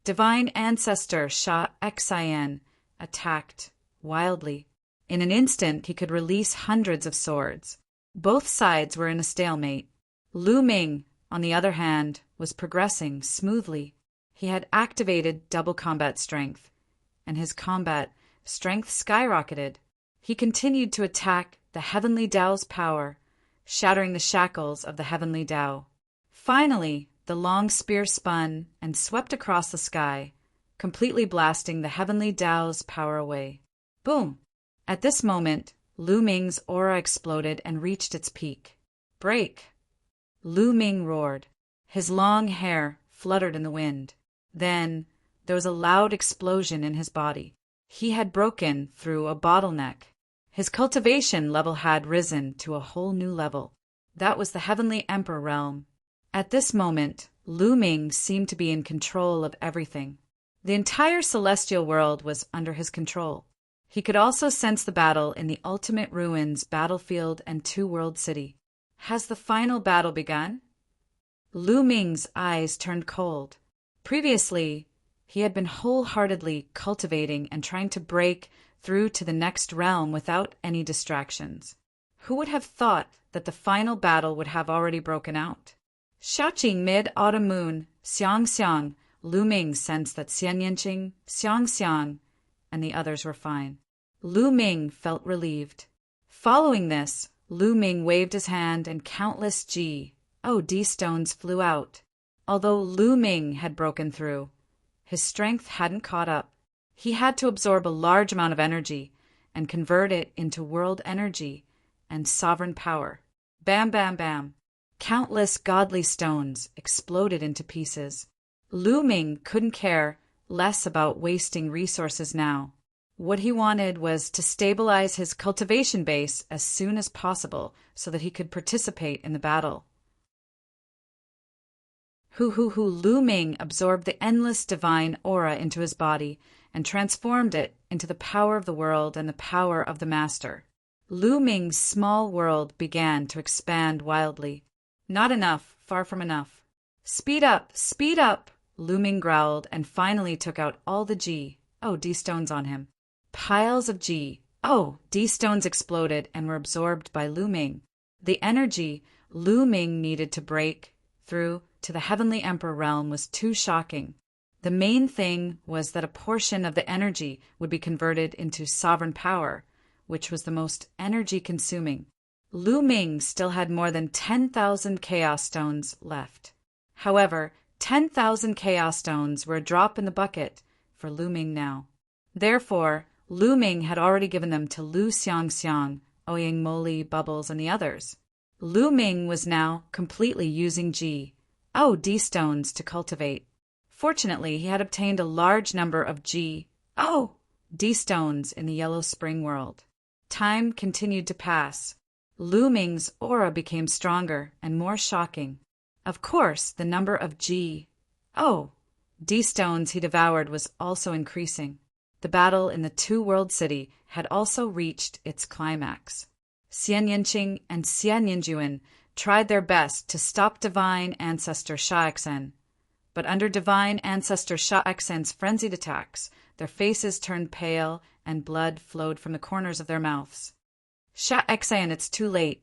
Divine ancestor Sha Exan attacked wildly. In an instant, he could release hundreds of swords. Both sides were in a stalemate. Lu Ming, on the other hand, was progressing smoothly. He had activated double combat strength, and his combat strength skyrocketed. He continued to attack the Heavenly Tao's power, shattering the shackles of the Heavenly Tao. Finally, the long spear spun and swept across the sky, completely blasting the Heavenly Tao's power away. Boom! At this moment, Lu Ming's aura exploded and reached its peak. Break! Lu Ming roared. His long hair fluttered in the wind. Then there was a loud explosion in his body. He had broken through a bottleneck. His cultivation level had risen to a whole new level. That was the Heavenly Emperor realm. At this moment, Lu Ming seemed to be in control of everything. The entire celestial world was under his control. He could also sense the battle in the Ultimate Ruins battlefield and Two-World City. Has the final battle begun? Lu Ming's eyes turned cold. Previously, he had been wholeheartedly cultivating and trying to break through to the next realm without any distractions. Who would have thought that the final battle would have already broken out? Xiaoqing mid-autumn moon, Xiang Xiang, Lu Ming sensed that Xian Yinqing, Xiang Xiang, and the others were fine. Lu Ming felt relieved. Following this, Lu Ming waved his hand and countless D stones flew out. Although Lu Ming had broken through, his strength hadn't caught up. He had to absorb a large amount of energy and convert it into world energy and sovereign power. Bam, bam, bam. Countless godly stones exploded into pieces. Lu Ming couldn't care less about wasting resources now. What he wanted was to stabilize his cultivation base as soon as possible so that he could participate in the battle. Lu Ming absorbed the endless divine aura into his body and transformed it into the power of the world and the power of the master. Lu Ming's small world began to expand wildly. Not enough, far from enough. Speed up, Lu Ming growled and finally took out all the D stones on him. Piles of D stones exploded and were absorbed by Lu Ming. The energy Lu Ming needed to break through to the Heavenly Emperor realm was too shocking. The main thing was that a portion of the energy would be converted into sovereign power, which was the most energy-consuming. Lu Ming still had more than 10,000 Chaos Stones left. However, 10,000 Chaos Stones were a drop in the bucket for Lu Ming now. Therefore, Lu Ming had already given them to Lu Xiangxiang, Ouyang Moli, Bubbles, and the others. Lu Ming was now completely using D stones to cultivate. Fortunately, he had obtained a large number of D stones in the Yellow Spring world. Time continued to pass. Lu Ming's aura became stronger and more shocking. Of course, the number of D stones he devoured was also increasing. The battle in the Two-World City had also reached its climax. Xian Yinqing and Xian Yinjuan tried their best to stop Divine Ancestor Sha Xen, but under Divine Ancestor Sha Xen's frenzied attacks, their faces turned pale and blood flowed from the corners of their mouths. Sha Xen, it's too late.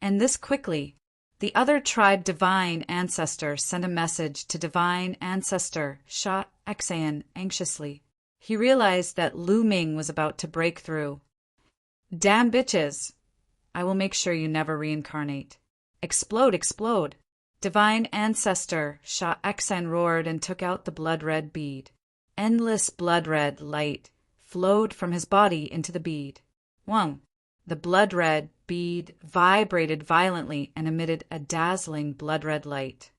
And this quickly. The other tribe Divine Ancestor sent a message to Divine Ancestor Sha Xen anxiously. He realized that Lu Ming was about to break through. Damn bitches! I will make sure you never reincarnate. Explode, explode! Divine Ancestor Sha Xen roared and took out the blood-red bead. Endless blood-red light flowed from his body into the bead. Wong! The blood-red bead vibrated violently and emitted a dazzling blood-red light.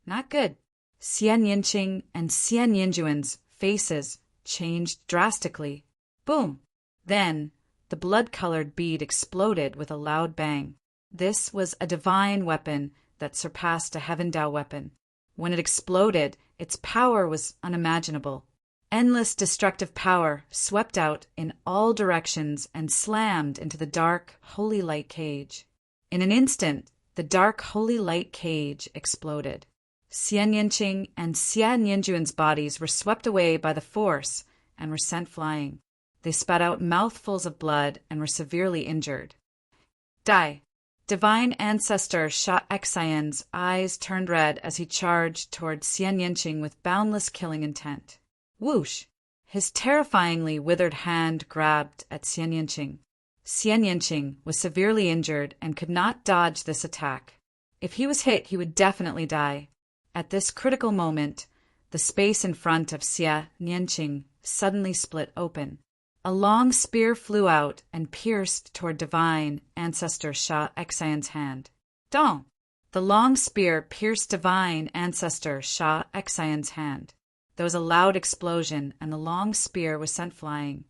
Not good. Xian Yinqing and Xian Yinjuan's faces changed drastically. Boom! Then, the blood-colored bead exploded with a loud bang. This was a divine weapon that surpassed a Heaven Dao weapon. When it exploded, its power was unimaginable. Endless destructive power swept out in all directions and slammed into the dark, holy light cage. In an instant, the dark, holy light cage exploded. Xian Yinqing and Xian Yinjuan's bodies were swept away by the force and were sent flying. They spat out mouthfuls of blood and were severely injured. Die! Divine Ancestor Sha Xen's eyes turned red as he charged toward Xian Yinqing with boundless killing intent. Whoosh! His terrifyingly withered hand grabbed at Xian Yinqing. Xian Yinqing was severely injured and could not dodge this attack. If he was hit, he would definitely die. At this critical moment, the space in front of Xian Yinqing suddenly split open. A long spear flew out and pierced toward Divine Ancestor Sha Xen's hand. Dong! The long spear pierced Divine Ancestor Sha Xen's hand. There was a loud explosion, and the long spear was sent flying.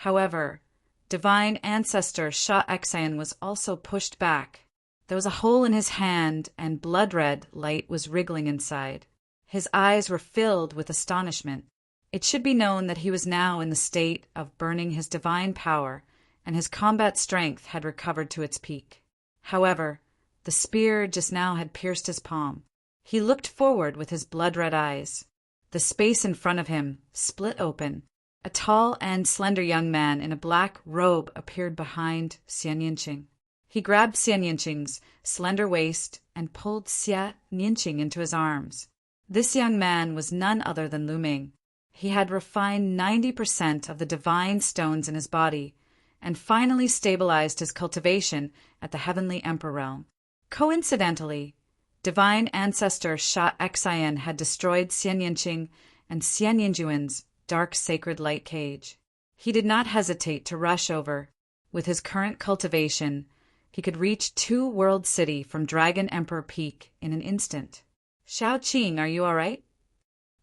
However, divine ancestor Sha Exan was also pushed back. There was a hole in his hand, and blood-red light was wriggling inside. His eyes were filled with astonishment. It should be known that he was now in the state of burning his divine power, and his combat strength had recovered to its peak. However, the spear just now had pierced his palm. He looked forward with his blood-red eyes. The space in front of him split open. A tall and slender young man in a black robe appeared behind Xia Nianqing. He grabbed Xia Nianqing's slender waist and pulled Xia Nianqing into his arms. This young man was none other than Lu Ming. He had refined 90% of the divine stones in his body and finally stabilized his cultivation at the Heavenly Emperor realm. Coincidentally, divine ancestor Sha Exan had destroyed Xia Nianqing and Xia Nianjuan's dark sacred light cage. He did not hesitate to rush over. With his current cultivation, he could reach Two World City from Dragon Emperor Peak in an instant. Shao Qing, are you all right?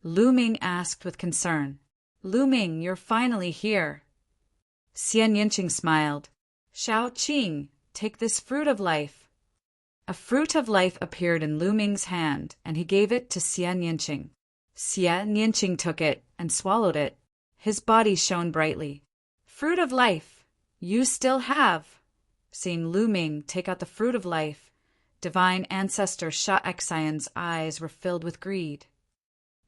Lu Ming asked with concern. Lu Ming, you're finally here. Xia Nianqing smiled. Shao Qing, take this fruit of life. A fruit of life appeared in Lu Ming's hand, and he gave it to Xia Nianqing. Xia Nianqing took it and swallowed it. His body shone brightly. Fruit of life, you still have. Seeing Lu Ming take out the fruit of life, divine ancestor Sha Exan's eyes were filled with greed.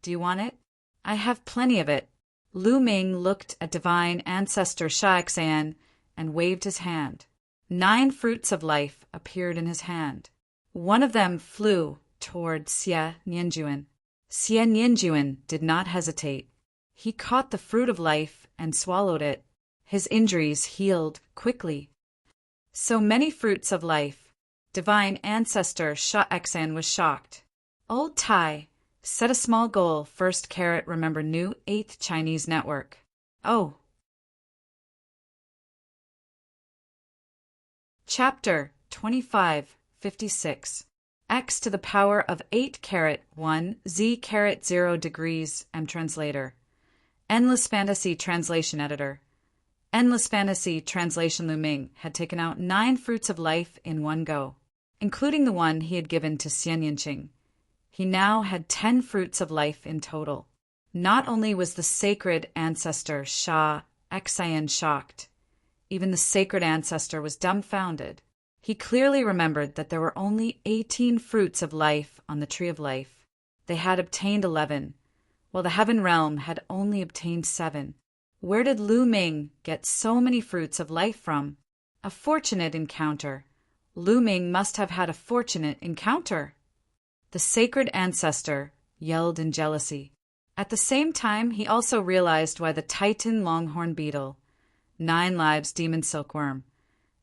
Do you want it? I have plenty of it. Lu Ming looked at divine ancestor Sha Exan and waved his hand. 9 fruits of life appeared in his hand. One of them flew toward Xia Nianjuan. Xia Nianjuan did not hesitate. He caught the fruit of life and swallowed it. His injuries healed quickly. So many fruits of life. Divine ancestor Sha Exan was shocked. Old Tai, set a small goal. First carrot, remember new 8th Chinese network. Oh. Chapter 2556. X to the power of 8 carat 1 Z carat 0 degrees. M translator. Endless Fantasy Translation Editor. Endless Fantasy Translation. Lu Ming had taken out 9 fruits of life in one go, including the one he had given to Xia Nianqing. He now had 10 fruits of life in total. Not only was the sacred ancestor Sha Exan shocked, even the sacred ancestor was dumbfounded. He clearly remembered that there were only 18 fruits of life on the Tree of Life. They had obtained 11, while the Heaven Realm had only obtained 7. Where did Lu Ming get so many fruits of life from? A fortunate encounter. Lu Ming must have had a fortunate encounter. The sacred ancestor yelled in jealousy. At the same time, he also realized why the Titan Longhorn Beetle, 9 Lives Demon Silkworm,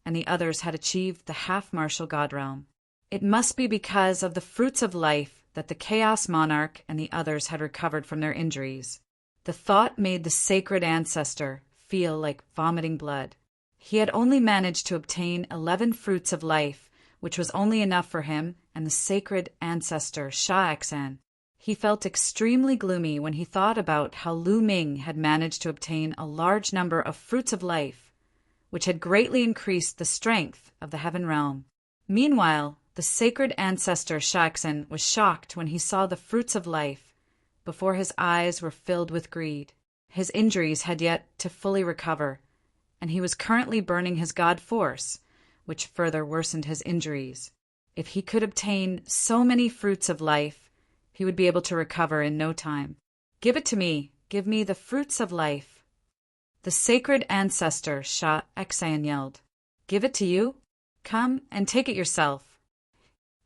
and the others had achieved the half-martial god realm. It must be because of the fruits of life that the Chaos Monarch and the others had recovered from their injuries. The thought made the sacred ancestor feel like vomiting blood. He had only managed to obtain 11 fruits of life, which was only enough for him and the sacred ancestor Sha Exan. He felt extremely gloomy when he thought about how Lu Ming had managed to obtain a large number of fruits of life, which had greatly increased the strength of the Heaven Realm. Meanwhile, the sacred ancestor Sha Exan was shocked when he saw the fruits of life, before his eyes were filled with greed. His injuries had yet to fully recover, and he was currently burning his god force, which further worsened his injuries. If he could obtain so many fruits of life, he would be able to recover in no time. Give it to me. Give me the fruits of life. The sacred ancestor Sha Exan yelled. Give it to you? Come and take it yourself.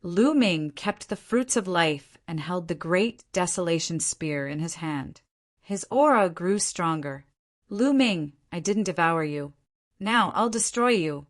Lu Ming kept the fruits of life and held the great desolation spear in his hand. His aura grew stronger. Lu Ming, I didn't devour you. Now I'll destroy you.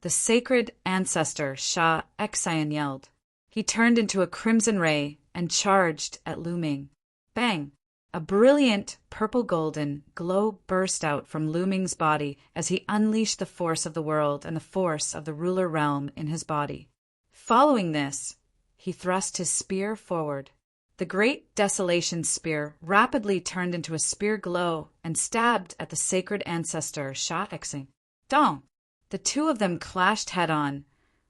The sacred ancestor Sha Exan yelled. He turned into a crimson ray and charged at Lu Ming. Bang! A brilliant purple-golden glow burst out from Lu Ming's body as he unleashed the force of the world and the force of the ruler realm in his body. Following this, he thrust his spear forward. The great desolation spear rapidly turned into a spear glow and stabbed at the sacred ancestor Sha Exing. Dong! The two of them clashed head-on,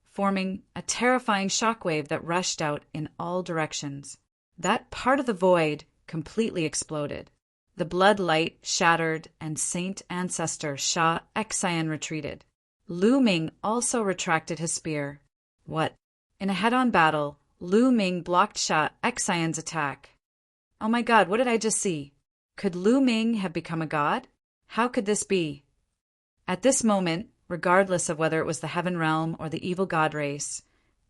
forming a terrifying shockwave that rushed out in all directions. That part of the void completely exploded. The blood light shattered and Saint Ancestor Sha Exing retreated. Lu Ming also retracted his spear. What? In a head-on battle, Lu Ming blocked Sha Exing's attack. Oh my god, what did I just see? Could Lu Ming have become a god? How could this be? At this moment, regardless of whether it was the heaven realm or the evil god race,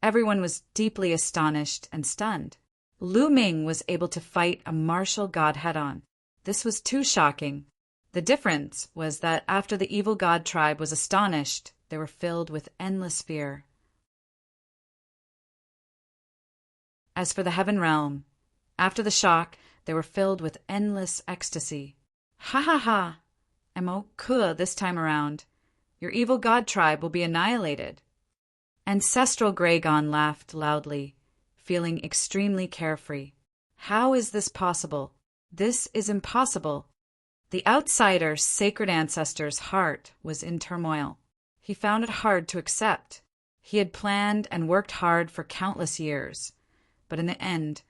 everyone was deeply astonished and stunned. Lu Ming was able to fight a martial god head-on. This was too shocking. The difference was that after the evil god tribe was astonished, they were filled with endless fear. As for the heaven realm, after the shock, they were filled with endless ecstasy. Ha ha ha! I'm cool this time around. Your evil god tribe will be annihilated. Ancestral Graygon laughed loudly, feeling extremely carefree. How is this possible? This is impossible. The outsider's sacred ancestor's heart was in turmoil. He found it hard to accept. He had planned and worked hard for countless years, but in the end,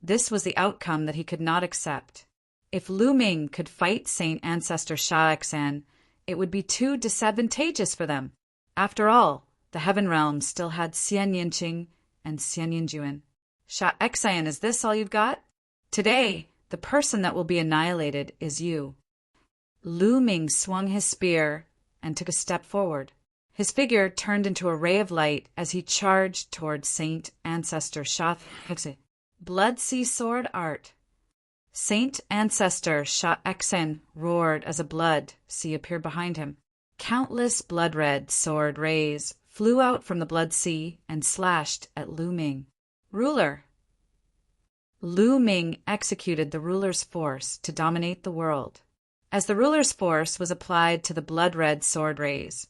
this was the outcome that he could not accept. If Lu Ming could fight Saint Ancestor Sha Exing, it would be too disadvantageous for them. After all, the heaven realm still had Xian Yinqing and Xian Yinjuan. Sha Exing, is this all you've got? Today, the person that will be annihilated is you. Lu Ming swung his spear and took a step forward. His figure turned into a ray of light as he charged toward Saint Ancestor Sha Exing. Blood Sea Sword Art. Saint Ancestor Sha Exing roared as a blood sea appeared behind him. Countless blood-red sword rays flew out from the blood sea and slashed at Lu Ming. Ruler. Lu Ming executed the ruler's force to dominate the world. As the ruler's force was applied to the blood-red sword rays,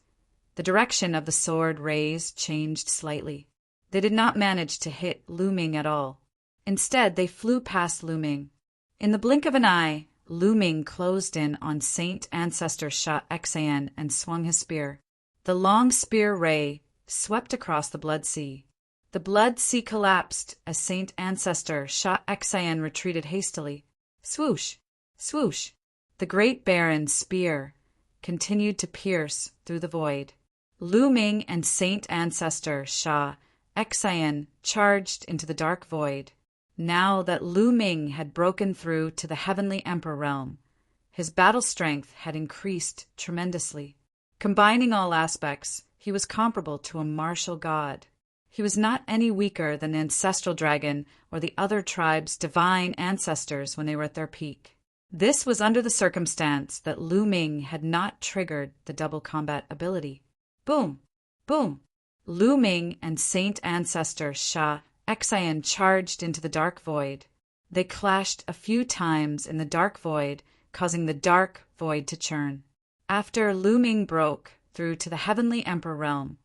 the direction of the sword rays changed slightly. They did not manage to hit Lu Ming at all. Instead, they flew past Lu Ming. In the blink of an eye, Lu Ming closed in on Saint Ancestor Sha Exing and swung his spear. The long spear ray swept across the blood sea. The blood sea collapsed as Saint Ancestor Sha Exing retreated hastily. Swoosh! Swoosh! The great baron's spear continued to pierce through the void. Lu Ming and Saint Ancestor Sha Exing charged into the dark void. Now that Lu Ming had broken through to the heavenly emperor realm, his battle strength had increased tremendously. Combining all aspects, he was comparable to a martial god. He was not any weaker than the ancestral dragon or the other tribes' divine ancestors when they were at their peak. This was under the circumstance that Lu Ming had not triggered the double combat ability. Boom! Boom! Lu Ming and Saint Ancestor Sha Exing charged into the dark void. They clashed a few times in the dark void, causing the dark void to churn. After Lu Ming broke through to the heavenly emperor realm,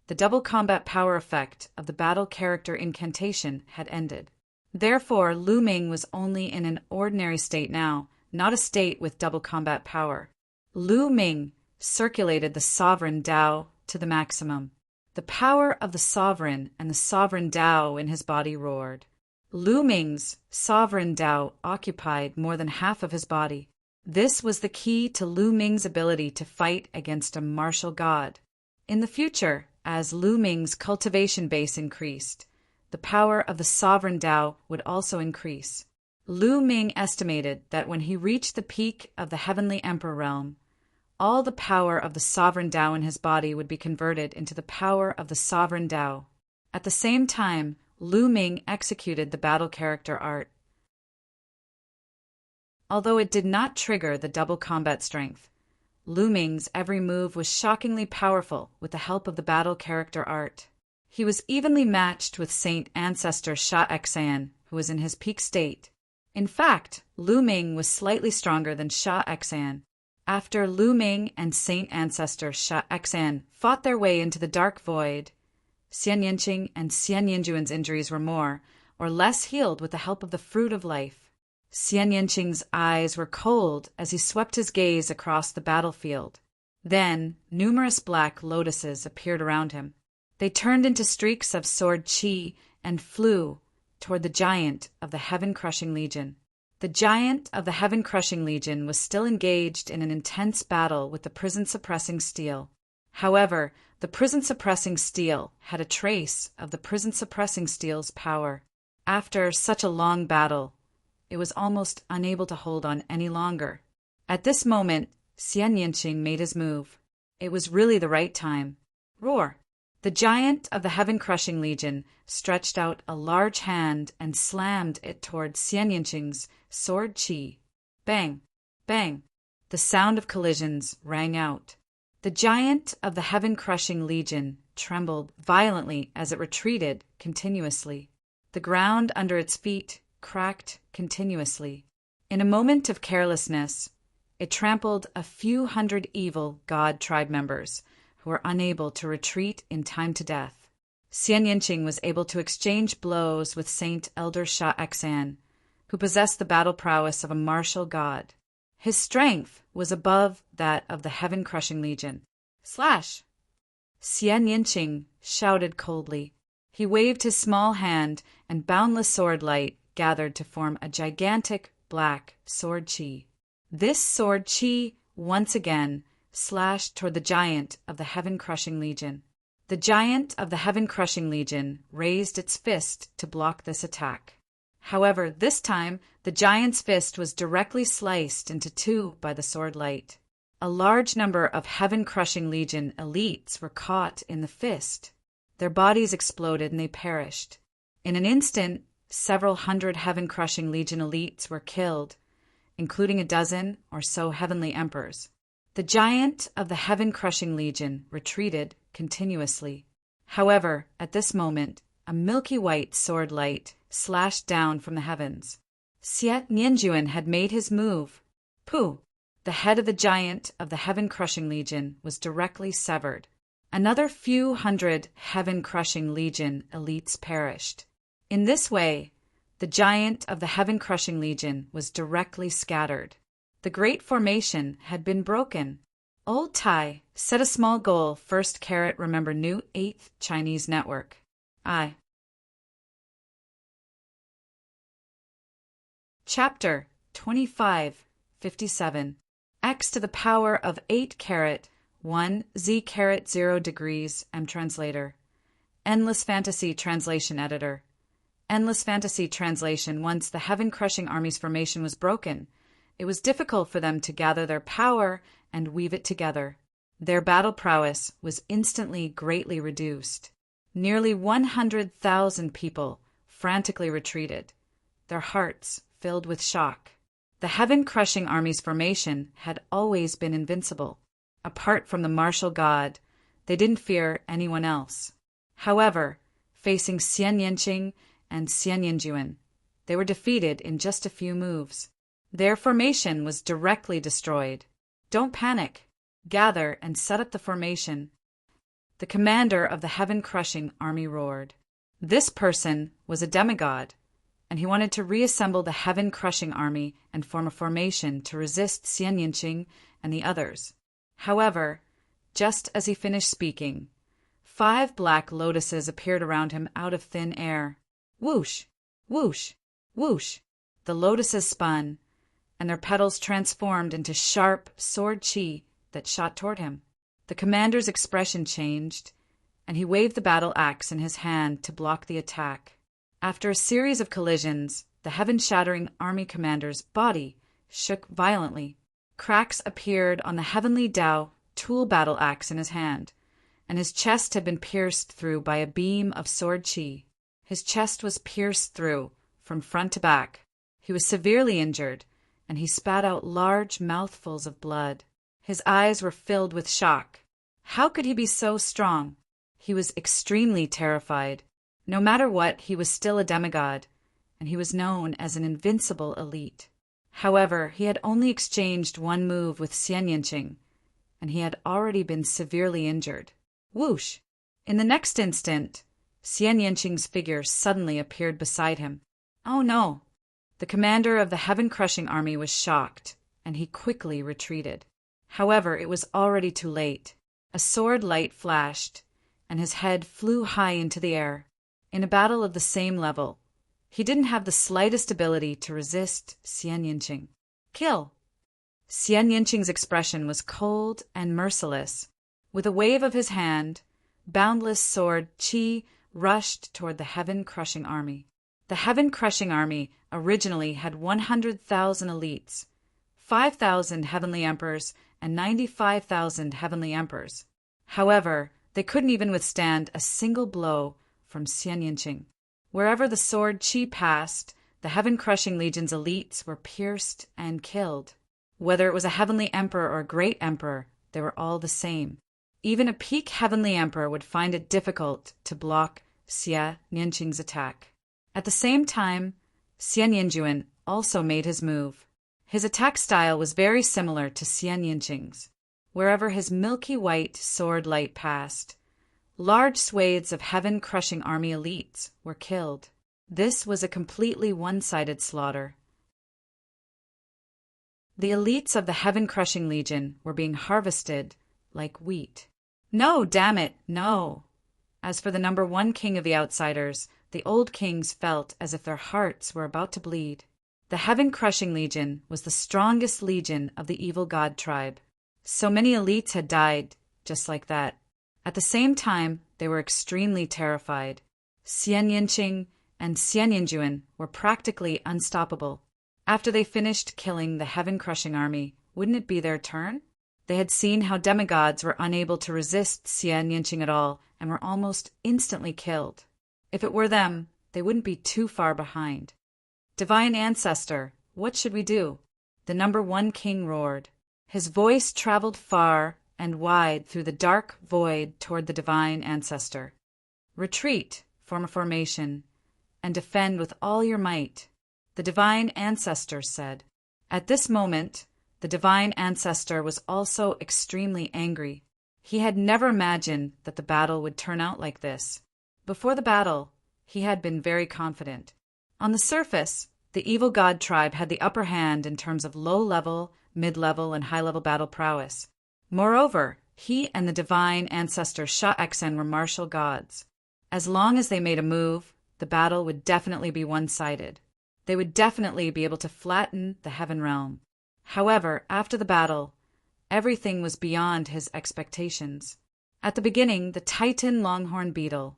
the double combat power effect of the battle character incantation had ended. Therefore, Lu Ming was only in an ordinary state now, not a state with double combat power. Lu Ming circulated the sovereign Tao to the maximum. The power of the sovereign and the sovereign Tao in his body roared. Lu Ming's sovereign Tao occupied more than half of his body. This was the key to Lu Ming's ability to fight against a martial god. In the future, as Lu Ming's cultivation base increased, the power of the sovereign Tao would also increase. Lu Ming estimated that when he reached the peak of the heavenly emperor realm, all the power of the sovereign Tao in his body would be converted into the power of the sovereign Tao. At the same time, Lu Ming executed the battle character art. Although it did not trigger the double combat strength, Lu Ming's every move was shockingly powerful with the help of the battle character art. He was evenly matched with Saint Ancestor Sha Exing, who was in his peak state. In fact, Lu Ming was slightly stronger than Sha Exing. After Lu Ming and Saint Ancestor Sha Exing fought their way into the dark void, Xian Yinqing and Xian Yinjuan's injuries were more, or less healed with the help of the fruit of life. Xian Yinqing's eyes were cold as he swept his gaze across the battlefield. Then, numerous black lotuses appeared around him. They turned into streaks of sword qi and flew toward the giant of the heaven-crushing legion. The giant of the heaven-crushing legion was still engaged in an intense battle with the prison-suppressing steel. However, the prison-suppressing steel had a trace of the prison-suppressing steel's power. After such a long battle, it was almost unable to hold on any longer. At this moment, Xian Yinqing made his move. It was really the right time. Roar! The giant of the heaven-crushing legion stretched out a large hand and slammed it toward Xian Yinqing's sword qi. Bang! Bang! The sound of collisions rang out. The giant of the heaven-crushing legion trembled violently as it retreated continuously. The ground under its feet cracked continuously. In a moment of carelessness, it trampled a few hundred evil god tribe members who were unable to retreat in time to death. Xian Yinqing was able to exchange blows with Saint Elder Shah Xan, who possessed the battle prowess of a martial god. His strength was above that of the heaven-crushing legion. Slash! Xian Yinqing shouted coldly. He waved his small hand, and boundless sword light gathered to form a gigantic black sword qi. This sword qi, once again, slashed toward the giant of the heaven-crushing legion. The giant of the heaven-crushing legion raised its fist to block this attack. However, this time, the giant's fist was directly sliced into two by the sword light. A large number of heaven-crushing legion elites were caught in the fist. Their bodies exploded and they perished. In an instant, several hundred heaven-crushing legion elites were killed, including a dozen or so heavenly emperors. The giant of the heaven-crushing legion retreated continuously. However, at this moment, a milky white sword light slashed down from the heavens. Xian Yinjuan had made his move. Pooh! The head of the giant of the heaven-crushing legion was directly severed. Another few hundred heaven-crushing legion elites perished. In this way, the giant of the heaven-crushing legion was directly scattered. The great formation had been broken. Old Tai set a small goal. First carat remember new 8th Chinese network. I. Chapter 2557. X to the power of 8 carat 1 Z carat 0 degrees. M translator. Endless Fantasy Translation Editor. Endless Fantasy Translation. Once the heaven-crushing army's formation was broken, it was difficult for them to gather their power and weave it together. Their battle prowess was instantly greatly reduced. Nearly 100,000 people frantically retreated, their hearts filled with shock. The heaven-crushing army's formation had always been invincible. Apart from the martial god, they didn't fear anyone else. However, facing Xian Yinqing and Xian Yinjuan, they were defeated in just a few moves. Their formation was directly destroyed. Don't panic. Gather and set up the formation. The commander of the heaven-crushing army roared. This person was a demigod, and he wanted to reassemble the heaven-crushing army and form a formation to resist Xian Yinqing and the others. However, just as he finished speaking, 5 black lotuses appeared around him out of thin air. Whoosh! Whoosh! Whoosh! The lotuses spun, and their petals transformed into sharp sword qi that shot toward him. The commander's expression changed, and he waved the battle axe in his hand to block the attack. After a series of collisions, the heaven-shattering army commander's body shook violently. Cracks appeared on the heavenly Dao tool battle axe in his hand, and his chest had been pierced through by a beam of sword qi. His chest was pierced through from front to back. He was severely injured, and he spat out large mouthfuls of blood. His eyes were filled with shock. How could he be so strong? He was extremely terrified. No matter what, he was still a demigod, and he was known as an invincible elite. However, he had only exchanged one move with Xian Yinqing, and he had already been severely injured. Whoosh! In the next instant, Xian Yanqing's figure suddenly appeared beside him. Oh no! The commander of the heaven-crushing army was shocked, and he quickly retreated. However, it was already too late. A sword light flashed, and his head flew high into the air. In a battle of the same level, he didn't have the slightest ability to resist Xian Yanqing. Kill! Xian Yanqing's expression was cold and merciless. With a wave of his hand, boundless sword Qi rushed toward the heaven-crushing army. The heaven-crushing army originally had 100,000 elites, 5,000 heavenly emperors, and 95,000 heavenly emperors. However, they couldn't even withstand a single blow from Xian Yanqing. Wherever the sword Qi passed, the heaven-crushing legion's elites were pierced and killed. Whether it was a heavenly emperor or a great emperor, they were all the same. Even a peak heavenly emperor would find it difficult to block Xian Yanqing's attack. At the same time, Xian Yanjuan also made his move. His attack style was very similar to Xian Yanqing's. Wherever his milky white sword light passed, large swathes of heaven-crushing army elites were killed. This was a completely one-sided slaughter. The elites of the heaven-crushing legion were being harvested like wheat. No, damn it, no! As for the number one king of the outsiders, the old kings felt as if their hearts were about to bleed. The heaven-crushing legion was the strongest legion of the evil god tribe. So many elites had died, just like that. At the same time, they were extremely terrified. Xian Yanqing and Xian Yanjuan were practically unstoppable. After they finished killing the heaven-crushing army, wouldn't it be their turn? They had seen how demigods were unable to resist Xian Yanqing at all and were almost instantly killed. If it were them, they wouldn't be too far behind. Divine Ancestor, what should we do? The number one king roared. His voice traveled far and wide through the dark void toward the Divine Ancestor. Retreat, form a formation, and defend with all your might, the Divine Ancestor said. At this moment, the Divine Ancestor was also extremely angry. He had never imagined that the battle would turn out like this. Before the battle, he had been very confident. On the surface, the evil god tribe had the upper hand in terms of low-level, mid-level, and high-level battle prowess. Moreover, he and the Divine Ancestor Sha Xen were martial gods. As long as they made a move, the battle would definitely be one-sided. They would definitely be able to flatten the heaven realm. However, after the battle, everything was beyond his expectations. At the beginning, the Titan Longhorn Beetle,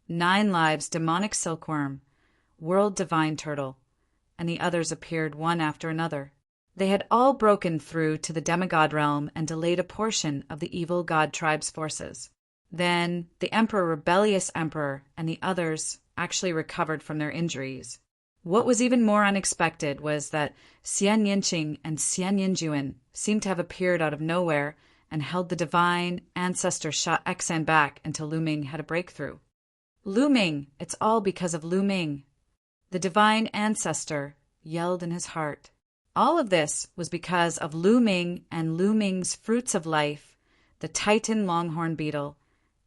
9 Lives Demonic Silkworm, World Divine Turtle, and the others appeared one after another. They had all broken through to the demigod realm and delayed a portion of the evil god tribe's forces. Then the Rebellious Emperor, and the others actually recovered from their injuries. What was even more unexpected was that Xian Yanqing and Xian Yanjuan seemed to have appeared out of nowhere and held the Divine Ancestor Sha Xen back until Lu Ming had a breakthrough. Lu Ming, it's all because of Lu Ming. The Divine Ancestor yelled in his heart. All of this was because of Lu Ming and Lu Ming's fruits of life, the Titan Longhorn Beetle,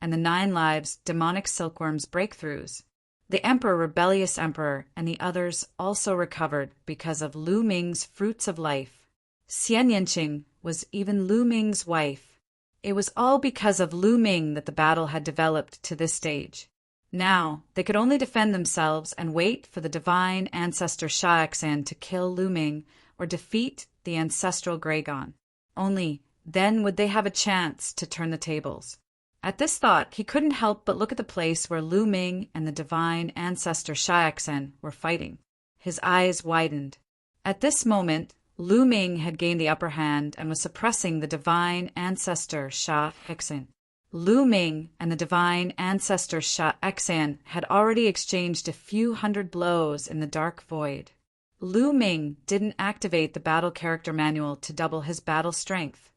and the 9 Lives Demonic Silkworm's breakthroughs. The Rebellious Emperor, and the others also recovered because of Lu Ming's fruits of life. Xian Yanqing was even Lu Ming's wife. It was all because of Lu Ming that the battle had developed to this stage. Now, they could only defend themselves and wait for the Divine Ancestor Sha Xen to kill Lu Ming or defeat the ancestral Gragon. Only then would they have a chance to turn the tables. At this thought, he couldn't help but look at the place where Lu Ming and the Divine Ancestor Sha Xen were fighting. His eyes widened. At this moment, Lu Ming had gained the upper hand and was suppressing the Divine Ancestor Sha Xen. Lu Ming and the Divine Ancestor Sha Xen had already exchanged a few hundred blows in the dark void. Lu Ming didn't activate the battle character manual to double his battle strength.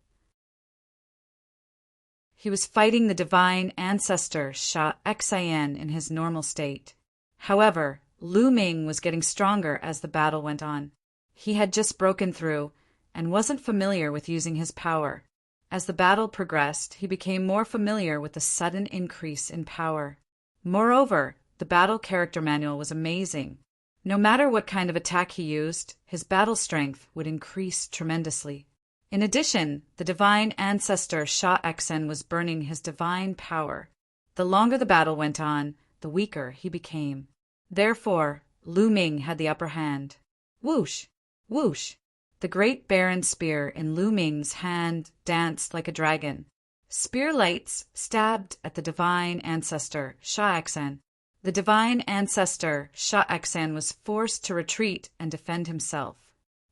He was fighting the Divine Ancestor Sha Xen in his normal state. However, Lu Ming was getting stronger as the battle went on. He had just broken through and wasn't familiar with using his power. As the battle progressed, he became more familiar with the sudden increase in power. Moreover, the battle character manual was amazing. No matter what kind of attack he used, his battle strength would increase tremendously. In addition, the divine ancestor Sha Xen was burning his divine power. The longer the battle went on, the weaker he became. Therefore, Lu Ming had the upper hand. Whoosh! Whoosh! The great barren spear in Lu Ming's hand danced like a dragon. Spear lights stabbed at the divine ancestor Sha Xen. The divine ancestor Sha Xen was forced to retreat and defend himself.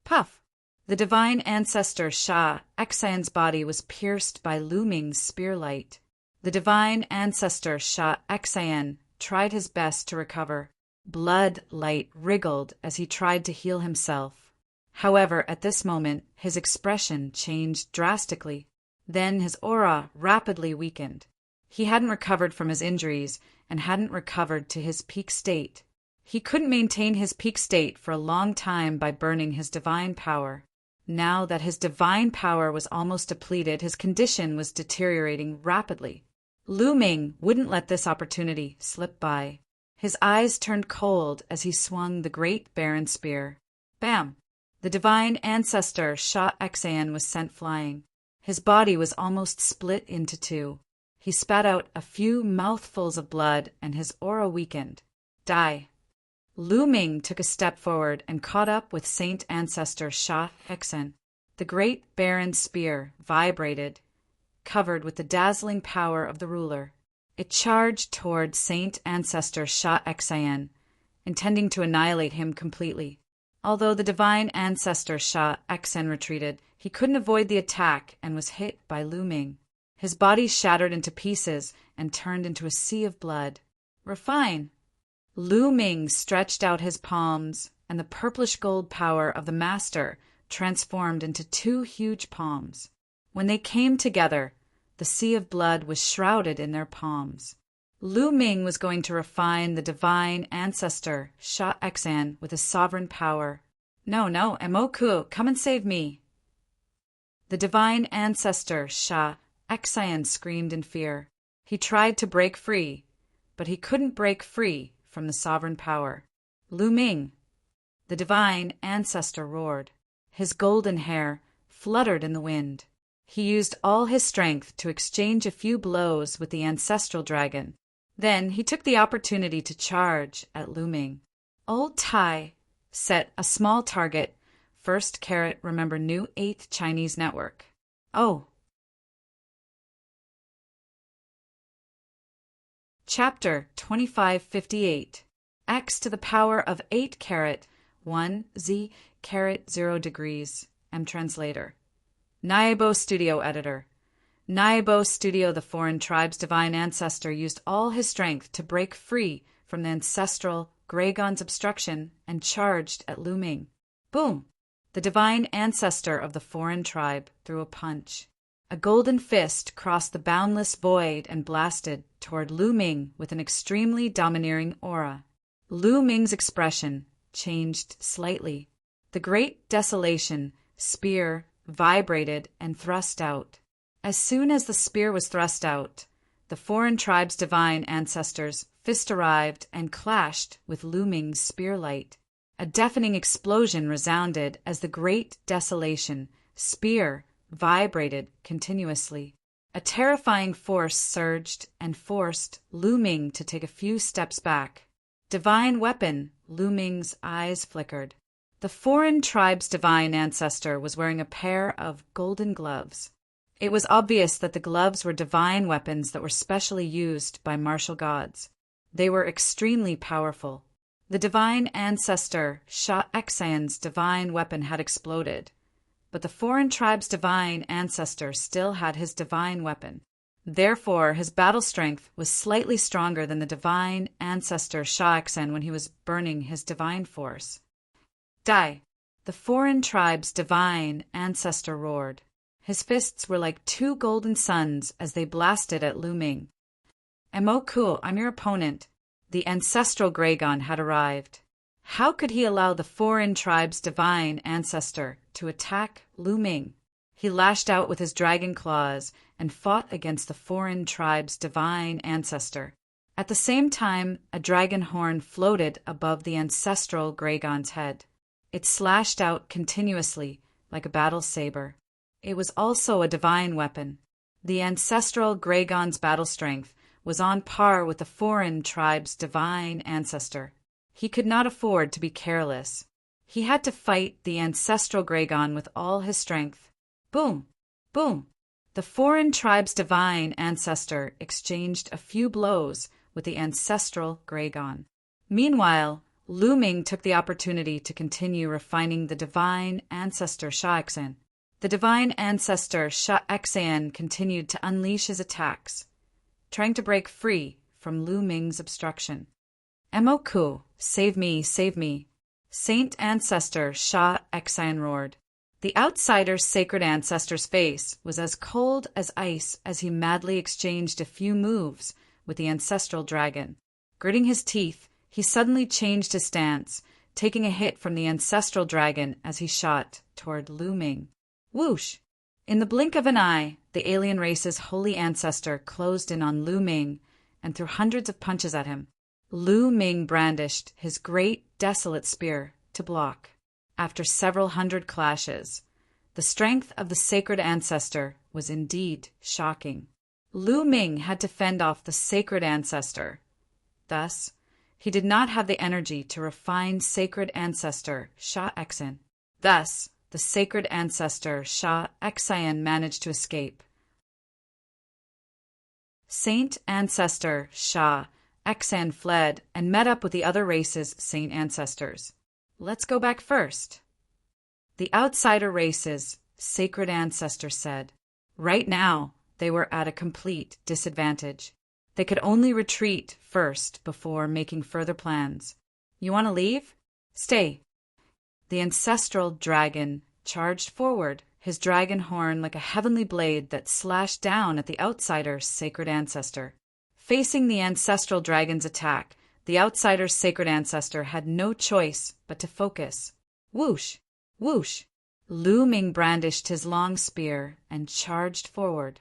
Puff! The divine ancestor Sha Xen's body was pierced by Lu Ming's spear light. The divine ancestor Sha Xen tried his best to recover. Blood light wriggled as he tried to heal himself. However, at this moment, his expression changed drastically. Then his aura rapidly weakened. He hadn't recovered from his injuries and hadn't recovered to his peak state. He couldn't maintain his peak state for a long time by burning his divine power. Now that his divine power was almost depleted, his condition was deteriorating rapidly. Lu Ming wouldn't let this opportunity slip by. His eyes turned cold as he swung the great barren spear. Bam! The divine ancestor Sha Xen was sent flying. His body was almost split into two. He spat out a few mouthfuls of blood and his aura weakened. Die! Lu Ming took a step forward and caught up with Saint Ancestor Sha Xen. The great barren spear vibrated, covered with the dazzling power of the ruler. It charged toward Saint Ancestor Sha Xen, intending to annihilate him completely. Although the divine ancestor Sha Xen retreated, he couldn't avoid the attack and was hit by Lu Ming. His body shattered into pieces and turned into a sea of blood. Refine! Lu Ming stretched out his palms, and the purplish gold power of the master transformed into two huge palms. When they came together, the sea of blood was shrouded in their palms. Lu Ming was going to refine the divine ancestor Sha Xen with his sovereign power. No, Emoku, come and save me. The divine ancestor Sha Xen screamed in fear. He tried to break free, but he couldn't break free from the sovereign power. Lu Ming! The divine ancestor roared. His golden hair fluttered in the wind. He used all his strength to exchange a few blows with the ancestral dragon. Then he took the opportunity to charge at Lu Ming. Old Tai set a small target. First carat, remember new 8th Chinese network. Oh. Chapter 2558. X to the power of 8 carat 1 Z carat 0 degrees. M translator. Naibo Studio editor. Naibo Studio, the foreign tribe's divine ancestor, used all his strength to break free from the ancestral Greygon's obstruction and charged at Lu Ming. Boom! The divine ancestor of the foreign tribe threw a punch. A golden fist crossed the boundless void and blasted toward Lu Ming with an extremely domineering aura. Lu Ming's expression changed slightly. The great desolation spear vibrated and thrust out. As soon as the spear was thrust out, the foreign tribe's divine ancestor's fist arrived and clashed with Lu Ming's spear light. A deafening explosion resounded as the great desolation spear vibrated continuously. A terrifying force surged and forced Lu Ming to take a few steps back. Divine weapon! Lu Ming's eyes flickered. The foreign tribe's divine ancestor was wearing a pair of golden gloves. It was obvious that the gloves were divine weapons that were specially used by martial gods. They were extremely powerful. The divine ancestor Sha Xen's divine weapon had exploded, but the foreign tribe's divine ancestor still had his divine weapon. Therefore, his battle strength was slightly stronger than the divine ancestor Sha Xen when he was burning his divine force. Die! The foreign tribe's divine ancestor roared. His fists were like two golden suns as they blasted at Lu Ming. Emoku, I'm your opponent. The ancestral Greygon had arrived. How could he allow the foreign tribe's divine ancestor to attack Lu Ming? He lashed out with his dragon claws and fought against the foreign tribe's divine ancestor. At the same time, a dragon horn floated above the ancestral Gragon's head. It slashed out continuously, like a battle saber. It was also a divine weapon. The ancestral Gragon's battle strength was on par with the foreign tribe's divine ancestor. He could not afford to be careless. He had to fight the ancestral Gragon with all his strength. Boom! Boom! The foreign tribe's divine ancestor exchanged a few blows with the ancestral Gragon. Meanwhile, Lu Ming took the opportunity to continue refining the divine ancestor Sha'Xan. The divine ancestor Sha'Xan continued to unleash his attacks, trying to break free from Lu Ming's obstruction. Emoku, save me, save me. Saint Ancestor Sha'Xan roared. The outsider's sacred ancestor's face was as cold as ice as he madly exchanged a few moves with the ancestral dragon. Gritting his teeth, he suddenly changed his stance, taking a hit from the ancestral dragon as he shot toward Lu Ming. Whoosh! In the blink of an eye, the alien race's holy ancestor closed in on Lu Ming and threw hundreds of punches at him. Lu Ming brandished his great, desolate spear to block. After several hundred clashes, the strength of the sacred ancestor was indeed shocking. Lu Ming had to fend off the sacred ancestor. Thus, he did not have the energy to refine sacred ancestor Sha'Xan. Thus, the sacred ancestor Sha'Xan managed to escape. Saint Ancestor Sha'Xan fled and met up with the other race's saint ancestors. Let's go back first. The outsider race's sacred ancestor said. Right now, they were at a complete disadvantage. They could only retreat first before making further plans. You want to leave? Stay. The ancestral dragon charged forward, his dragon horn like a heavenly blade that slashed down at the outsider's sacred ancestor. Facing the ancestral dragon's attack, the outsider's sacred ancestor had no choice but to focus. Whoosh! Whoosh! Lu Ming brandished his long spear and charged forward.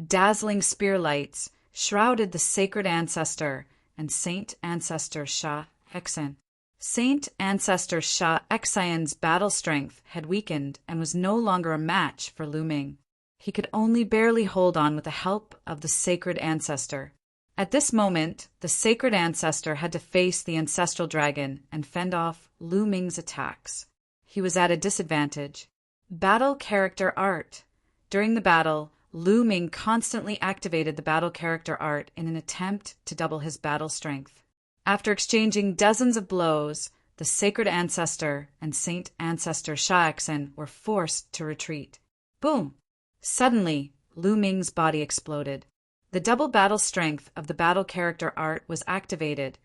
Dazzling spear lights shrouded the sacred ancestor and Saint Ancestor Sha'Xan. Saint Ancestor Sha'Xan's battle strength had weakened and was no longer a match for Lu Ming. He could only barely hold on with the help of the sacred ancestor. At this moment, the sacred ancestor had to face the ancestral dragon and fend off Lu Ming's attacks. He was at a disadvantage. Battle character art. During the battle, Lu Ming constantly activated the battle character art in an attempt to double his battle strength. After exchanging dozens of blows, the sacred ancestor and Saint Ancestor Sha'Xan were forced to retreat. Boom! Suddenly, Lu Ming's body exploded. The double battle strength of the battle character art was activated,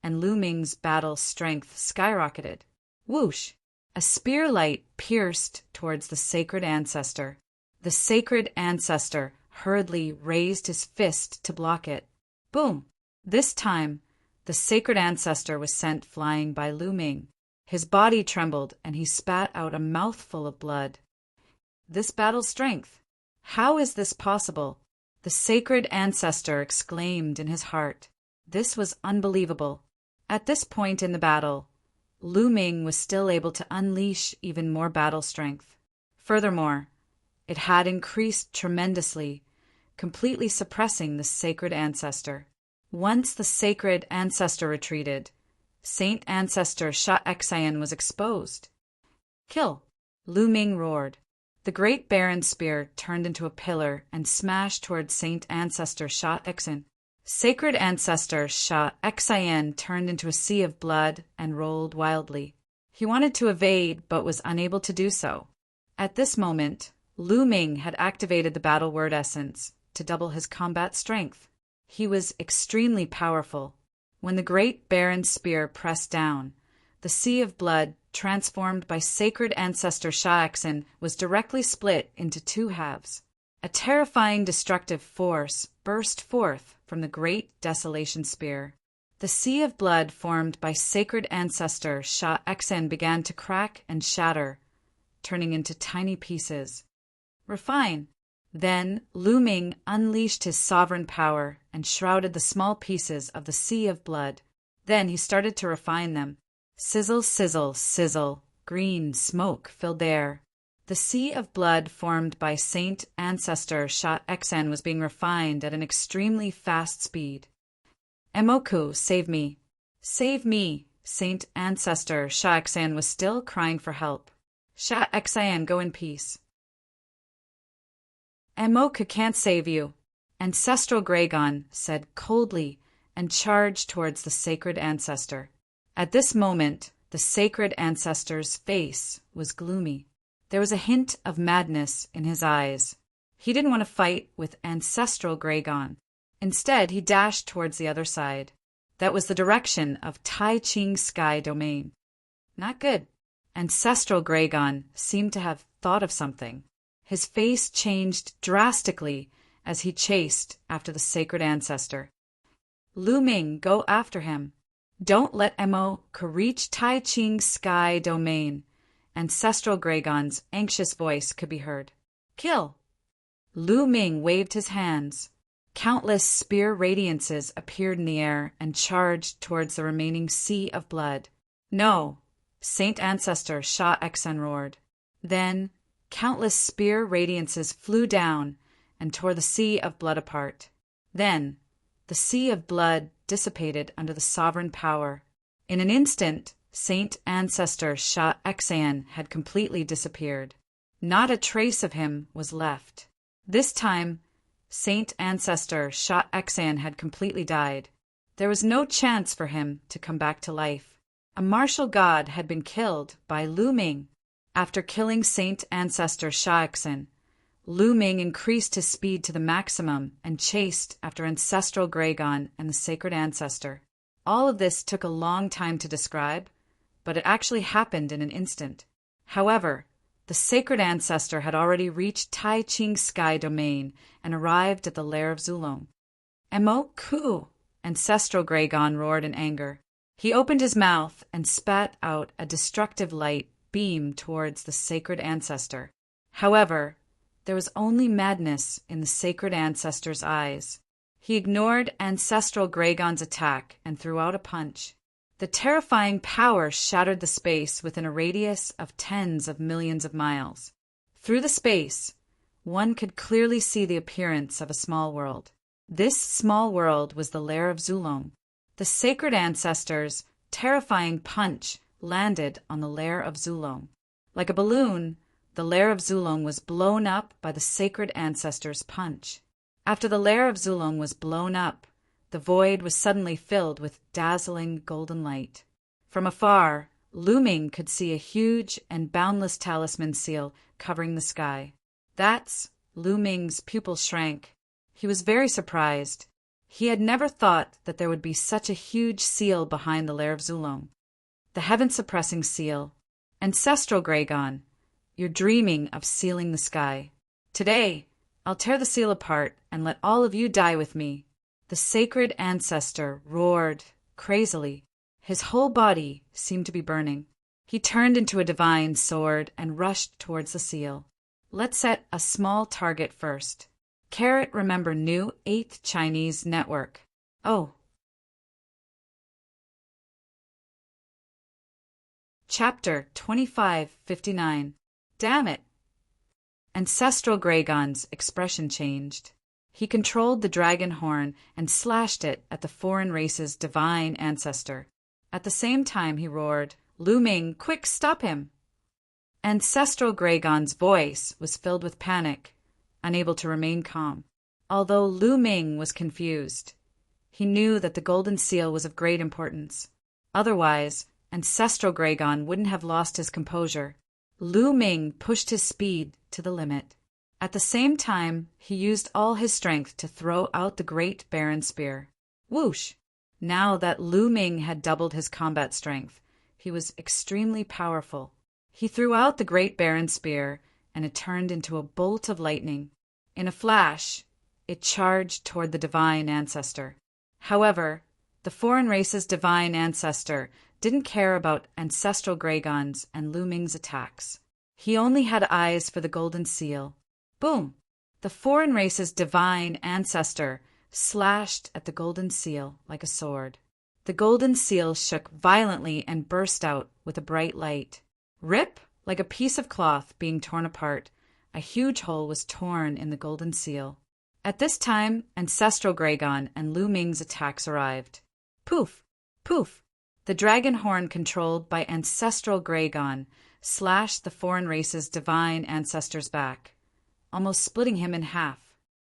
and Lu Ming's battle strength skyrocketed. Whoosh! A spear light pierced towards the sacred ancestor. The sacred ancestor hurriedly raised his fist to block it. Boom! This time, the sacred ancestor was sent flying by Lu Ming. His body trembled, and he spat out a mouthful of blood. This battle strength! How is this possible? The sacred ancestor exclaimed in his heart. This was unbelievable. At this point in the battle, Lu Ming was still able to unleash even more battle strength. Furthermore, it had increased tremendously, completely suppressing the sacred ancestor. Once the sacred ancestor retreated, Saint Ancestor Sha'Xan was exposed. Kill! Lu Ming roared. The great Baron spear turned into a pillar and smashed towards Saint Ancestor Sha'Xan. Sacred Ancestor Sha'Xan turned into a sea of blood and rolled wildly. He wanted to evade but was unable to do so. At this moment, Lu Ming had activated the battle word essence to double his combat strength. He was extremely powerful. When the great Baron's spear pressed down, the sea of blood, transformed by sacred ancestor Sha'Xan, was directly split into two halves. A terrifying destructive force burst forth from the great desolation spear. The sea of blood formed by sacred ancestor Sha'Xan began to crack and shatter, turning into tiny pieces. Refine! Then Lu Ming unleashed his sovereign power and shrouded the small pieces of the sea of blood. Then he started to refine them. Sizzle, sizzle, sizzle, green smoke filled the air. The sea of blood formed by Saint Ancestor Sha Xan was being refined at an extremely fast speed. Emoku, save me! Save me! Saint Ancestor Sha Xan was still crying for help. Sha Xan, go in peace. Emoku can't save you, Ancestral Gregon said coldly and charged towards the sacred ancestor. At this moment, the sacred ancestor's face was gloomy. There was a hint of madness in his eyes. He didn't want to fight with Ancestral Gregon. Instead, he dashed towards the other side. That was the direction of Tai Ching Sky Domain. Not good. Ancestral Gregon seemed to have thought of something. His face changed drastically as he chased after the sacred ancestor. Lu Ming, go after him. Don't let Emoku reach Tai Ching Sky Domain. Ancestral Gregon's anxious voice could be heard. Kill! Lu Ming waved his hands. Countless spear radiances appeared in the air and charged towards the remaining sea of blood. No! Saint Ancestor Sha Xan roared. Then, countless spear radiances flew down and tore the sea of blood apart. Then, the sea of blood dissipated under the sovereign power. In an instant, Saint Ancestor Sha Xan had completely disappeared. Not a trace of him was left. This time, Saint Ancestor Sha Xan had completely died. There was no chance for him to come back to life. A martial god had been killed by Lu Ming. After killing Saint Ancestor Sha Xan, Lu Ming increased his speed to the maximum and chased after Ancestral Gregon and the sacred ancestor. All of this took a long time to describe, but it actually happened in an instant. However, the sacred ancestor had already reached Tai Ching Sky Domain and arrived at the lair of Zulong. Emoku! Ancestral Gregon roared in anger. He opened his mouth and spat out a destructive light beam towards the sacred ancestor. However, there was only madness in the sacred ancestor's eyes. He ignored Ancestral Gregon's attack and threw out a punch. The terrifying power shattered the space within a radius of tens of millions of miles. Through the space, one could clearly see the appearance of a small world. This small world was the lair of Zulong. The sacred ancestor's terrifying punch landed on the lair of Zulong. Like a balloon, the lair of Zulong was blown up by the sacred ancestor's punch. After the lair of Zulong was blown up, the void was suddenly filled with dazzling golden light. From afar, Lu Ming could see a huge and boundless talisman seal covering the sky. That's Lu Ming's pupils shrank. He was very surprised. He had never thought that there would be such a huge seal behind the lair of Zulong. The heaven-suppressing seal. Ancestral Gregon, you're dreaming of sealing the sky. Today, I'll tear the seal apart and let all of you die with me. The sacred ancestor roared crazily. His whole body seemed to be burning. He turned into a divine sword and rushed towards the seal. Let's set a small target first. Carrot, remember new 8th Chinese network. Oh. Chapter 2559. Damn it. Ancestral Gregon's expression changed. He controlled the dragon horn and slashed it at the foreign race's divine ancestor. At the same time he roared, Lu Ming, quick, stop him! Ancestral Gregon's voice was filled with panic, unable to remain calm. Although Lu Ming was confused, he knew that the golden seal was of great importance. Otherwise, Ancestral Gregon wouldn't have lost his composure. Lu Ming pushed his speed to the limit. At the same time, he used all his strength to throw out the great barren spear. Whoosh! Now that Lu Ming had doubled his combat strength, he was extremely powerful. He threw out the great barren spear, and it turned into a bolt of lightning. In a flash, it charged toward the divine ancestor. However, the foreign race's divine ancestor didn't care about Ancestral Gregon's and Lu Ming's attacks. He only had eyes for the golden seal. Boom! The foreign race's divine ancestor slashed at the golden seal like a sword. The golden seal shook violently and burst out with a bright light. Rip! Like a piece of cloth being torn apart, a huge hole was torn in the golden seal. At this time, Ancestral Gragon and Lu Ming's attacks arrived. Poof! Poof! The dragon horn controlled by Ancestral Gragon slashed the foreign race's divine ancestor's back, almost splitting him in half.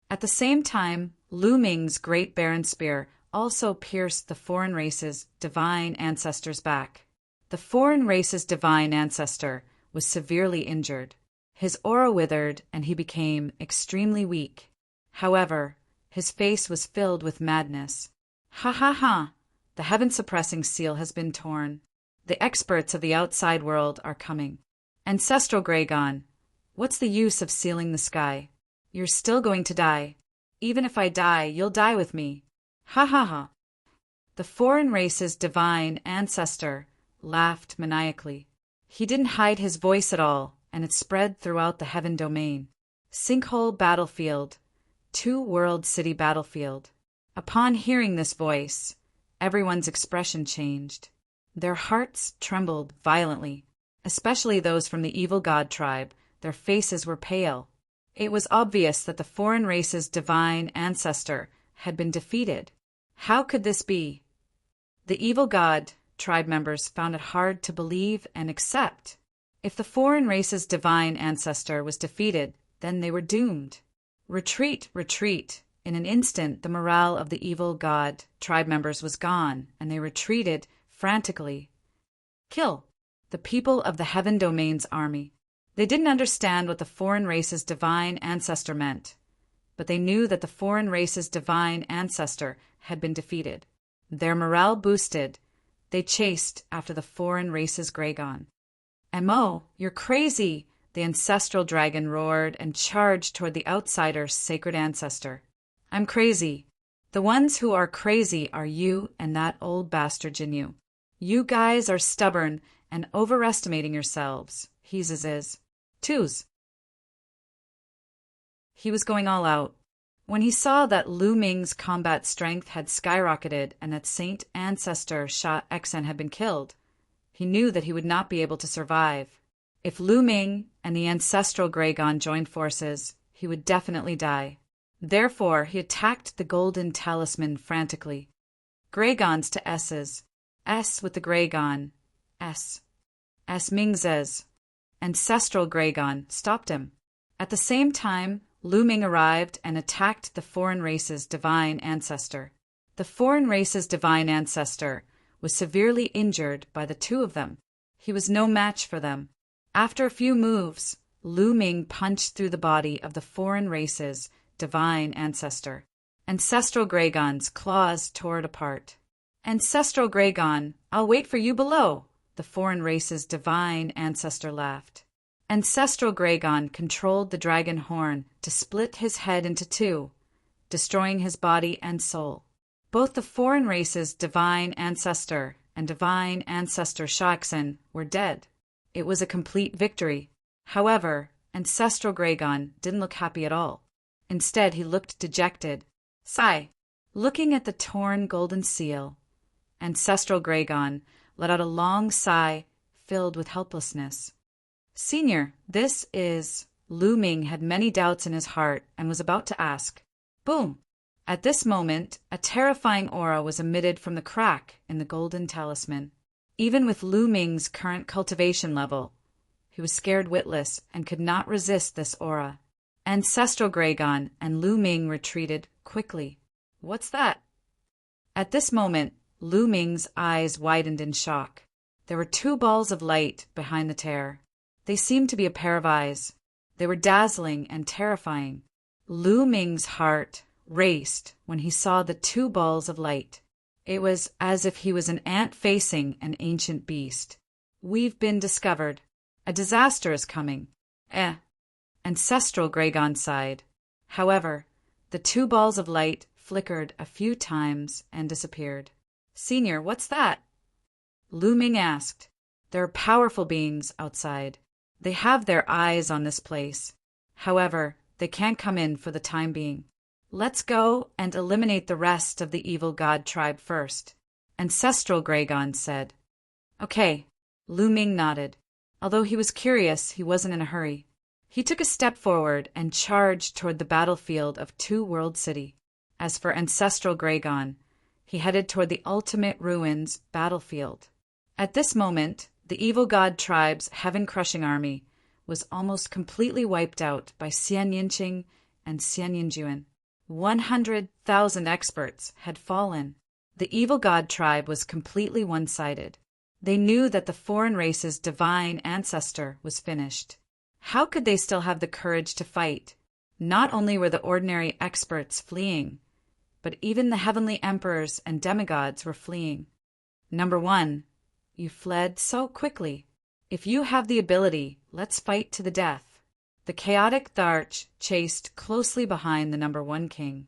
At the same time, Lu Ming's great Baron Spear also pierced the foreign race's divine ancestor's back. The foreign race's divine ancestor was severely injured. His aura withered and he became extremely weak. However, his face was filled with madness. Ha ha ha! The heaven-suppressing seal has been torn. The experts of the outside world are coming. Ancestral Gragon, what's the use of sealing the sky? You're still going to die. Even if I die, you'll die with me. Ha ha ha! The foreign race's divine ancestor laughed maniacally. He didn't hide his voice at all, and it spread throughout the heaven domain. Sinkhole Battlefield, Two-World City Battlefield. Upon hearing this voice, everyone's expression changed. Their hearts trembled violently, especially those from the evil god tribe. Their faces were pale. It was obvious that the foreign race's divine ancestor had been defeated. How could this be? The evil god tribe members found it hard to believe and accept. If the foreign race's divine ancestor was defeated, then they were doomed. Retreat, retreat. In an instant, the morale of the evil god tribe members was gone, and they retreated frantically. Kill the people of the Heaven Domain's army. They didn't understand what the foreign race's divine ancestor meant, but they knew that the foreign race's divine ancestor had been defeated. Their morale boosted. They chased after the foreign race's Gragon. Mo, you're crazy! The ancestral dragon roared and charged toward the outsider's sacred ancestor. I'm crazy. The ones who are crazy are you and that old bastard Jinyu. You guys are stubborn and overestimating yourselves. He's is. Twos. He was going all out. When he saw that Lu Ming's combat strength had skyrocketed and that Saint Ancestor Sha Exen had been killed, he knew that he would not be able to survive. If Lu Ming and the ancestral Gragon joined forces, he would definitely die. Therefore, he attacked the golden talisman frantically. Gragons to S's. S with the Gragon. S. S Mingzes. Ancestral Gragon stopped him. At the same time, Lu Ming arrived and attacked the foreign race's divine ancestor. The foreign race's divine ancestor was severely injured by the two of them. He was no match for them. After a few moves, Lu Ming punched through the body of the foreign race's divine ancestor. Ancestral Gragon's claws tore it apart. Ancestral Gragon, I'll wait for you below, the foreign race's divine ancestor laughed. Ancestral Gragon controlled the dragon horn to split his head into two, destroying his body and soul. Both the foreign race's divine ancestor and divine ancestor Shaxin were dead. It was a complete victory. However, Ancestral Gragon didn't look happy at all. Instead, he looked dejected. Sigh. Looking at the torn golden seal, Ancestral Gragon let out a long sigh filled with helplessness. Senior, this is... Lu Ming had many doubts in his heart and was about to ask. Boom! At this moment, a terrifying aura was emitted from the crack in the golden talisman. Even with Lu Ming's current cultivation level, he was scared witless and could not resist this aura. Ancestral Gragon and Lu Ming retreated quickly. What's that? At this moment, Lu Ming's eyes widened in shock. There were two balls of light behind the tear. They seemed to be a pair of eyes. They were dazzling and terrifying. Lu Ming's heart raced when he saw the two balls of light. It was as if he was an ant facing an ancient beast. We've been discovered. A disaster is coming. Ancestral Gragon sighed. However, the two balls of light flickered a few times and disappeared. Senior, what's that? Lu Ming asked. There are powerful beings outside. They have their eyes on this place. However, They can't come in for the time being. Let's go and eliminate the rest of the evil god tribe first, Ancestral Gragon said. Okay, Lu Ming nodded. Although he was curious, he wasn't in a hurry. He took a step forward and charged toward the battlefield of Two World City. As for Ancestral Gragon, he headed toward the Ultimate Ruins battlefield. At this moment, the evil god tribe's heaven-crushing army was almost completely wiped out by Xian Yinqing and Xian Yinjuan. 100,000 experts had fallen. The evil god tribe was completely one-sided. They knew that the foreign race's divine ancestor was finished. How could they still have the courage to fight? Not only were the ordinary experts fleeing, but even the heavenly emperors and demigods were fleeing. Number 1, you fled so quickly. If you have the ability, let's fight to the death. The chaotic Tharch chased closely behind the number 1 king.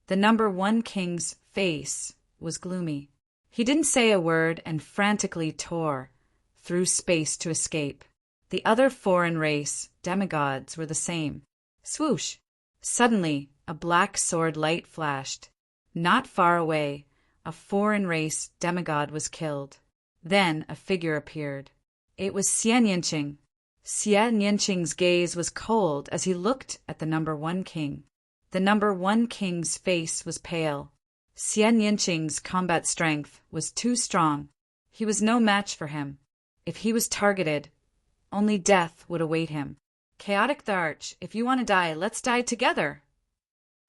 The number 1 king's face was gloomy. He didn't say a word and frantically tore through space to escape. The other foreign race demigods were the same. Swoosh! Suddenly, a black sword light flashed. Not far away, a foreign race demigod was killed. Then a figure appeared. It was Xian Yinqing. Xian Yinqing's gaze was cold as he looked at the number 1 king. The number 1 king's face was pale. Xian Yinqing's combat strength was too strong. He was no match for him. If he was targeted, only death would await him. Chaotic Tharch, if you want to die, let's die together.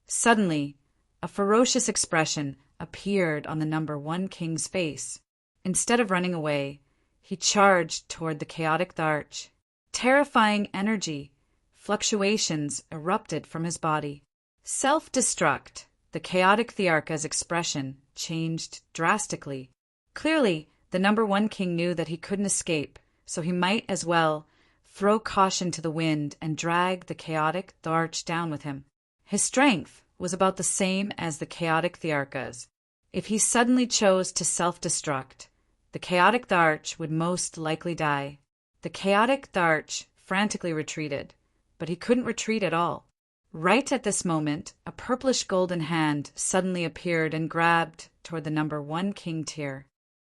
Suddenly, a ferocious expression appeared on the number 1 king's face. Instead of running away, he charged toward the chaotic Tharch. Terrifying energy, fluctuations erupted from his body. Self-destruct. The chaotic Tharka's expression changed drastically. Clearly, the number 1 king knew that he couldn't escape, so he might as well throw caution to the wind and drag the chaotic Tharch down with him. His strength was about the same as the chaotic Tharka's. If he suddenly chose to self-destruct, the chaotic Tharch would most likely die. The chaotic Tharch frantically retreated, but he couldn't retreat at all. Right at this moment, a purplish golden hand suddenly appeared and grabbed toward the number 1 king tier.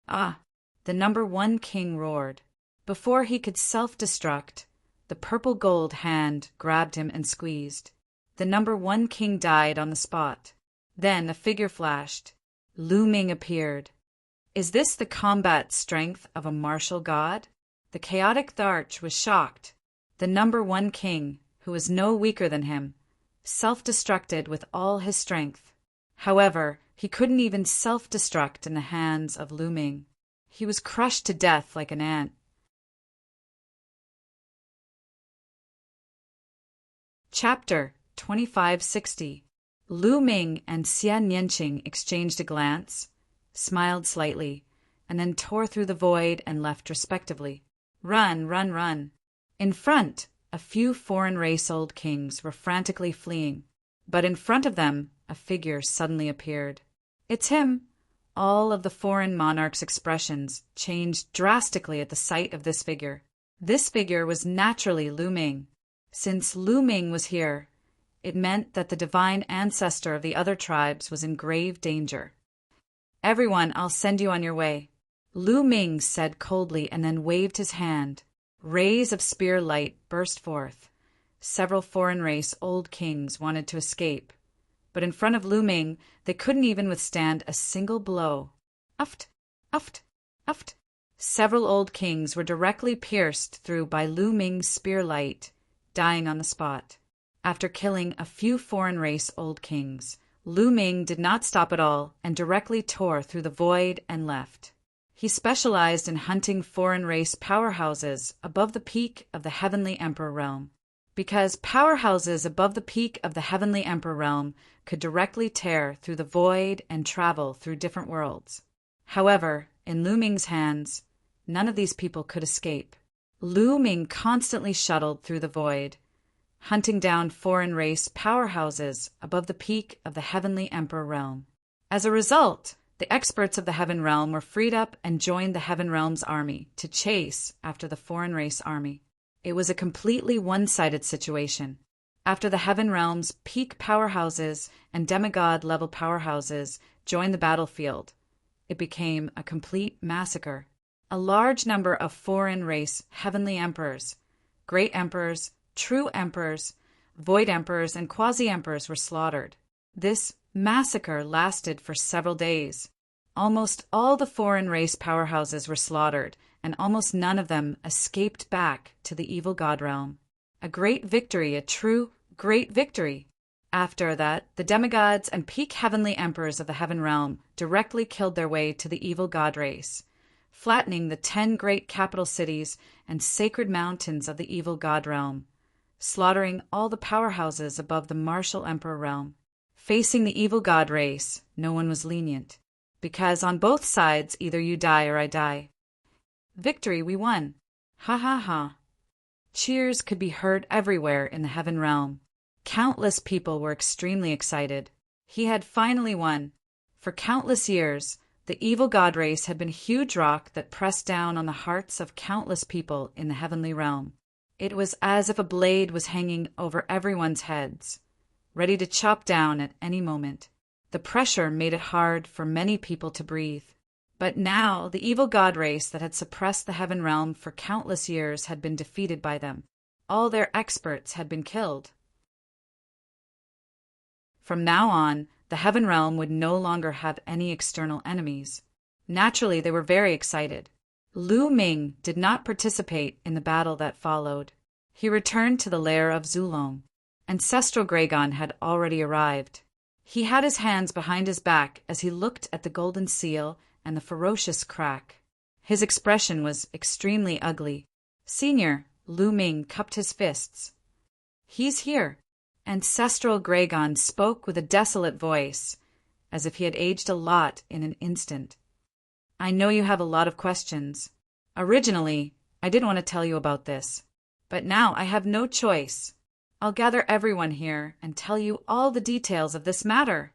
Ah! The number 1 king roared. Before he could self-destruct, the purple gold hand grabbed him and squeezed. The number 1 king died on the spot. Then a figure flashed. Lu Ming appeared. Is this the combat strength of a martial god? The chaotic Tharch was shocked. The number 1 king, who was no weaker than him, self-destructed with all his strength. However, he couldn't even self-destruct in the hands of Lu Ming. He was crushed to death like an ant. Chapter 2560. Lu Ming and Xian Yinqing exchanged a glance, smiled slightly, and then tore through the void and left respectively. Run, run, run. In front, a few foreign race old kings were frantically fleeing, but in front of them, a figure suddenly appeared. It's him. All of the foreign monarchs' expressions changed drastically at the sight of this figure. This figure was naturally Lu Ming. Since Lu Ming was here, it meant that the divine ancestor of the other tribes was in grave danger. Everyone, I'll send you on your way. Lu Ming said coldly and then waved his hand. Rays of spear light burst forth. Several foreign race old kings wanted to escape, but in front of Lu Ming, they couldn't even withstand a single blow. Uft, uft, uft. Several old kings were directly pierced through by Lu Ming's spear light, dying on the spot. After killing a few foreign race old kings, Lu Ming did not stop at all and directly tore through the void and left. He specialized in hunting foreign race powerhouses above the peak of the Heavenly Emperor realm, because powerhouses above the peak of the Heavenly Emperor realm could directly tear through the void and travel through different worlds. However, in Lu Ming's hands, none of these people could escape. Lu Ming constantly shuttled through the void, hunting down foreign race powerhouses above the peak of the Heavenly Emperor realm. As a result, the experts of the Heaven Realm were freed up and joined the Heaven Realm's army to chase after the foreign race army. It was a completely one-sided situation. After the Heaven Realm's peak powerhouses and demigod-level powerhouses joined the battlefield, it became a complete massacre. A large number of foreign race heavenly emperors, great emperors, true emperors, void emperors, and quasi-emperors were slaughtered. This massacre lasted for several days. Almost all the foreign race powerhouses were slaughtered, and almost none of them escaped back to the evil god realm. A great victory, a true great victory. After that, the demigods and peak heavenly emperors of the Heaven Realm directly killed their way to the evil god race, flattening the 10 great capital cities and sacred mountains of the evil god realm, slaughtering all the powerhouses above the martial emperor realm. Facing the evil god race, no one was lenient, because on both sides either you die or I die. Victory, we won. Ha ha ha. Cheers could be heard everywhere in the Heaven Realm. Countless people were extremely excited. He had finally won. For countless years, the evil god race had been a huge rock that pressed down on the hearts of countless people in the heavenly realm. It was as if a blade was hanging over everyone's heads, ready to chop down at any moment. The pressure made it hard for many people to breathe. But now the evil god race that had suppressed the Heaven Realm for countless years had been defeated by them. All their experts had been killed. From now on, the Heaven Realm would no longer have any external enemies. Naturally, they were very excited. Lu Ming did not participate in the battle that followed. He returned to the lair of Zulong. Ancestral Gragon had already arrived. He had his hands behind his back as he looked at the golden seal and the ferocious crack. His expression was extremely ugly. Senior, Lu Ming cupped his fists. "He's here." Ancestral Gragon spoke with a desolate voice, as if he had aged a lot in an instant. "I know you have a lot of questions. Originally, I didn't want to tell you about this, but now I have no choice. I'll gather everyone here and tell you all the details of this matter."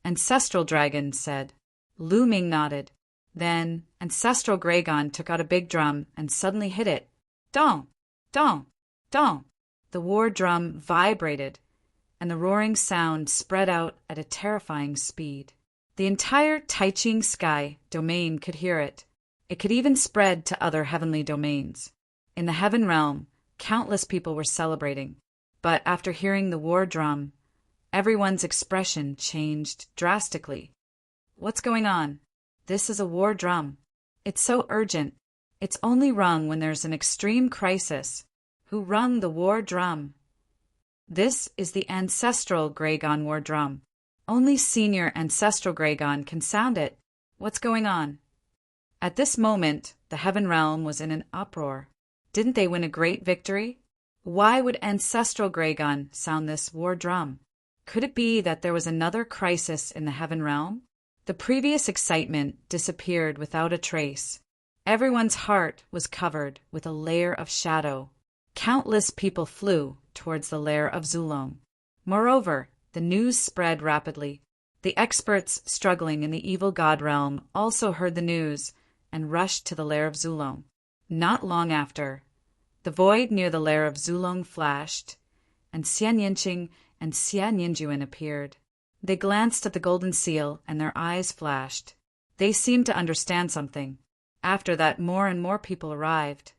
Ancestral Dragon said. Lu Ming nodded. Then Ancestral Gragon took out a big drum and suddenly hit it. Dong! Dong! Dong! The war drum vibrated, and the roaring sound spread out at a terrifying speed. The entire Taiching Sky domain could hear it. It could even spread to other heavenly domains. In the Heaven Realm, countless people were celebrating. But after hearing the war drum, everyone's expression changed drastically. "What's going on? This is a war drum. It's so urgent. It's only rung when there's an extreme crisis. Who rung the war drum?" "This is the Ancestral Gragon war drum. Only Senior Ancestral Gragon can sound it. What's going on?" At this moment, the Heaven Realm was in an uproar. Didn't they win a great victory? Why would Ancestral Gragon sound this war drum? Could it be that there was another crisis in the Heaven Realm? The previous excitement disappeared without a trace. Everyone's heart was covered with a layer of shadow. Countless people flew towards the lair of Zulong. Moreover, the news spread rapidly. The experts struggling in the evil god realm also heard the news and rushed to the lair of Zulong. Not long after, the void near the lair of Zulong flashed, and Xian Yinqing and Xian Yinjuan appeared. They glanced at the golden seal, and their eyes flashed. They seemed to understand something. After that, more and more people arrived.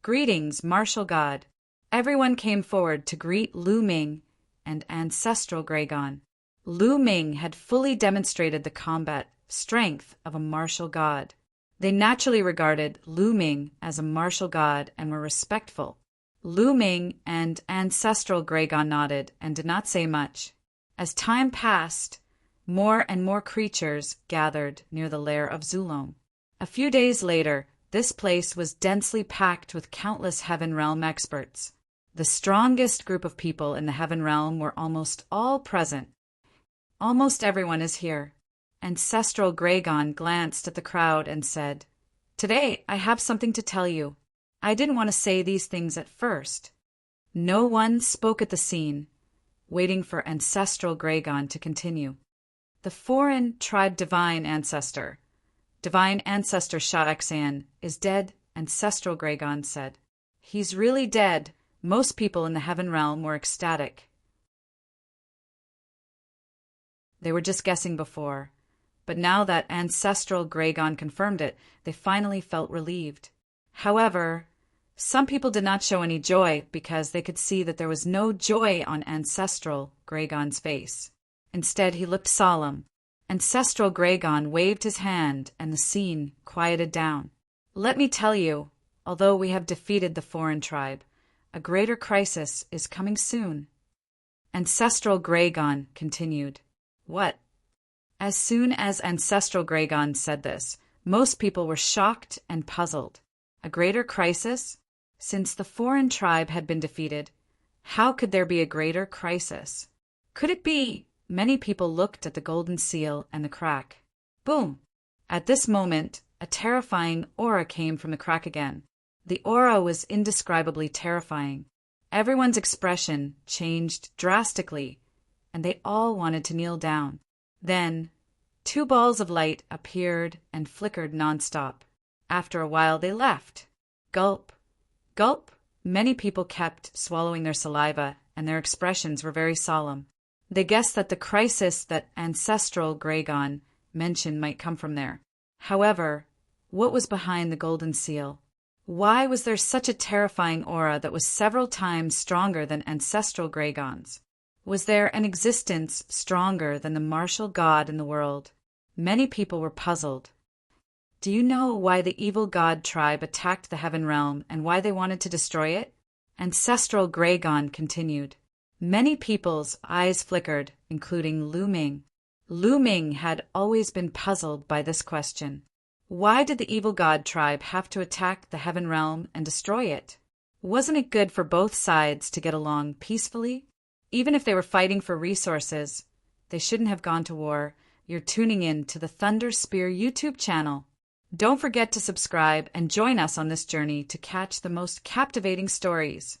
"Greetings, martial god." Everyone came forward to greet Lu Ming and Ancestral Gragon. Lu Ming had fully demonstrated the combat strength of a martial god. They naturally regarded Lu Ming as a martial god and were respectful. Lu Ming and Ancestral Gragon nodded and did not say much. As time passed, more and more creatures gathered near the lair of Zulong. A few days later, this place was densely packed with countless Heaven Realm experts. The strongest group of people in the Heaven Realm were almost all present. "Almost everyone is here." Ancestral Gragon glanced at the crowd and said, "Today I have something to tell you. I didn't want to say these things at first." No one spoke at the scene, waiting for Ancestral Gragon to continue. "The foreign tribe Divine Ancestor Shah Xan, is dead," Ancestral Gragon said. He's really dead. Most people in the heaven realm were ecstatic. They were just guessing before, but now that ancestral Gragon confirmed it, they finally felt relieved. However, some people did not show any joy because they could see that there was no joy on ancestral Gragon's face. Instead, he looked solemn. Ancestral Gragon waved his hand and the scene quieted down. Let me tell you, although we have defeated the foreign tribe, a greater crisis is coming soon. Ancestral Gragon continued. What? As soon as Ancestral Gragon said this, most people were shocked and puzzled. A greater crisis? Since the foreign tribe had been defeated, how could there be a greater crisis? Could it be? Many people looked at the golden seal and the crack. Boom! At this moment, a terrifying aura came from the crack again. The aura was indescribably terrifying. Everyone's expression changed drastically, and they all wanted to kneel down. Then, 2 balls of light appeared and flickered nonstop. After a while, they left. Gulp. Gulp. Many people kept swallowing their saliva, and their expressions were very solemn. They guessed that the crisis that Ancestral Gragon mentioned might come from there. However, what was behind the golden seal? Why was there such a terrifying aura that was several times stronger than Ancestral Gragon's? Was there an existence stronger than the martial god in the world? Many people were puzzled. Do you know why the evil god tribe attacked the heaven realm and why they wanted to destroy it? Ancestral Gragon continued. Many people's eyes flickered, including Lu Ming. Lu Ming had always been puzzled by this question. Why did the evil god tribe have to attack the heaven realm and destroy it? Wasn't it good for both sides to get along peacefully? Even if they were fighting for resources, they shouldn't have gone to war. You're tuning in to the Thunder Spear YouTube channel. Don't forget to subscribe and join us on this journey to catch the most captivating stories.